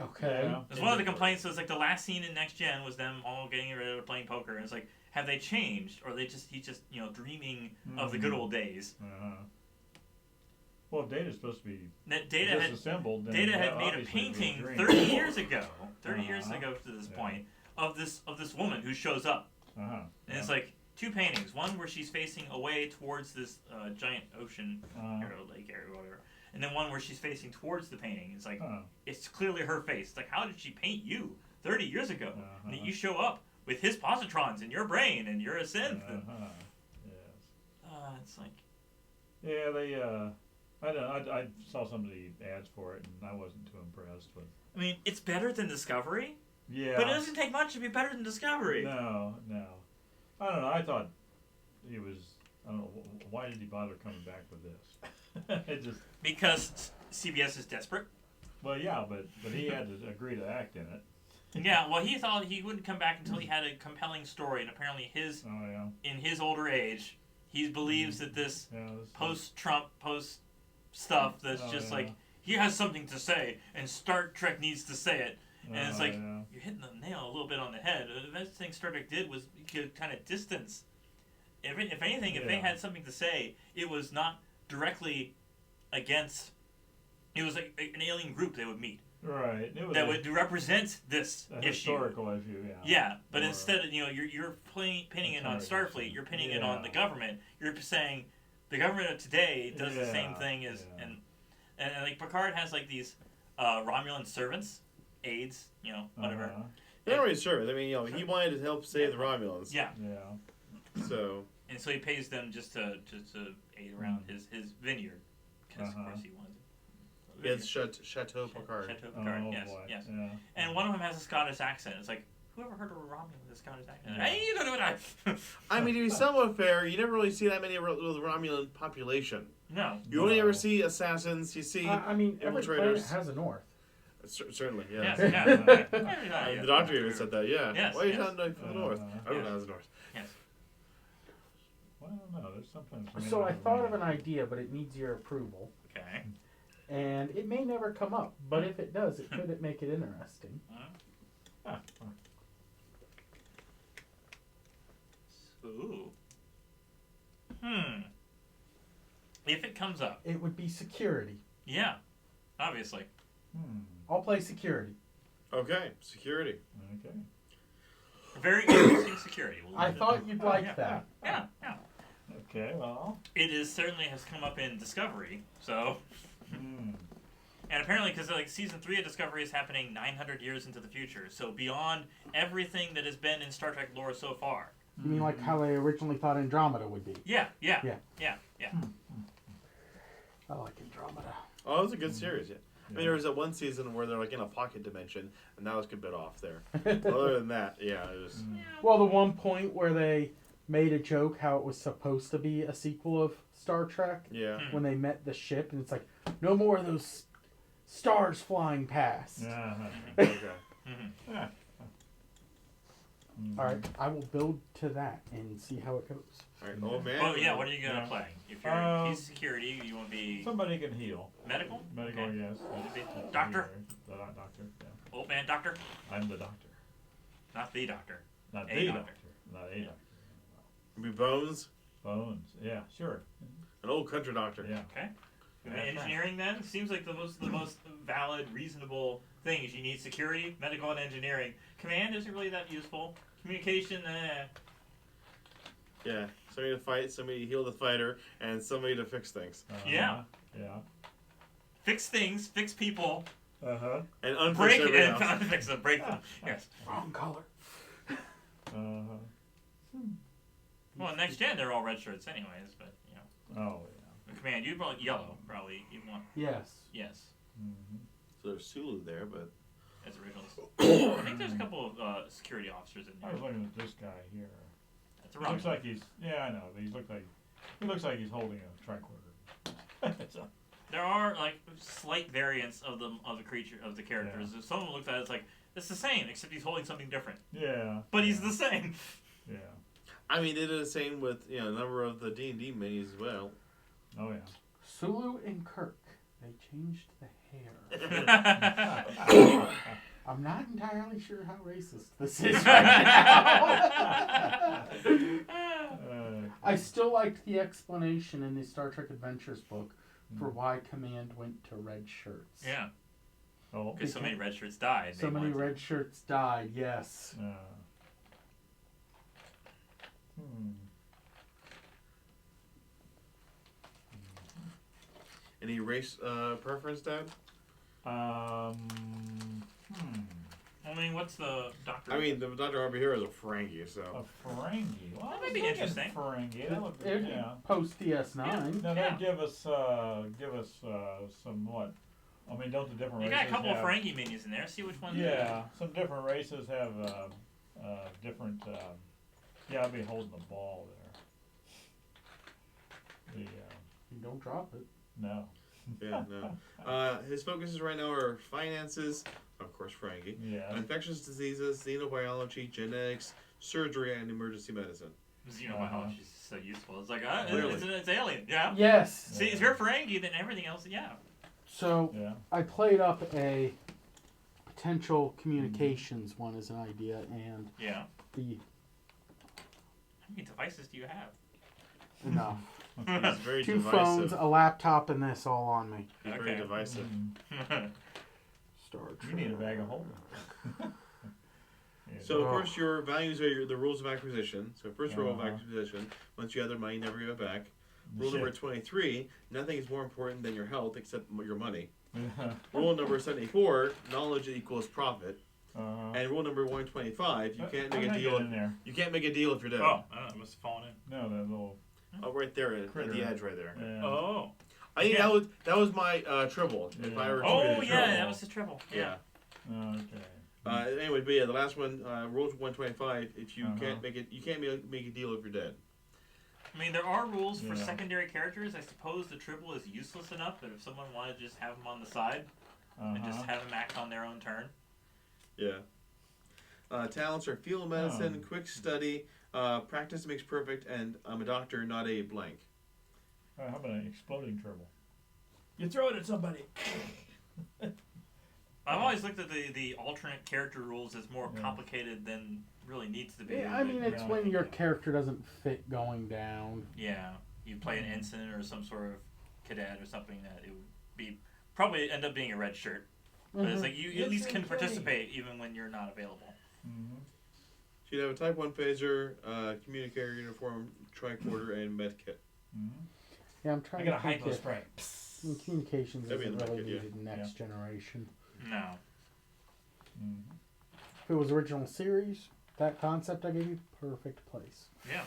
Okay. Yeah. It's one of the complaints was like the last scene in Next Gen was them all getting rid of playing poker, and it's like, have they changed, or he's just dreaming of the good old days? Well, if Data's supposed to be Data disassembled, then had made a obviously painting dream. 30 years ago. 30 years ago to this point of this woman who shows up, and it's like 2 paintings. One where she's facing away towards this giant ocean, lake area, or whatever, and then one where she's facing towards the painting. It's like it's clearly her face. It's like, how did she paint you 30 years ago? And that you show up with his positrons in your brain, and you're a synth. It's like, yeah, they. I saw some of the ads for it, and I wasn't too impressed with. I mean, it's better than Discovery. Yeah. But it doesn't take much to be better than Discovery. No. I don't know. I thought he was. I don't know. Why did he bother coming back with this? It just. Because CBS is desperate. Well, yeah, but he had to agree to act in it. Yeah, well, he thought he wouldn't come back until he had a compelling story, and apparently in his older age, he believes that this post-Trump, post-stuff that's like, he has something to say, and Star Trek needs to say it. And it's like, you're hitting the nail a little bit on the head. The best thing Star Trek did was kind of distance. If anything, if they had something to say, it was not directly against, it was like an alien group they would meet. Right. That would represent this issue. Historical issue, Yeah, but instead of, you're pinning it on Starfleet, you're pinning it on the government. You're saying the government of today does the same thing as, and like Picard has like these Romulan servants, aides, whatever. They don't really serve. I mean, he wanted to help save the Romulans. Yeah. So. And so he pays them just to aid around his vineyard, because of course he wanted. It's Chateau Picard. Chateau Picard, yes. Yeah. And one of them has a Scottish accent. It's like, whoever heard of a Romulan with a Scottish accent? Hey, you don't know what I mean, to be somewhat fair, you never really see that many of the Romulan population. No. You only ever see assassins. You see every planet has a north. Certainly, yes. The doctor even said that, Yes, why are you not from the north? I don't know how the north. Yes. Well, I don't know. There's sometimes. So I thought of an idea, but it needs your approval. Okay. And it may never come up, but if it does, it could make it interesting. Ooh. If it comes up. It would be security. Yeah, obviously. I'll play security. Okay, security. Okay. Very interesting security. I thought you'd like that. Yeah. Okay, well. It certainly has come up in Discovery, so. And apparently, because like season 3 of Discovery is happening 900 years into the future, so beyond everything that has been in Star Trek lore so far. You mean like how they originally thought Andromeda would be? Yeah. I like Andromeda. Oh, it was a good series, I mean, there was that one season where they're like in a pocket dimension, and that was a good bit off there. Other than that, it was. Well, the one point where they made a joke how it was supposed to be a sequel of Star Trek. Yeah. When they met the ship, and it's like, no more of those stars flying past. Okay. All right, I will build to that and see how it goes. All right, old man. Oh yeah, what are you gonna play? If you're he's security, you want to be Somebody can heal. medical. Medical, Okay. yes. Doctor. The doctor, yeah. Old man doctor, I'm the doctor. not the doctor. Not A the doctor. doctor. Not a doctor. Be Bones, Bones. Yeah, sure. an old country doctor. Yeah. Okay. Yeah. Engineering then seems like the most valid, reasonable things. You need security, medical, and engineering. Command isn't really that useful. Communication, Yeah. Somebody to fight, somebody to heal the fighter, and somebody to fix things. Yeah. Yeah. fix things, fix people, Uh-huh. And unfix break everything and else. unfix them, break them. Yes. Wrong color. Uh-huh. Well, next gen they're all red shirts anyways, but Oh, the command you brought yellow probably. You want Yes. yes. Mm-hmm. So there's Sulu there, but As originals. I think there's a couple of security officers in I was there. looking at this guy here. That's a He looks wrong. like he's, yeah, I know, but he looks like He looks like he's holding a tricorder. So, There are like slight variants of the characters. Yeah. If someone looks at it, it's like it's the same, except he's holding something different. yeah. But he's the same. Yeah. I mean, they did the same with a number of the D&D minis as well. Oh, yeah. Sulu and Kirk, they changed the hair. I'm not entirely sure how racist this is right now. I still liked the explanation in the Star Trek Adventures book for why Command went to red shirts. Yeah. Oh. Because so many red shirts died. So many red shirts died, yes. Any race preference, Dad? I mean, what's the doctor? I mean, the Dr. Harvey here is a Ferengi, so. A Ferengi. Well, That might be interesting. Ferengi. That would be, It- yeah. Post DS9. Now Yeah. they give us some what? I mean, don't the different You races got a couple have, of Ferengi minions in there. See which one. Yeah, some different races have different. Yeah, I'll be holding the ball there. You don't drop it. No. Yeah, no. His focuses right now are finances, of course, Ferengi, Yeah. infectious diseases, xenobiology, genetics, surgery, and emergency medicine. Xenobiology is so useful. It's like, Clearly. it's alien. Yeah. Yes. See, if you're Ferengi, then everything else, yeah. So Yeah. I played up a potential communications one as an idea, and Yeah. the How many devices do you have? enough. He's very 2 divisive. phones, a laptop, and this all on me. He's very Okay. divisive. Star Trek. You need a bag of holding. Yeah. So, of course, your values are the rules of acquisition. So, first rule of Uh-huh. acquisition, once you have their money, never give it back. Rule number 23, nothing is more important than your health except your money. Rule number 74, knowledge equals profit. And rule number 125, you can't make a deal. in there. You can't make a deal if you're dead. Oh, I don't know. It must have fallen in. No, that little. Oh, right there at Critter. the edge, right there. Yeah. Oh. I think Yeah. that was my triple. If Yeah. I were to Oh, make a yeah. triple. That was the triple. Yeah. Okay. Anyway, but yeah, the last one, rule 125. If you Uh-huh. can't make it, you can't make a deal if you're dead. I mean, there are rules for Yeah. secondary characters. I suppose the triple is useless enough that if someone wanted to just have them on the side and just have them act on their own turn. Yeah. Talents are field medicine, quick study, practice makes perfect, and I'm a doctor, not a blank. How about an exploding triple? You throw it at somebody. I've always looked at the alternate character rules as more Yeah. complicated than really needs to be. Yeah, I mean, it's Yeah. when your character doesn't fit going down. Yeah, you play an ensign or some sort of cadet or something that it would be probably end up being a red shirt. But it's like you at least can participate even when you're not available. So you'd have a Type 1 phaser, communicator uniform, tricorder, and med kit. Yeah, I'm I trying got a to think hypo if spray. communications That'd be isn't in the really market, yeah. needed next generation. No. If it was original series, that concept I gave you, perfect place. Yeah.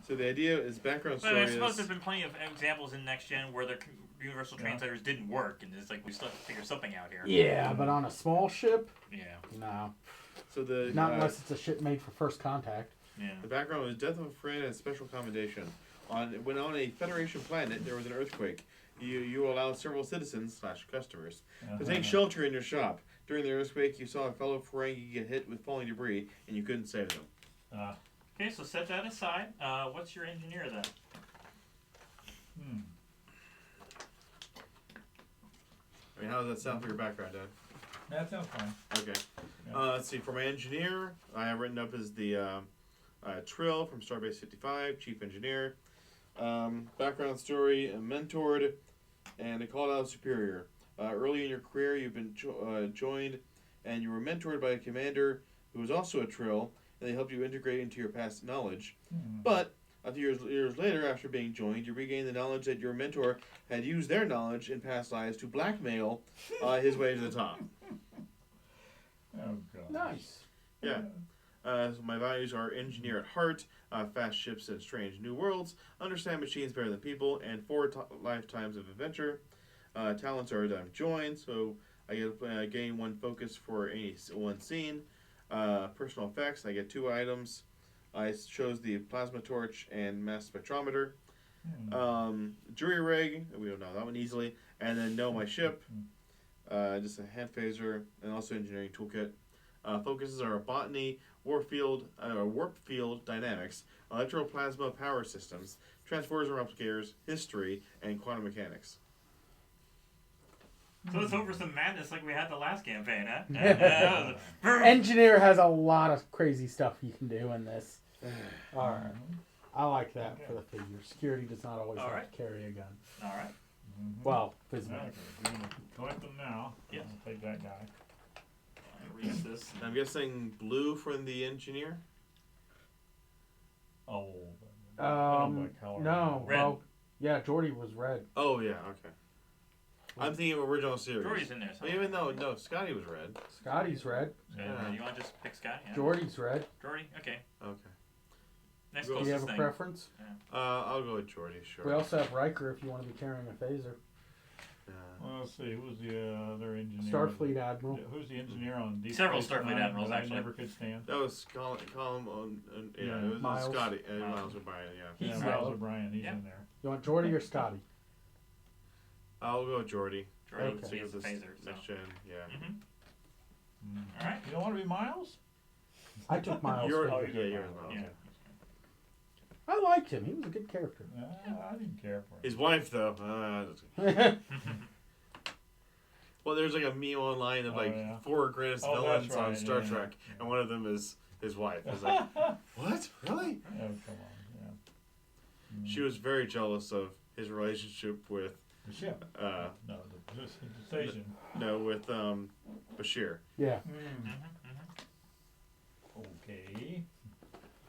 So the idea is background But story I suppose is... there's been plenty of examples in next gen where the universal Yeah. translators didn't work, and it's like we still have to figure something out here. Yeah, but on a small ship, Yeah. no. So the Not unless it's a ship made for first contact. Yeah. the background was death of a friend and special commendation. When on a Federation planet there was an earthquake, you allowed several citizens / customers to take shelter in your shop. During the earthquake, you saw a fellow Ferengi get hit with falling debris, and you couldn't save them. Okay, so set that aside. What's your engineer then? I mean, how does that sound for your background, Dad? That sounds fine. Okay. Yeah. Let's see. For my engineer, I have written up as the Trill from Starbase 55, chief engineer. Background story: mentored and a called out superior. Early in your career, you've been joined, and you were mentored by a commander who was also a Trill, and they helped you integrate into your past knowledge. But a few years later, after being joined, you regain the knowledge that your mentor had used their knowledge in past lives to blackmail his way to the top. Oh god. Nice. Yeah. So my values are engineer at heart, fast ships and strange new worlds, understand machines better than people, and 4 lifetimes of adventure. Talents are that I'm joined, so I get gain 1 focus for any one scene. Personal effects, I get 2 items. I chose the plasma torch and mass spectrometer. Hmm. Jury rig, we don't know that one easily. And then know my ship, just a hand phaser, and also engineering toolkit. Focuses are botany, warp field dynamics, electroplasma power systems, transporters and replicators, history, and quantum mechanics. So let's hope for some madness like we had the last campaign, huh? Engineer has a lot of crazy stuff you can do in this. Alright. I like that for the figure. Security does not always have to carry a gun. All right. Mm-hmm. Well, physically. Okay, we're gonna collect them now. Yes. I'll take that guy. I'll read this. I'm guessing blue from the engineer. Oh. I don't like color. No. Red. Well, yeah, Jordy was red. Oh yeah, okay. I'm thinking of original series. Jordy's in there. Well, even though Scotty was red. Scotty's red. So, Yeah. you want to just pick Scotty? Yeah. Jordy's red. Jordy? Okay. Okay. Next Do Do you closest have a thing. preference? I'll go with Jordy. Sure. We also have Riker if you want to be carrying a phaser. Well, let's see. Who's the other engineer? Starfleet Admiral. Who's the engineer on Deep Several Space Starfleet Nine admirals, that I actually. never could stand? That was Colin on. Yeah, It was Miles. Scotty and Miles. Miles O'Brien. Yeah. Yeah, He's Miles yellow. O'Brien. He's Yeah. in there. You want Jordy or Scotty? I'll go with Jordy. Jordy, Okay. so he has a This phaser. So. next gen. Yeah. Mm-hmm. Mm. All right. You don't want to be Miles? I took Miles. You're, for Oh, it. yeah, you're you're Miles. Miles. Yeah. Yeah. I liked him. He was a good character. I didn't care for him. His wife though. Well, there's like a meme online of Oh, like yeah. 4 greatest Oh, villains that's on right, Star yeah, Trek, yeah. and one of them is his wife. I was like, what? Really? Oh, come on. Yeah. She was very jealous of his relationship with The ship. No, the station. with Bashir. Yeah. Mm-hmm. Okay.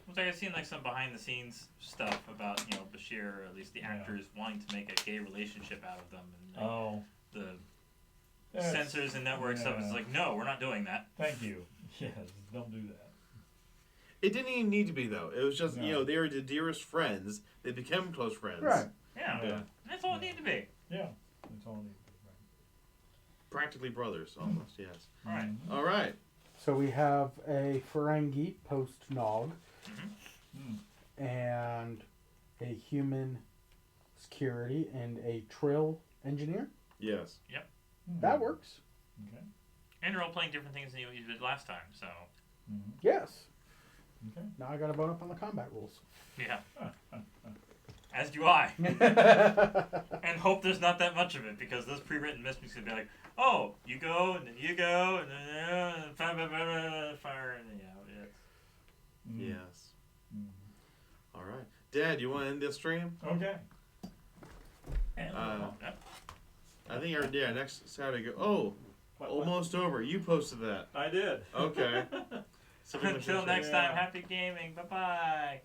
Looks like I've seen like some behind the scenes stuff about Bashir, or at least the actors wanting to make a gay relationship out of them, and like, Oh. the That's- censors and network stuff is yeah. like, no, we're not doing that. Thank you. Yes, don't do that. It didn't even need to be though. It was just No. they were the dearest friends. They became close friends. Right. Yeah, Yeah. that's all it needed to be. Yeah, that's all I need. Practically brothers, almost. Yes. All right. All right. So we have a Ferengi post-Nog Mm-hmm. and a human security and a Trill engineer. Yes. That works. Okay. And you're all playing different things than you did last time, so Mm-hmm. Yes. Okay. Now I got to bone up on the combat rules. yeah. As do I. And hope there's not that much of it, because those pre-written messages can be like, oh, you go, and then you go, and then fire, and yeah, it's... Mm. Yes. Mm. All right. Dad, you want to end this stream? Okay. I think next Saturday. Oh, almost over. You posted that. I did. Okay. Until next time, happy gaming. Bye-bye.